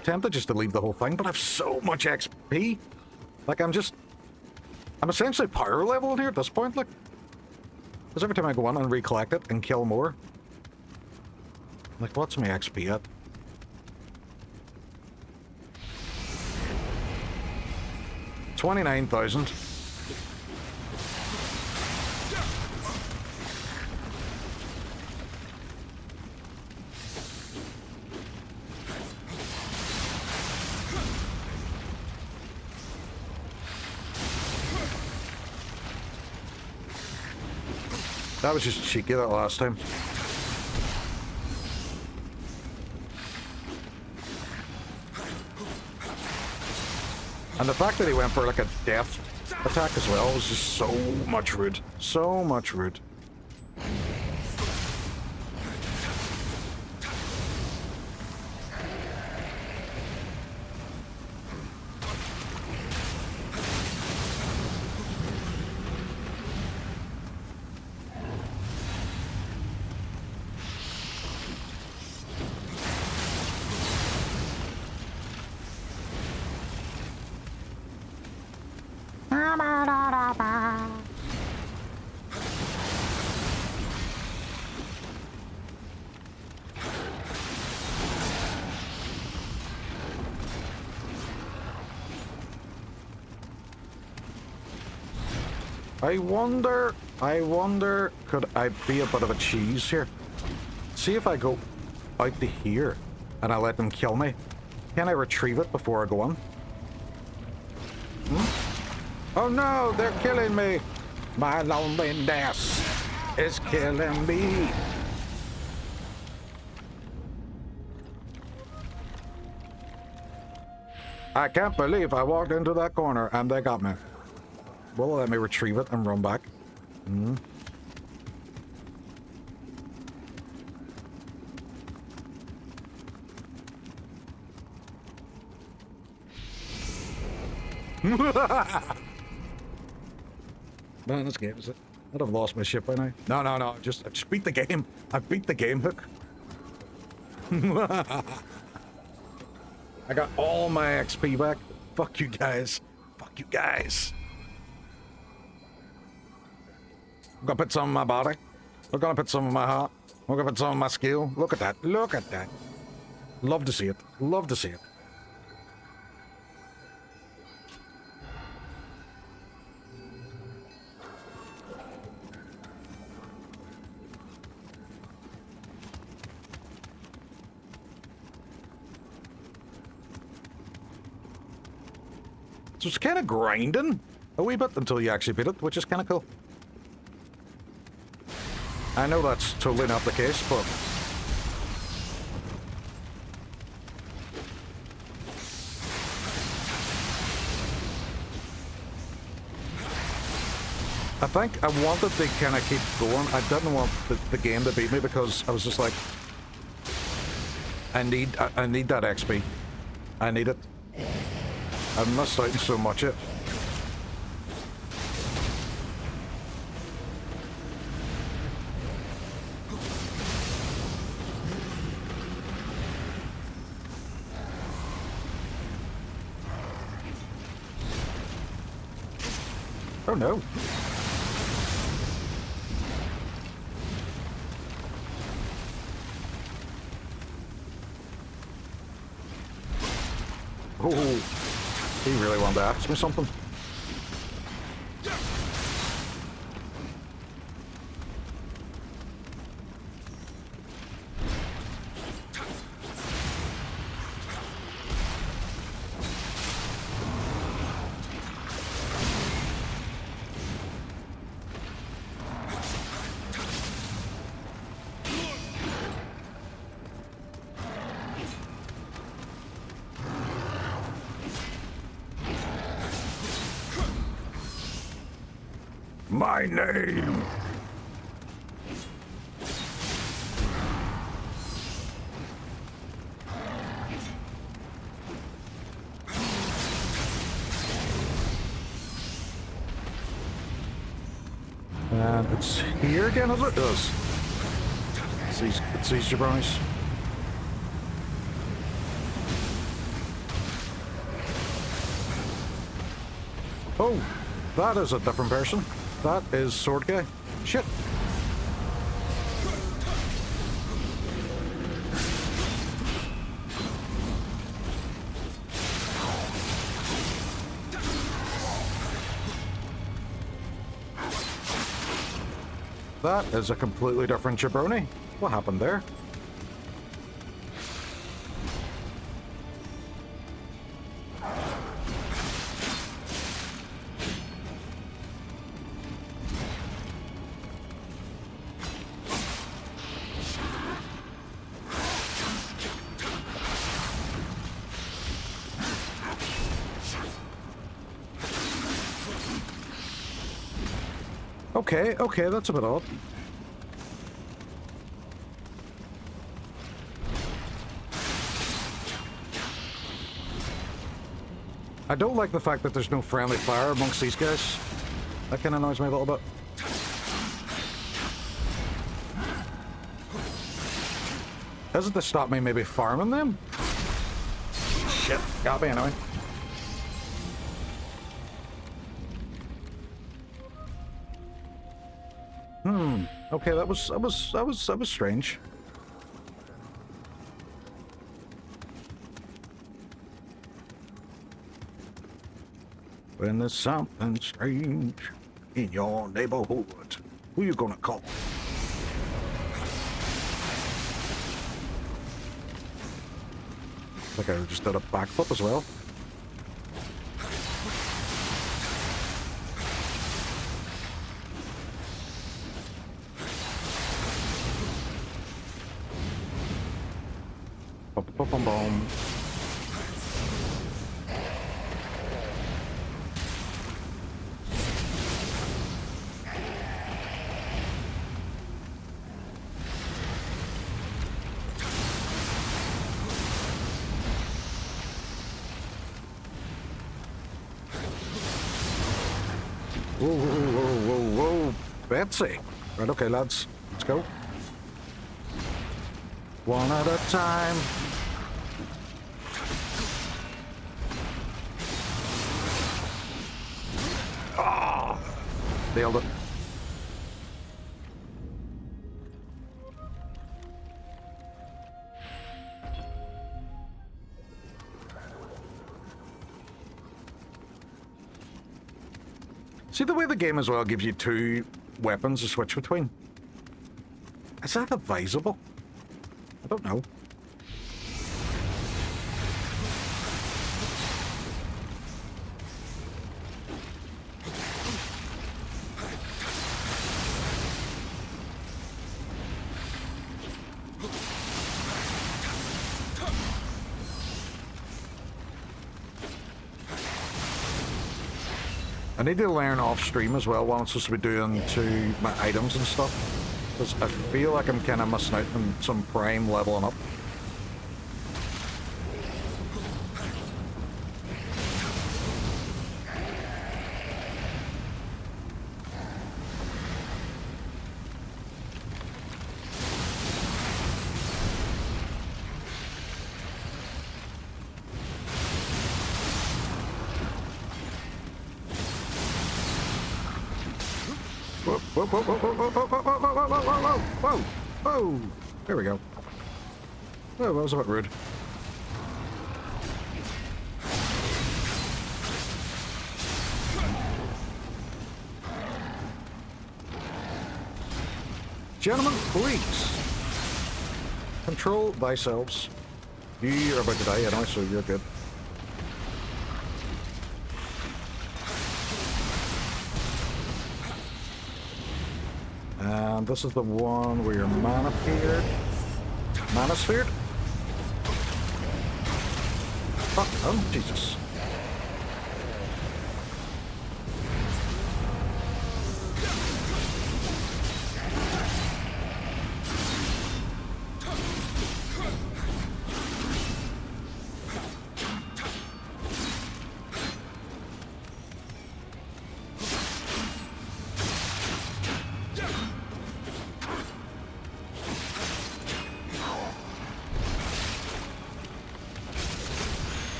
tempted just to leave the whole thing, but I have so much XP. Like, I'm essentially power level in here at this point, like. Because every time I go on and recollect it and kill more. Like, what's my XP at? $29,000. That was just cheeky that last time. And the fact that he went for like a death attack as well was just so much rude. So much rude. I wonder, could I be a bit of a cheese here? See if I go out to here and I let them kill me. Can I retrieve it before I go on? Oh no, they're killing me! My loneliness is killing me! I can't believe I walked into that corner and they got me. Will let me retrieve it and run back? Man, this game is it. I'd have lost my ship by now. No. I just beat the game. I beat the game, Hook. I got all my XP back. Fuck you guys. Fuck you guys. I'm gonna put some in my body. We're gonna put some in my heart. We're gonna put some in my skill. Look at that. Look at that. Love to see it. Love to see it. So it's kind of grinding a wee bit until you actually beat it, which is kind of cool. I know that's totally not the case, but... I think I wanted to kind of keep going. I didn't want the game to beat me because I was just like... I need that XP. I need it. I've missed out on so much of it. Oh no. Oh, he really wanted to ask me something. my name. And it's here again, is it? It is. It's these jabronis. Oh, that is a different person. That is Sword Guy. Shit. That is a completely different jabroni. What happened there? Okay, that's a bit odd. I don't like the fact that there's no friendly fire amongst these guys. That kind of annoys me a little bit. Is it to stop me maybe farming them? Shit, got me anyway. Okay, that was strange. When there's something strange in your neighborhood, who you gonna call? I think I just did a backflip as well. Boom, boom. Whoa, Betsy. Right, okay, lads, let's go. One at a time. Ah, nailed it. See the way the game as well gives you two weapons to switch between? Is that advisable? I don't know. I need to learn off stream as well what I'm supposed to be doing to my items and stuff. Because I feel like I'm kind of missing out on some prime leveling up. Whoa! There we go. Oh, that was a bit rude. Gentlemen, please control thyselves. You are about to die anyway, so you're good. And this is the one where your mana appeared. Mana sphere? Fuck, oh, Jesus.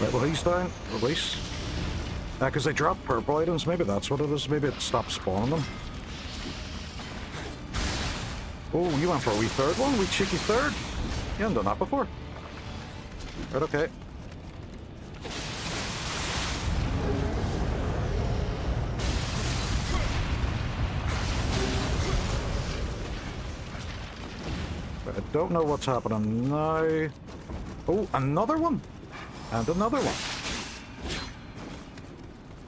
Right, well, he's down. Release. Because they drop purple items. Maybe that's what it is. Maybe it stopped spawning them. Oh, you went for a wee third one? Wee cheeky third? You haven't done that before. Right, okay. I don't know what's happening now. Oh, another one! And another one.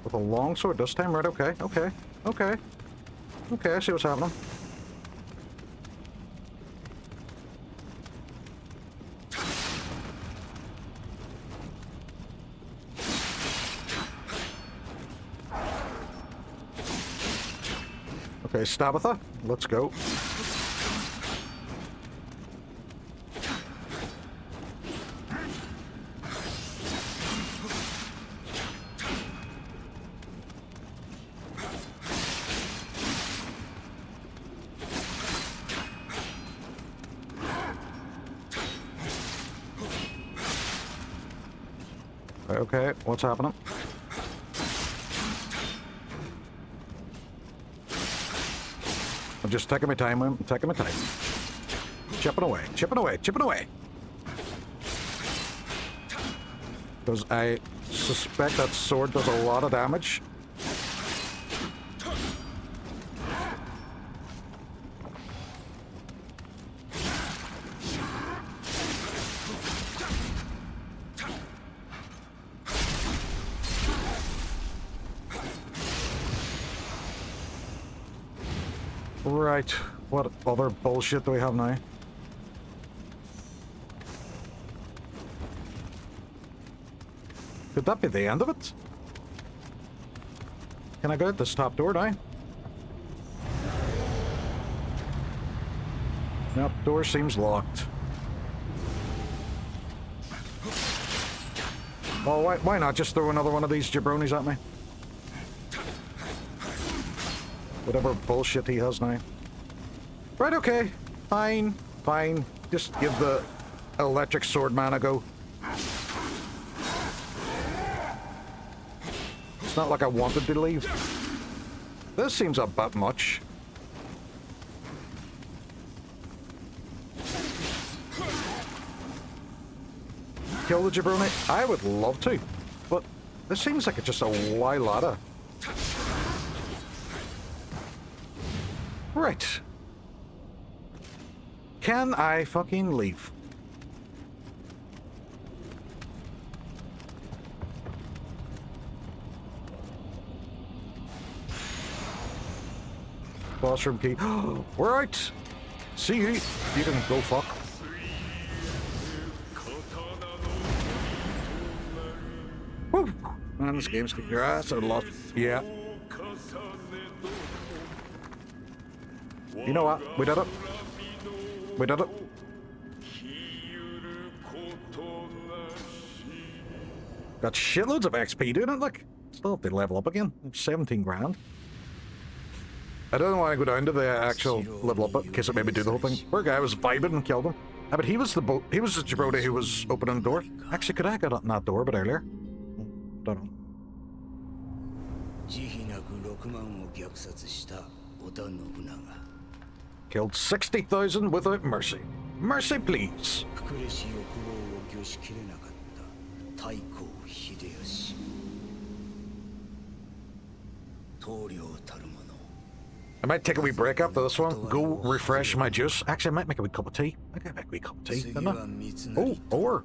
With a long sword this time, right? Okay, okay, okay. Okay, I see what's happening. Okay, Stabatha, let's go. Okay, what's happening? I'm just taking my time, I'm taking my time. Chipping away, chipping away, chipping away. Because I suspect that sword does a lot of damage. Right, what other bullshit do we have now? Could that be the end of it? Can I go out this top door now? Nope, door seems locked. Oh, why not just throw another one of these jabronis at me? Whatever bullshit he has now. Right, okay. Fine, fine. Just give the electric sword man a go. It's not like I wanted to leave. This seems a bit much. Kill the jabroni? I would love to. But this seems like it's just a wylada. Right. Can I fucking leave? Boss room key. We're out! See you. You can go fuck. Woo! Man, this game's kicking your ass out of lot. Yeah. You know what? We did it. We did it. Got shitloads of XP doing it, like. Still have to level up again. 17 grand. I don't want to go down to the actual level up bit, in case it made me do the whole thing. Poor guy was vibing and killed him. Ah, but he was the jabroni who was opening the door. Actually, could I get on that door a bit earlier? Don't know. Killed 60,000 without mercy. Mercy, please. I might take a wee break after this one, go refresh my juice. Actually, I might make a wee cup of tea. I could make a wee cup of tea, didn't I? Oh, or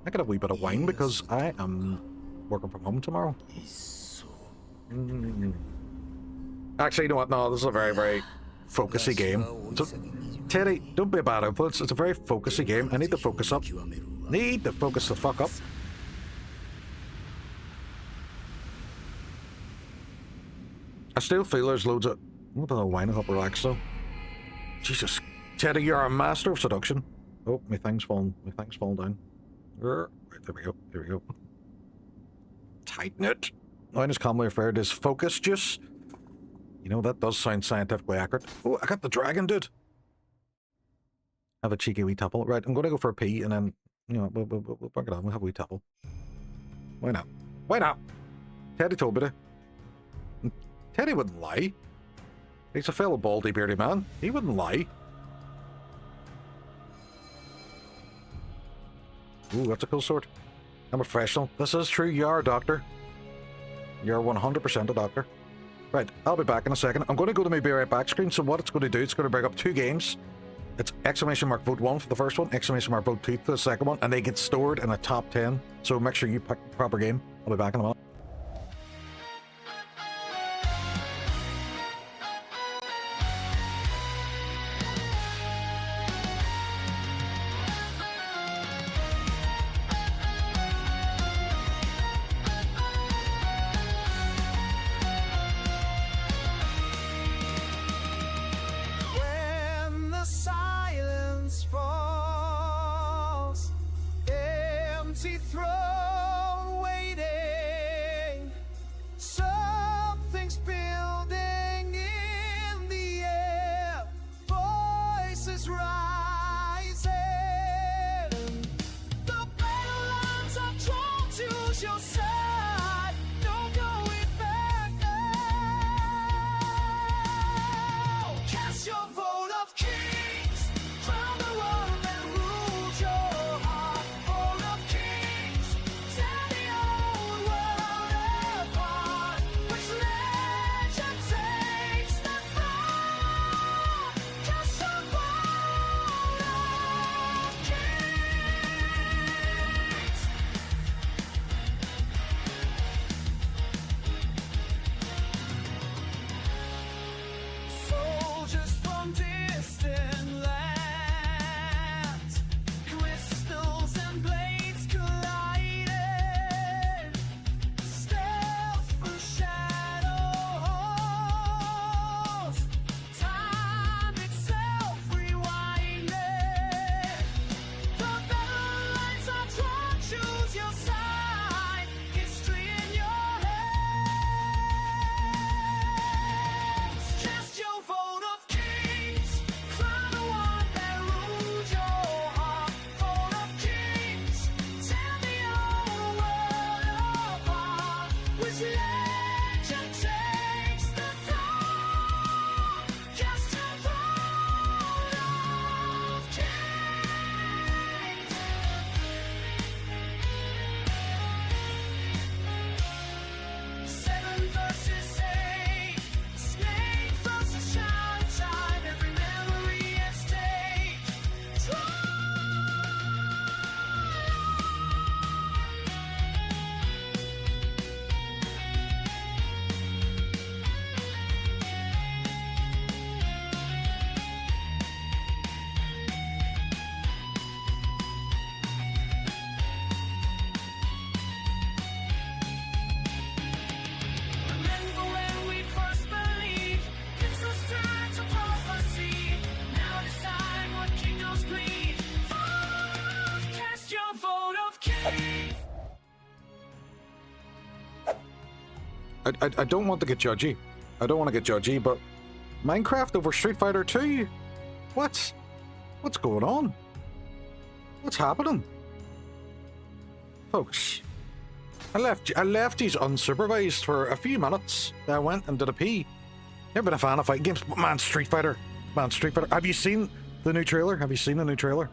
I could have a wee bit of wine because I am working from home tomorrow. Actually, you know what? No, this is a very, very focusy game. So, Teddy, don't be a bad influence. It's a very focusy game. I need to focus up. Need to focus the fuck up. I still feel there's loads of... What the wine up relax though? Jesus. Teddy, you're a master of seduction. Oh, my thing's falling down. Right, there we go. There we go. Tighten it. Wine is commonly referred to as focus juice. You know, that does sound scientifically accurate. Oh, I got the dragon, dude. Have a cheeky wee topple. Right, I'm going to go for a pee and then, you know, we'll bring it on. We'll have a wee topple. Why not? Why not? Teddy told me to. Teddy wouldn't lie. He's a fellow baldy beardy man. He wouldn't lie. Ooh, that's a cool sword. I'm a professional. This is true. You are a doctor. You're 100% a doctor. Right, I'll be back in a second. I'm going to go to my Be Right Back screen. So what it's going to do, it's going to bring up 2 games. It's exclamation mark vote 1 for the first one, exclamation mark vote 2 for the second one, and they get stored in a top 10. So make sure you pick the proper game. I'll be back in a minute. When the silence falls, empty throne waiting, something's building in the air, voices rising, the battle lines are drawn to your side, no going back now. Cast your vote of kings, crown the one that rules your heart. Vote of kings, tear the old world apart. Which legend takes the throne? Cast your vote of kings. Soldiers from distant lands, crystals and blades colliding, stealth through shadows, time itself rewinding. The battle lines are drawn, choose your side, history in your hands. Cast your vote of kings, crown the one that rules your heart. Vote of kings, tear the old world apart. Which legend takes the throne? Cast your vote of kings. 7 versus 8, snake versus shine, every memory at stake. Remember when we first believed, this was turned to prophecy. Now decide what kingdoms bleed. Cast your vote of kings. I don't want to get judgy. I don't want to get judgy, but Minecraft over Street Fighter 2? What's going on? What's happening? Folks, I left yous unsupervised for a few minutes. I went and did a pee. Never been a fan of fighting games, but man, Street Fighter. Man, Street Fighter. Have you seen the new trailer? Have you seen the new trailer?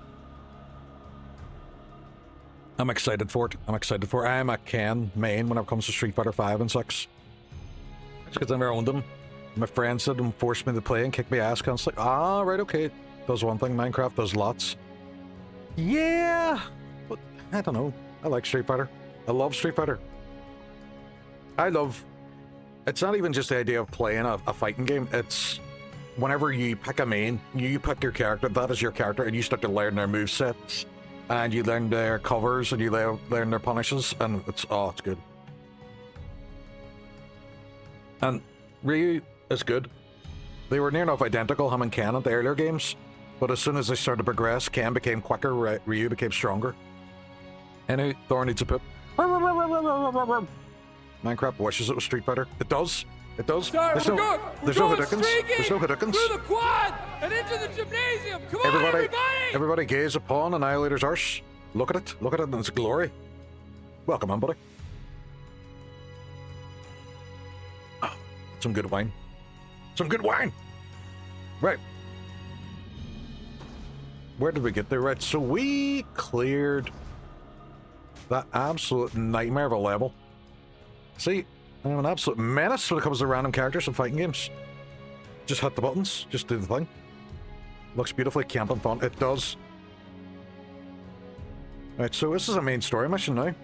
I'm excited for it. I'm excited for it. I'm a Ken main when it comes to Street Fighter 5 and 6. Just because I've never owned them. My friend said and forced me to play and kick my ass constantly. Ah, right, okay. Does one thing. Minecraft does lots. Yeah, but I don't know. I like Street Fighter. I love Street Fighter. It's not even just the idea of playing a fighting game. It's whenever you pick a main, you pick your character, that is your character, and you start to learn their movesets, and you learn their covers, and you learn their punishes, and it's good. And Ryu is good. They were near enough identical, him and Ken, at the earlier games, but as soon as they started to progress, Ken became quicker, Ryu became stronger. Anyway, Thor needs a poop. Minecraft wishes it was Street Fighter. It does. It does. There's no Hadoukens. There's no Hadoukens. Through the quad and into the gymnasium. Come on, everybody! Everybody gaze upon Annihilator's arse. Look at it. Look at it in its glory. Welcome on, buddy. Some good wine. Some good wine! Right. Where did we get there? Right, so we cleared that absolute nightmare of a level. See, I'm an absolute menace when it comes to random characters and fighting games. Just hit the buttons, just do the thing. Looks beautifully camp and fun. It does. Right, so this is a main story mission now.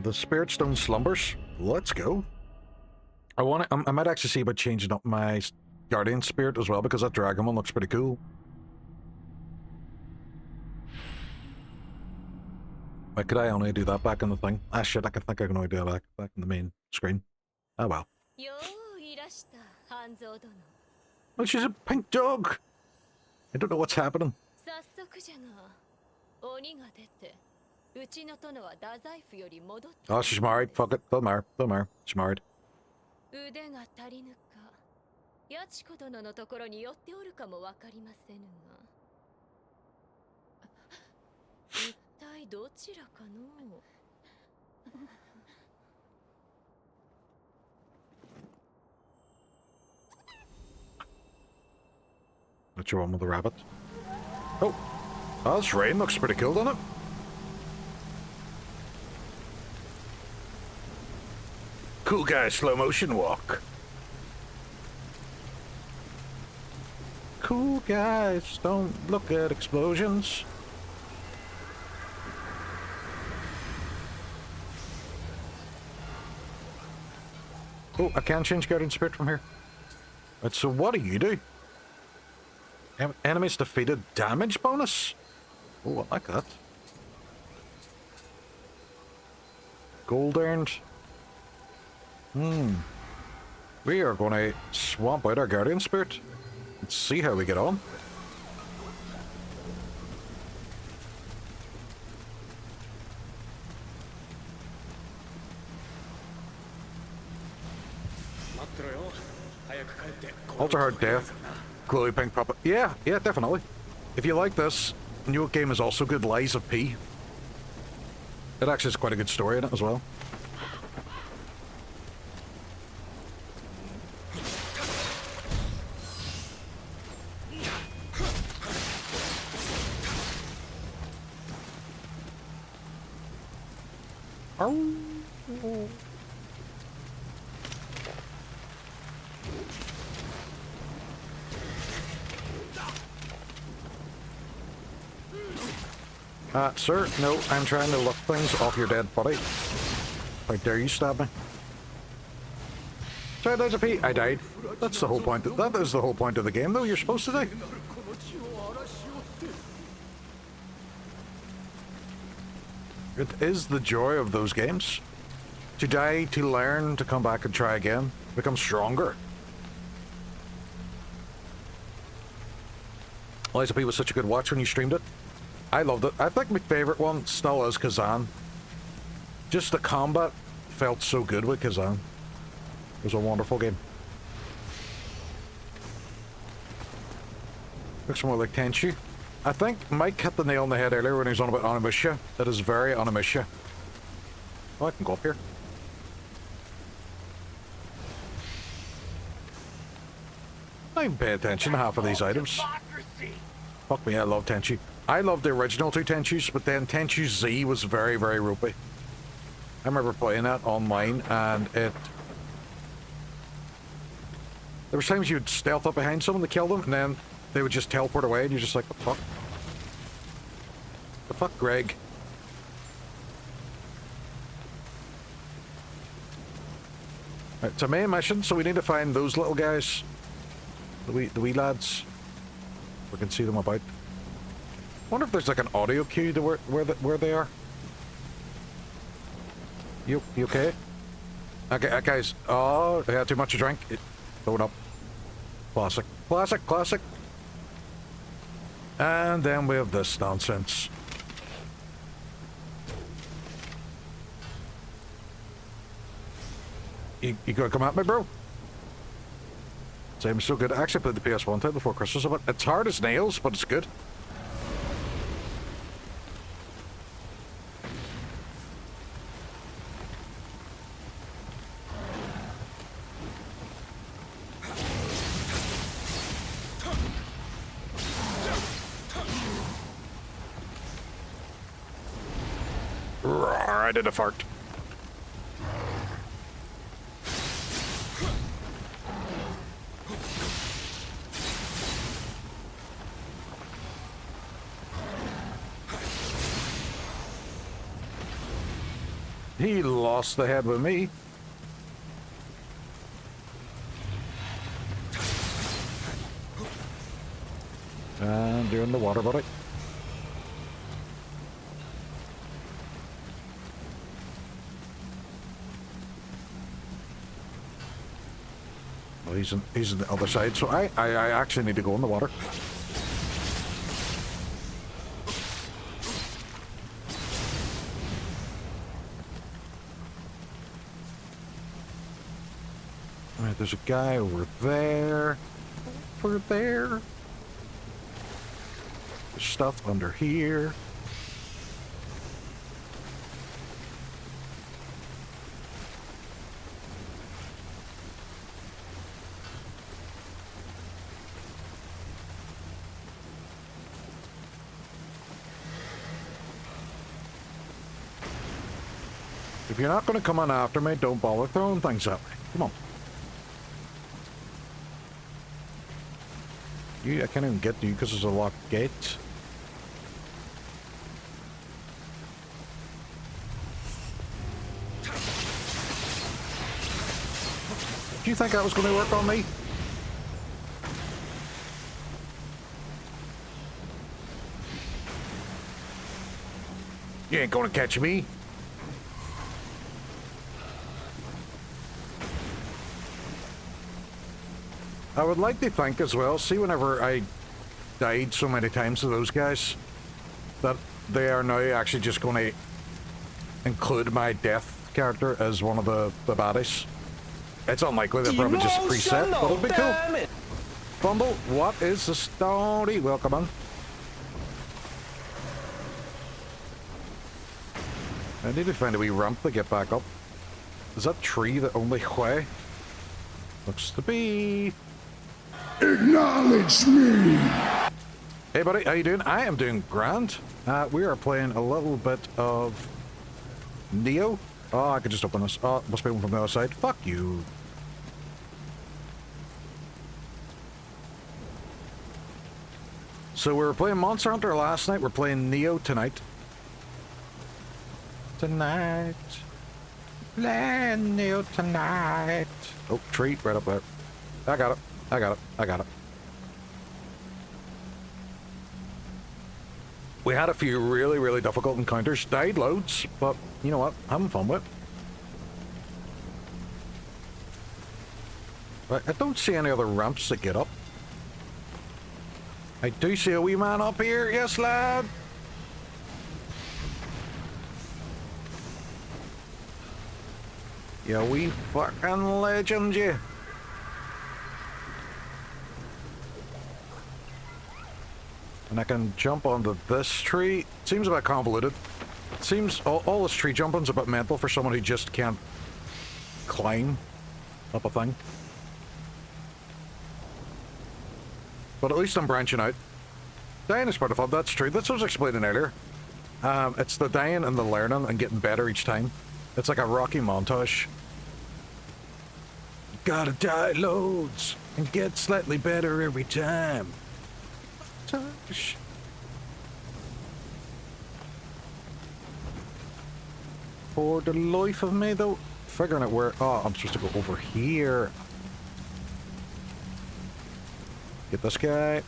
The Spirit Stone slumbers. Let's go. I might actually see about changing up my Guardian Spirit as well, because that dragon one looks pretty cool. Wait, could I only do that back in the thing? Ah shit, I think I can only do that back in the main screen. Oh well. Oh, she's a pink dog! I don't know what's happening. Oh, she's married. Fuck it. Don't marry. Don't marry. She's married. What's your one with the rabbit? Oh, this rain looks pretty cool, doesn't it? Cool guy slow motion walk. Cool guys don't look at explosions. Oh, I can change Guardian Spirit from here. Right, so what do you do? Enemies defeated damage bonus? Oh, I like that. Gold earned. We are going to swamp out our Guardian Spirit. Let's see how we get on. Ultra Hard Death. Glowy Pink Puppet. Yeah, definitely. If you like this, Nioh game is also good. Lies of P. It actually has quite a good story in it as well. Sir, no, I'm trying to lift things off your dead body. How dare you stab me? Sorry, there's a P. I died. That's the whole point. That is the whole point of the game, though. You're supposed to die. It is the joy of those games. To die, to learn, to come back and try again. Become stronger. Lies of P was such a good watch when you streamed it. I loved it. I think my favourite one still is Kazan. Just the combat felt so good with Kazan. It was a wonderful game. Looks more like Tenchu. I think Mike hit the nail on the head earlier when he was on about Onimusha. It is very Onimusha. Oh, I can go up here. I didn't pay attention to half of these items. Fuck me, I love Tenchu. I loved the original two Tenchus, but then Tenchu Z was very, very ropey. I remember playing that online, and there was times you'd stealth up behind someone to kill them, and then they would just teleport away, and you're just like, what the fuck? The fuck, Greg? Right, it's a main mission, so we need to find those little guys. The wee lads. We can see them about. I wonder if there's like an audio cue to where they are. You okay? Okay, guys. Oh, they had too much to drink. Going up. Classic. Classic, classic. And then we have this nonsense. You gonna come at me, bro? Seems so good. I actually played the PS1 time before Christmas, but it's hard as nails, but it's good. I did a fart. He lost the head with me. And you're in the water, buddy. Well, he's on the other side, so I actually need to go in the water. Alright, there's a guy over there. Over there. There's stuff under here. If you're not going to come on after me, don't bother throwing things at me. Come on. I can't even get to you because there's a locked gate. Do you think that was going to work on me? You ain't going to catch me. I would like to think as well, see whenever I died so many times to those guys, that they are now actually just going to include my death character as one of the baddies. It's unlikely, they're probably just preset, but it'll be cool. Bumble, what is the story? Welcome on. I need to find a wee ramp to get back up. Is that tree the only way? Looks to be. Acknowledge me! Hey buddy, how you doing? I am doing grand. We are playing a little bit of Nioh. Oh, I could just open this. Oh, must be one from the other side. Fuck you. So we were playing Monster Hunter last night. We're playing Nioh tonight. Playing Nioh tonight. Oh, tree right up there. I got it. I got it. We had a few really, really difficult encounters. Died loads, but you know what? Having fun with it. Right, I don't see any other ramps to get up. I do see a wee man up here. Yes, lad. You wee fucking legend, you. And I can jump onto this tree. Seems a bit convoluted. Seems all this tree jumping's a bit mental for someone who just can't climb up a thing. But at least I'm branching out. Dying is part of fun, that's true. That's what I was explaining earlier. It's the dying and the learning and getting better each time. It's like a Rocky montage. Gotta die loads and get slightly better every time. For the life of me though, figuring out where. Oh, I'm supposed to go over here. Get this guy.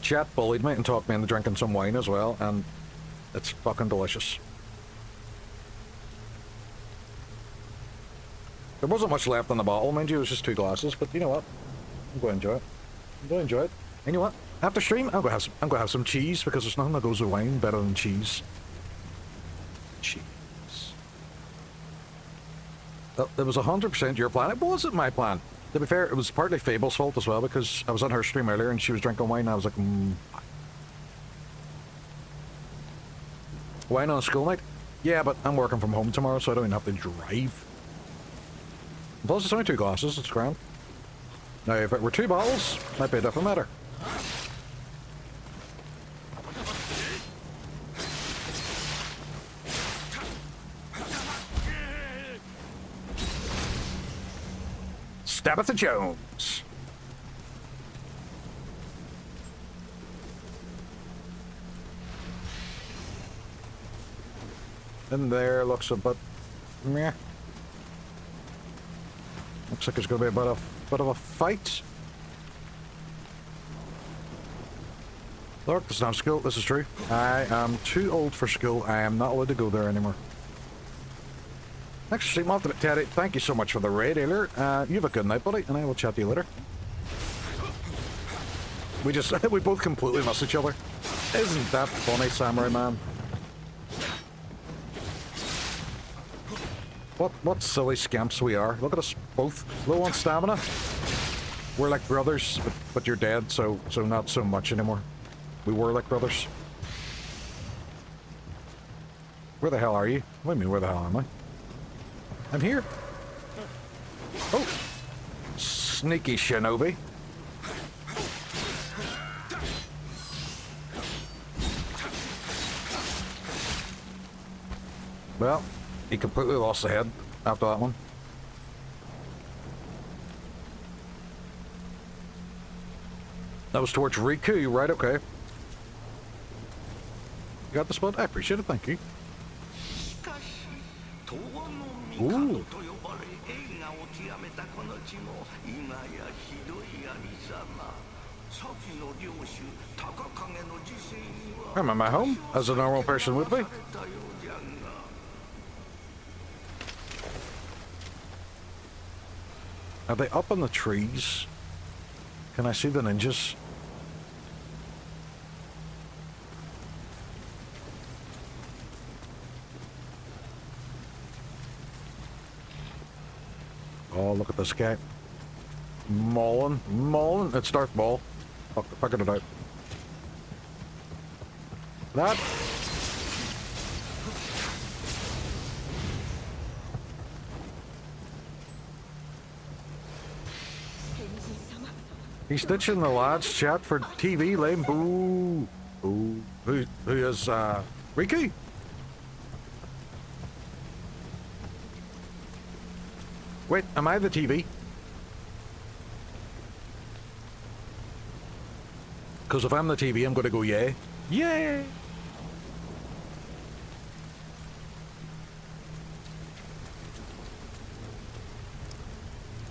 Chat bullied me and talked me into drinking some wine as well, and it's fucking delicious. There wasn't much left in the bottle, mind you, it was just 2 glasses, but you know what? I'm going to enjoy it. I'm going to enjoy it. And you know what? After stream, I'm going to have some cheese, because there's nothing that goes with wine better than cheese. Cheese. It was 100% your plan. It wasn't my plan. To be fair, it was partly Fable's fault as well, because I was on her stream earlier and she was drinking wine and I was like, Wine on a school night? Yeah, but I'm working from home tomorrow, so I don't even have to drive. Plus, it's only 2 glasses, it's grand. Now, if it were 2 bottles, might be a different matter. Tabitha Jones. In there looks a bit meh. Looks like it's going to be a bit of a fight. Look, there's no school. This is true. I am too old for school. I am not allowed to go there anymore. Next stream after it, Teddy. Thank you so much for the raid earlier. You have a good night, buddy, and I will chat to you later. We both completely miss each other. Isn't that funny, Samurai Man? What silly scamps we are. Look at us both low on stamina. We're like brothers, but you're dead, so not so much anymore. We were like brothers. Where the hell are you? What do you mean, where the hell am I? I'm here. Oh! Sneaky shinobi. Well, he completely lost the head after that one. That was towards Riku, right? Okay. You got the spot? I appreciate it, thank you. Ooh. I'm at my home, as a normal person would be. Are they up in the trees? Can I see the ninjas? Oh, look at this guy. Mauling. It's Darth Maul. Fucking it out. That. He's ditching the lads chat for TV lame. Boo. Boo. Who is, Ricky? Wait, am I the TV? Because if I'm the TV, I'm going to go yay. Yay!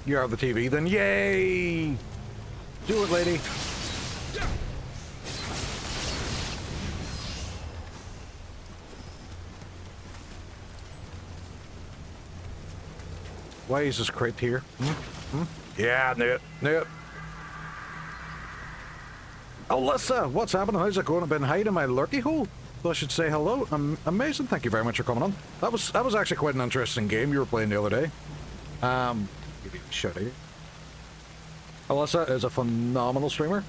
You are the TV, then yay! Do it, lady. Why is this crate here? Yeah, knew it. Alyssa, what's happening? How's it going? I've been hiding my lurky hole. So I should say hello. Amazing. Thank you very much for coming on. That was actually quite an interesting game you were playing the other day. Give you a shout here. Alyssa is a phenomenal streamer.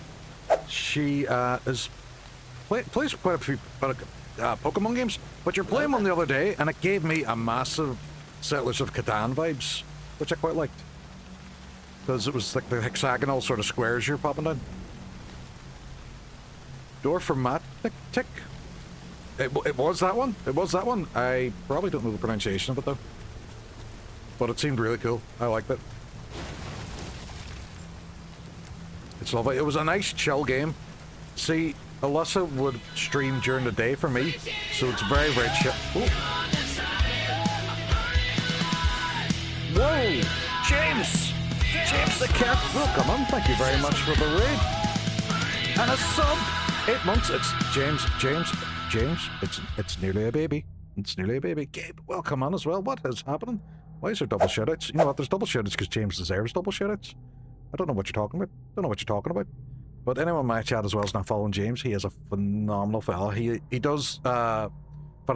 She plays quite a few Pokemon games, but you're playing one the other day, and it gave me a massive Settlers of Catan vibes, which I quite liked. Because it was like the hexagonal sort of squares you're popping down. Door for Matt Tick. It was that one. It was that one. I probably don't know the pronunciation of it though. But it seemed really cool. I liked it. It's lovely. It was a nice chill game. See, Alyssa would stream during the day for me, so it's very, very chill. Ooh. Whoa! James the cat, welcome on. Thank you very much for the raid. And a sub! 8 months. It's James. It's nearly a baby. It's nearly a baby. Gabe, welcome on as well. What is happening? Why is there double shoutouts? You know what? There's double shoutouts because James deserves double shoutouts. I don't know what you're talking about. But anyone in my chat as well is not following James. He is a phenomenal fella. He does Final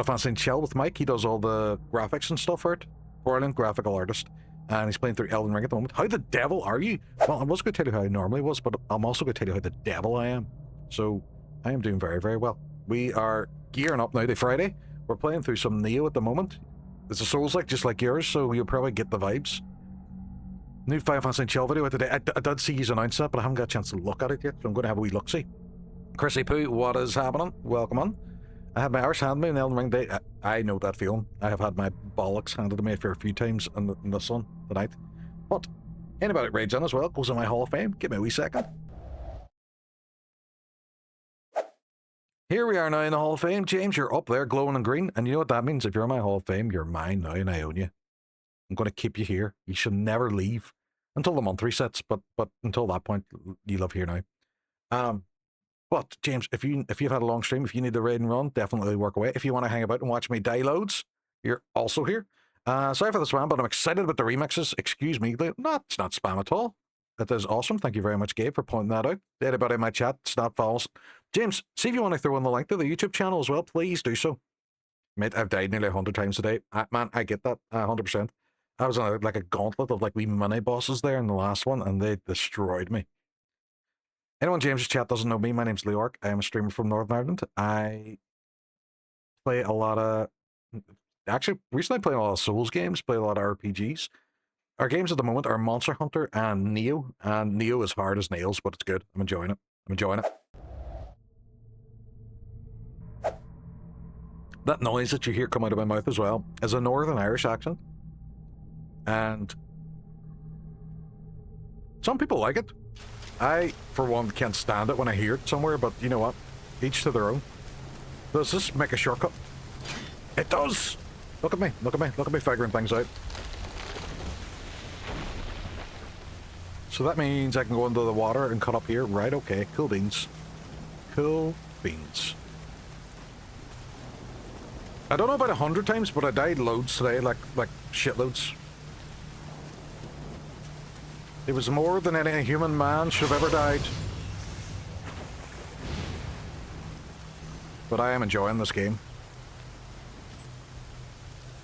Fantasy and Chill with Mike. He does all the graphics and stuff for it. Brilliant graphical artist. And he's playing through Elden Ring at the moment. How the devil are you? Well, I was going to tell you how I normally was, but I'm also going to tell you how the devil I am. So I am doing very, very well. We are gearing up now to Friday. We're playing through some Nioh at the moment. It's a Souls-like, just like yours, so you'll probably get the vibes. New Final Fantasy Chill video today. I did see you announce that, but I haven't got a chance to look at it yet, so I'm going to have a wee look-see. Chrissy Poo, what is happening? Welcome on. I had my arse handed me in Elden Ring Day. I know that feeling. I have had my bollocks handed to me for a few times in the sun tonight. But anybody that raids on as well goes in my Hall of Fame. Give me a wee second. Here we are now in the Hall of Fame. James, you're up there glowing in green. And you know what that means? If you're in my Hall of Fame, you're mine now and I own you. I'm going to keep you here. You should never leave until the month resets. But until that point, you live here now. But James, if you've had a long stream, if you need to raid and run, definitely work away. If you want to hang about and watch me die loads, you're also here. Sorry for the spam, but I'm excited about the remixes. Excuse me. No, it's not spam at all. That is awesome. Thank you very much, Gabe, for pointing that out. Anybody in my chat, stop follows. James, see if you want to throw in the link to the YouTube channel as well. Please do so. Mate, I've died nearly 100 times today. Man, I get that 100%. I was on like a gauntlet of like wee mini bosses there in the last one, and they destroyed me. Anyone in James's chat doesn't know me, my name's Leork. I am a streamer from Northern Ireland. I play a lot of... Actually, recently I played a lot of Souls games, play a lot of RPGs. Our games at the moment are Monster Hunter and Nioh. And Nioh is hard as nails, but it's good. I'm enjoying it. That noise that you hear come out of my mouth as well is a Northern Irish accent. And some people like it. I, for one, can't stand it when I hear it somewhere, but you know what? Each to their own. Does this make a shortcut? It does! Look at me figuring things out. So that means I can go into the water and cut up here. Right, okay. Cool beans. Cool beans. I don't know about 100 times, but I died loads today, like shitloads. It was more than any human man should have ever died. But I am enjoying this game.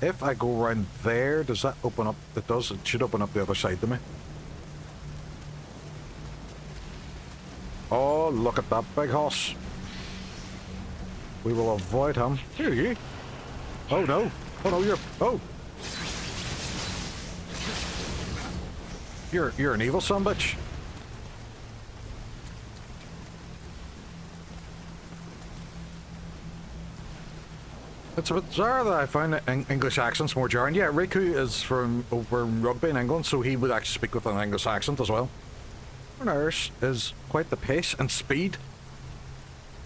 If I go around there, does that open up? It does. It should open up the other side to me. Oh, look at that big horse. We will avoid him. Here you. Oh no. Oh no, you're... Oh! You're an evil son bitch. It's a bit bizarre that I find English accents more jarring. Yeah, Riku is from over in rugby in England, so he would actually speak with an English accent as well. Irish is quite the pace and speed.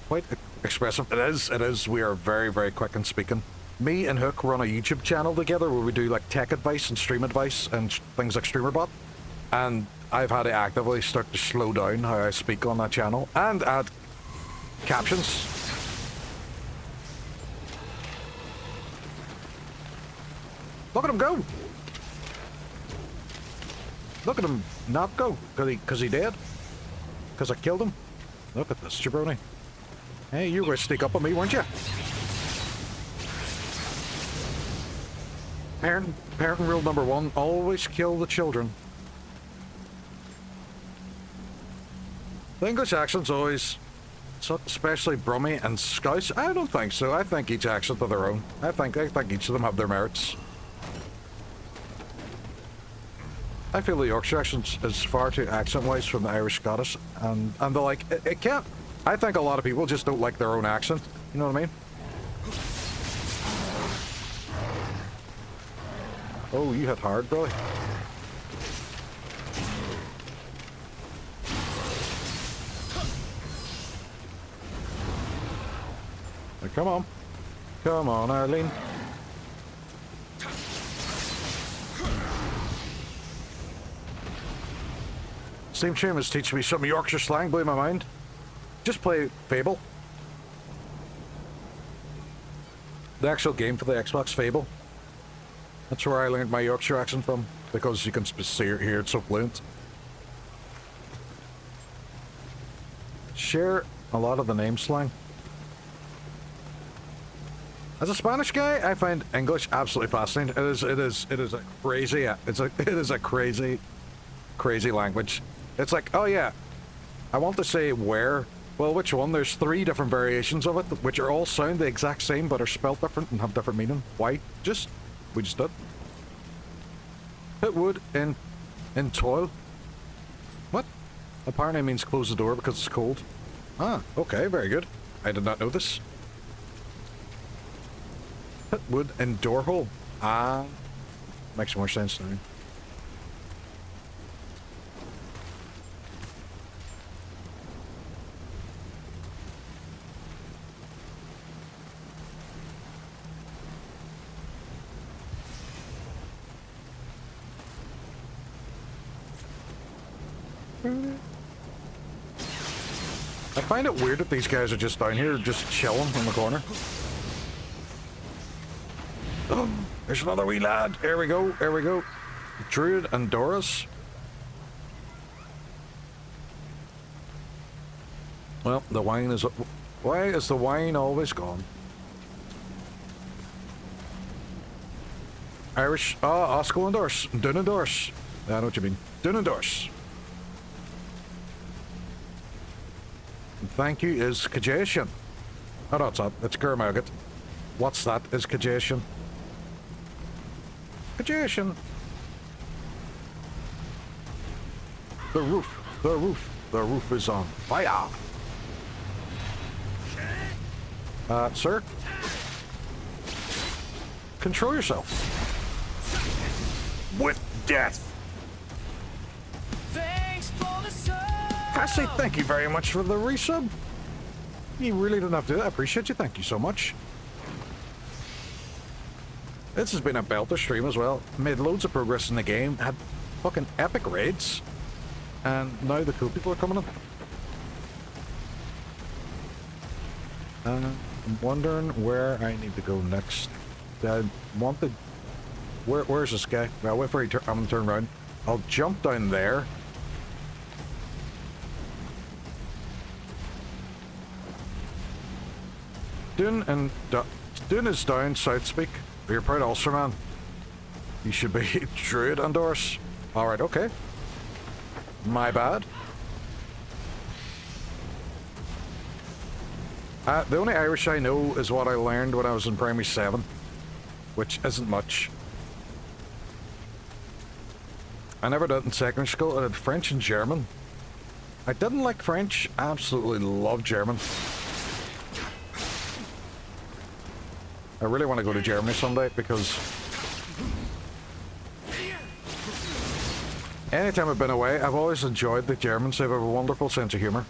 Quite expressive. It is. We are very, very quick in speaking. Me and Hook run a YouTube channel together where we do like tech advice and stream advice and things like StreamerBot. And I've had to actively start to slow down how I speak on that channel and add captions. Look at him go! Look at him not go, cause he dead. Cause I killed him. Look at this jabroni. Hey, you were sneak up on me, weren't you? Parenting rule number 1, always kill the children. The English accent's always, especially Brummie and Scouse. I don't think so. I think each accent are their own. I think each of them have their merits. I feel the Yorkshire accent is far too accent-wise from the Irish Scottish, and they're like, it can't. I think a lot of people just don't like their own accent. You know what I mean? Oh, you hit hard, bro. Come on. Come on, Arlene. Steam stream is teaching me some Yorkshire slang, blew my mind. Just play Fable. The actual game for the Xbox, Fable. That's where I learned my Yorkshire accent from, because you can hear it so fluent. Share a lot of the name slang. As a Spanish guy, I find English absolutely fascinating. It is a crazy language. It's like, oh yeah, I want to say where, Well, which one? There's 3 different variations of it, which are all sound the exact same, but are spelled different and have different meaning. Why? We just did. Put wood in toil. What? Apparently it means close the door because it's cold. Ah, okay, very good. I did not know this. Put wood in door hole. Ah, makes more sense now. I find it weird that these guys are just down here, just chilling in the corner. Oh, there's another wee lad. Here we go, here we go. Druid and Doris. Well, the wine is... Why is the wine always gone? Irish... Ah, Oscar and Doris. Dun and Doris. I know what you mean. Dun and Doris. Thank you is Kajation. Oh, no, it's not. It's Gurmagat. What's that is Kajation. Kajation. The roof is on fire. Sir? Control yourself. With death. I say thank you very much for the resub. You really didn't have to do that. I appreciate you. Thank you so much. This has been a belter stream as well. Made loads of progress in the game. Had fucking epic raids. And now the cool people are coming in. I'm wondering where I need to go next. I want to... Where's this guy? Well, wait for I'm gonna turn around. I'll jump down there. Dune is down, South Speak. You're proud Ulster man. You should be Druid and Doris. Alright, okay. My bad. The only Irish I know is what I learned when I was in primary 7. Which isn't much. I never did it in secondary school. I did French and German. I didn't like French. I absolutely loved German. I really want to go to Germany someday because anytime I've been away, I've always enjoyed the Germans. They have a wonderful sense of humor.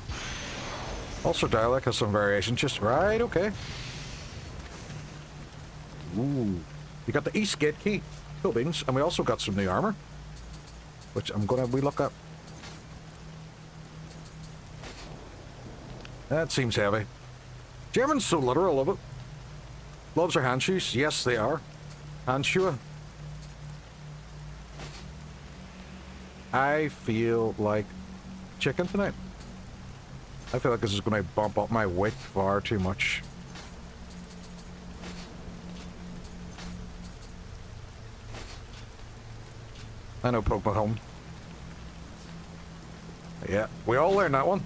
Also, dialect has some variation. Just right, okay. Ooh, you got the East Gate key, cool beans, and we also got some new armor, which I'm gonna look up. That seems heavy. German's so literal, love it. Gloves are hand shoes? Yes, they are. Handschuhe. I feel like chicken tonight. I feel like this is going to bump up my weight far too much. I know Pokemon Home. Yeah, we all learned that one.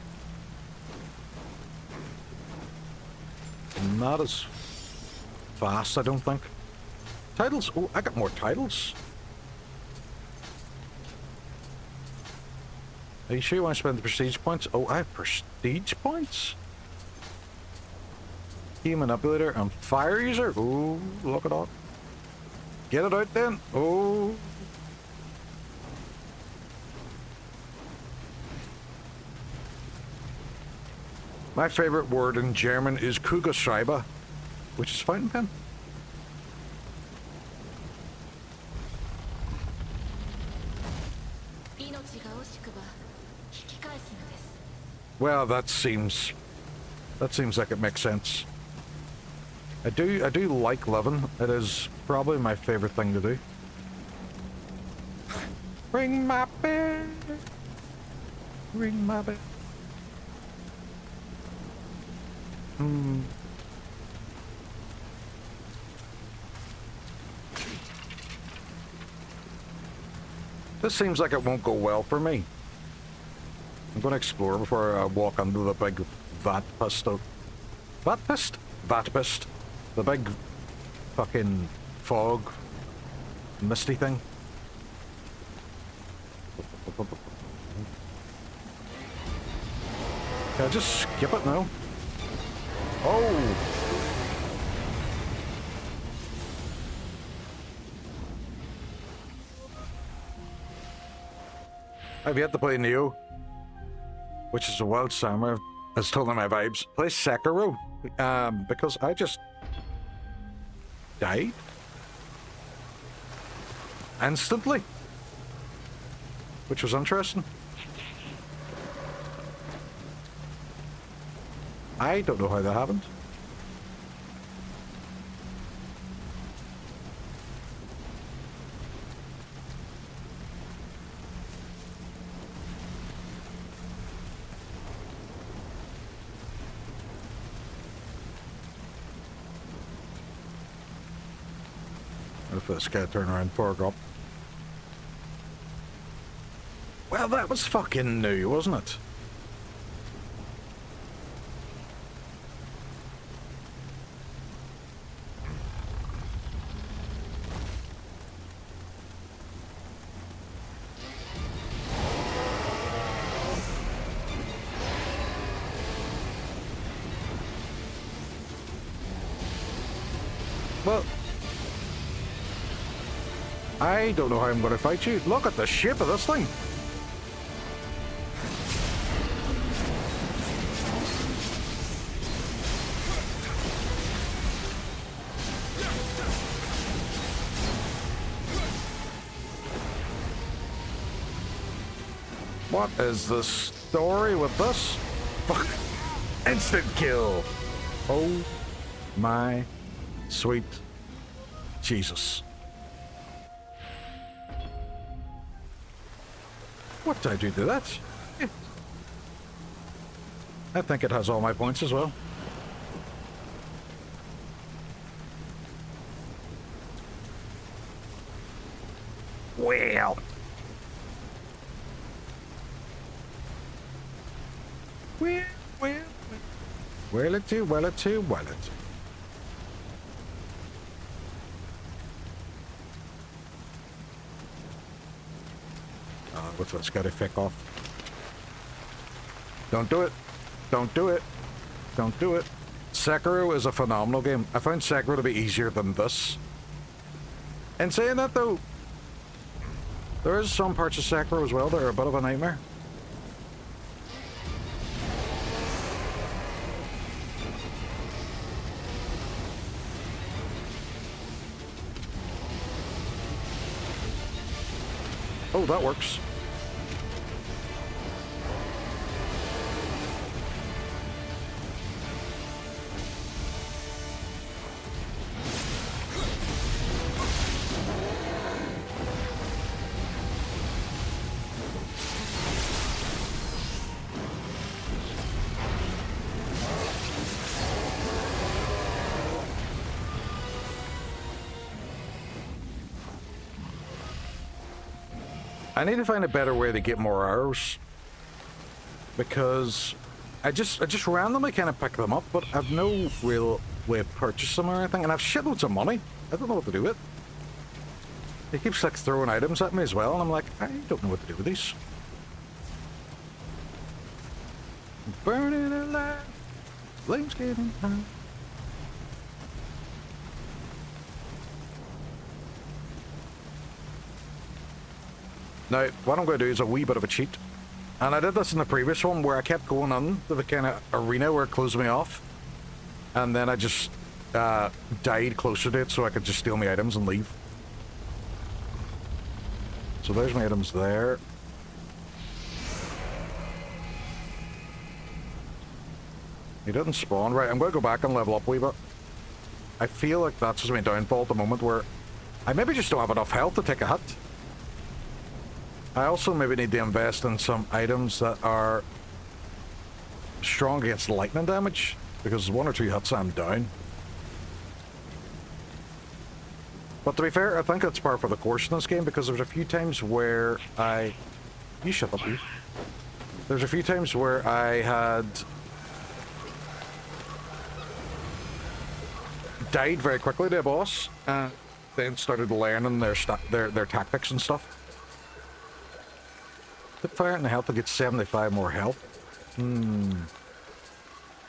Not as fast, I don't think. Titles? Oh, I got more titles. Are you sure you want to spend the prestige points? Oh, I have prestige points? Key manipulator and fire user? Oh, look at that. Get it out then. Oh. My favorite word in German is Kugelschreiber, which is fountain pen. Well, that seems like it makes sense. I do like living. It is probably my favorite thing to do. Ring my bell. Ring my bell. This seems like it won't go well for me. I'm going to explore before I walk under the big Vatpist. Vatpist? Vatpist. The big fucking fog misty thing. Can I just skip it now? Oh! I've yet to play Nioh, which is a wild samurai. Has told me my vibes. Play Sekiro, because I just died instantly, which was interesting. I don't know how that happened. If this guy turn around for a drop. Well, that was fucking new, wasn't it? Well, I don't know how I'm going to fight you. Look at the shape of this thing. What is the story with this? Fuck. Instant kill. Oh my sweet Jesus. What did I do to that? I think it has all my points as well. Well. Well it too, well it too, well it. With this gotta fick off. Don't do it. Don't do it. Don't do it. Sekiro is a phenomenal game. I found Sekiro to be easier than this. And saying that though, there is some parts of Sekiro as well that are a bit of a nightmare. Oh, that works. I need to find a better way to get more arrows, because I just randomly kind of pick them up, but I've no real way of purchasing them or anything, and I've shitloads of money. I don't know what to do with it. He keeps like throwing items at me as well, and I'm like, I don't know what to do with these. Burning alive, flames getting high. Now, what I'm going to do is a wee bit of a cheat. And I did this in the previous one where I kept going on to the kind of arena where it closed me off. And then I just died closer to it so I could just steal my items and leave. So there's my items there. He didn't spawn. Right, I'm going to go back and level up a wee bit. I feel like that's just my downfall at the moment, where I maybe just don't have enough health to take a hit. I also maybe need to invest in some items that are strong against lightning damage, because 1 or 2 hits I'm down. But to be fair, I think that's par for the course in this game, because there's a few times where you shut up, you. There's a few times where I had died very quickly to a boss, then started learning their tactics and stuff. Put fire in the health to get 75 more health.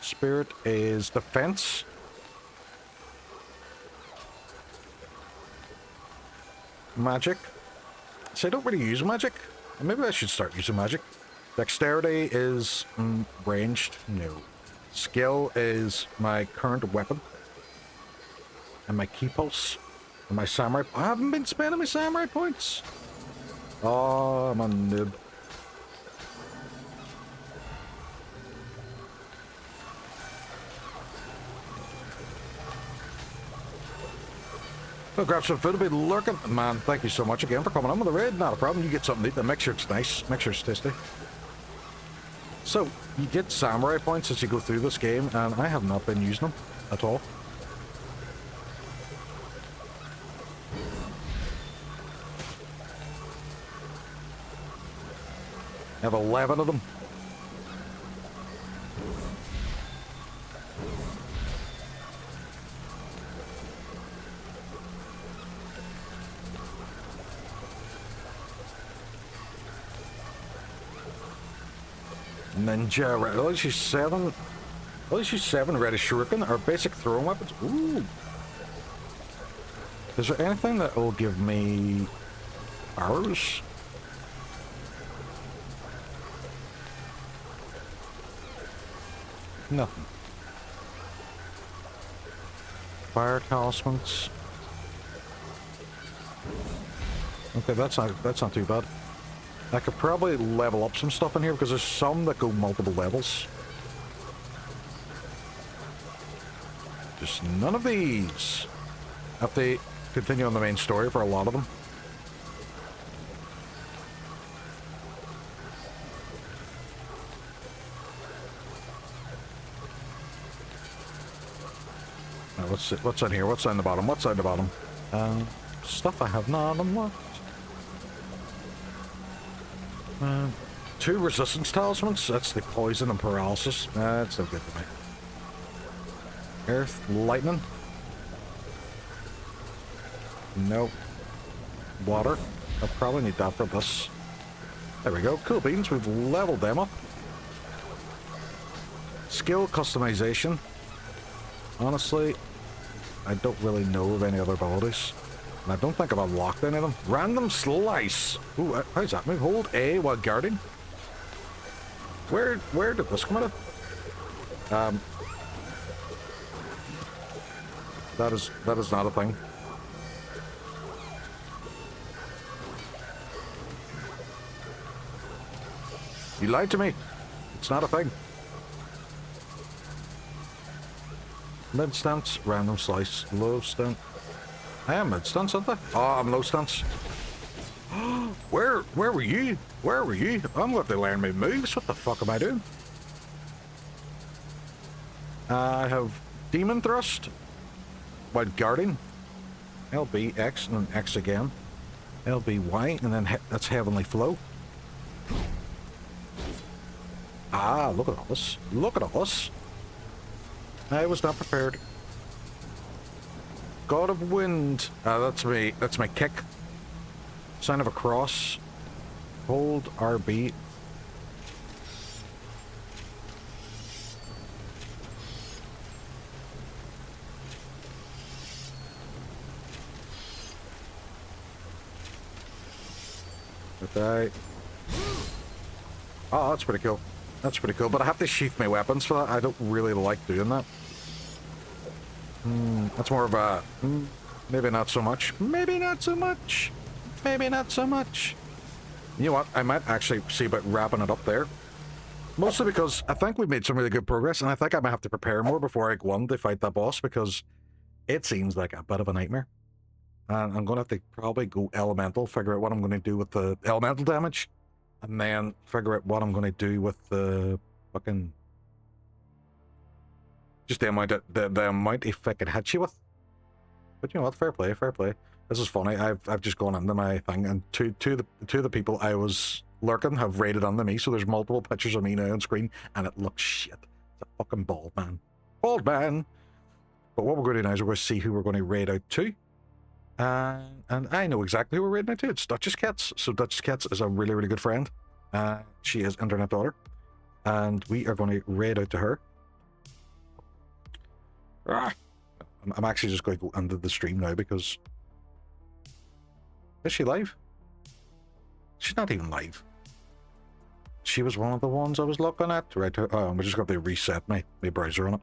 Spirit is defense. Magic. So I don't really use magic. Maybe I should start using magic. Dexterity is ranged. No. Skill is my current weapon. And my key pulse. And my samurai. I haven't been spending my samurai points. Oh, I'm a noob. I'll grab some food. I'll be lurking. Man, thank you so much again for coming on with the raid. Not a problem. You get something to eat. Make sure it's nice. Make sure it's tasty. So, you get samurai points as you go through this game, and I have not been using them at all. I have 11 of them. Ninja, at least she's 7. At least she's 7 ready shuriken, or basic throwing weapons. Ooh. Is there anything that will give me arrows? Nothing. Fire talismans. Okay, that's not too bad. I could probably level up some stuff in here because there's some that go multiple levels. Just none of these. Have to continue on the main story for a lot of them. What's in here? What's on the bottom? What's on the bottom? Stuff I have not unlocked. 2 resistance talismans. That's the poison and paralysis. That's no good to me. Earth, lightning. Nope. Water. I'll probably need that for this. There we go. Cool beans. We've leveled them up. Skill customization. Honestly, I don't really know of any other abilities. And I don't think I've unlocked any of them. Random slice. Ooh, how's that move? Hold A while guarding. Where did this come out of? That is not a thing. You lied to me. It's not a thing. Mid stance, random slice, low stance. I am mid stance, aren't I? Oh, I'm low stance. Where were you? Where were you? I'm going to learn my moves. What the fuck am I doing? I have demon thrust while guarding. LB X and then X again. LB Y and then that's heavenly flow. Ah, look at all this. Look at all this. I was not prepared. God of Wind. That's my kick. Sign of a cross. Hold RB. Okay. Oh, that's pretty cool. That's pretty cool, but I have to sheath my weapons for that. I don't really like doing that. That's more of a... maybe not so much. Maybe not so much. Maybe not so much. You know what? I might actually see about wrapping it up there. Mostly because I think we've made some really good progress, and I think I might have to prepare more before I go on to fight that boss, because it seems like a bit of a nightmare. And I'm going to have to probably go elemental, figure out what I'm going to do with the elemental damage, and then figure out what I'm going to do with the fucking... just the amount if I could hit you with. But you know what? Fair play, fair play. This is funny. I've just gone into my thing, and two of the people I was lurking have raided onto me, so there's multiple pictures of me now on screen, and it looks shit. It's a fucking bald man. Bald man! But what we're going to do now is we're going to see who we're going to raid out to. And I know exactly who we're raiding out to. It's Duchess Cats. So Duchess Cats is a really, really good friend. She is Internet Daughter. And we are going to raid out to her. I'm actually just going to go under the stream now because... Is she live? She's not even live. She was one of the ones I was looking at. Right. Oh, we just got to reset my browser on it.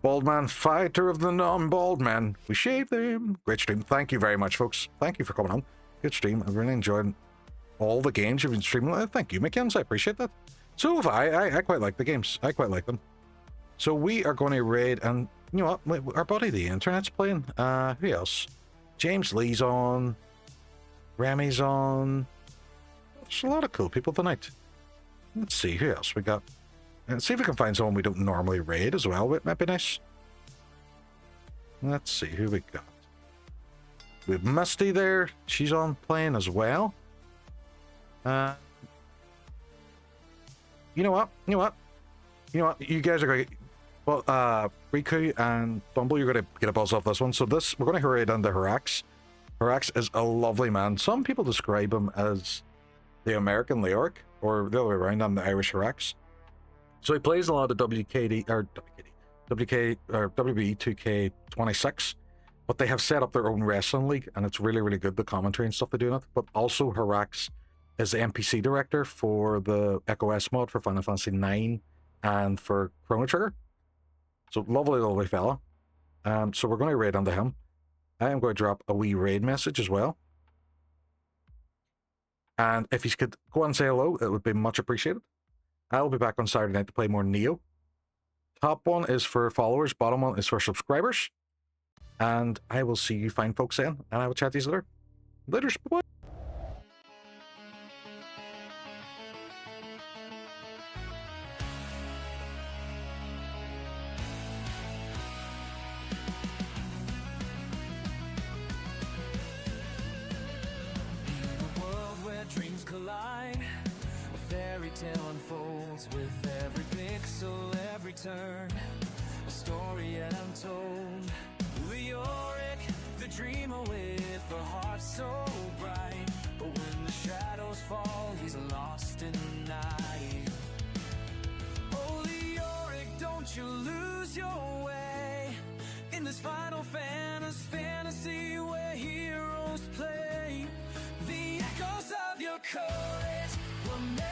Bald man, fighter of the non-bald men. We shave them. Great stream. Thank you very much, folks. Thank you for coming on. Good stream. I've really enjoyed all the games you've been streaming. Thank you, Mackenzie. I appreciate that. So have I. I quite like the games. I quite like them. So we are going to raid, and you know what? Our buddy the internet's playing. Who else? James Lee's on. Remy's on. There's a lot of cool people tonight. Let's see, who else we got? Let's see if we can find someone we don't normally raid as well. It might be nice. Let's see who we got. We have Misty there. She's on playing as well. You know what? You guys are going to... Well, Riku and Bumble, you're going to get a buzz off this one. So we're going to hurry down to Harax. Harax is a lovely man. Some people describe him as the American Leoric, or the other way around, I'm the Irish Harax. So he plays a lot of WBE 2K26, but they have set up their own wrestling league, and it's really, really good, the commentary and stuff they do in it. But also Harax is the NPC director for the Echo S mod for Final Fantasy 9 and for Chrono Trigger. So lovely, lovely fella. So we're going to raid under him. I am going to drop a wee raid message as well. And if you could go and say hello, it would be much appreciated. I'll be back on Saturday night to play more Nioh. Top one is for followers, bottom one is for subscribers. And I will see you fine folks then, and I will chat to you later. Later, bye-bye. Dreams collide, a fairy tale unfolds with every pixel, every turn, a story yet untold. Leoric, the dreamer with a heart so bright, but when the shadows fall, he's lost in the night. Oh, Leoric, don't you lose your way in this Final fantasy where heroes play. The echoes of your courage will never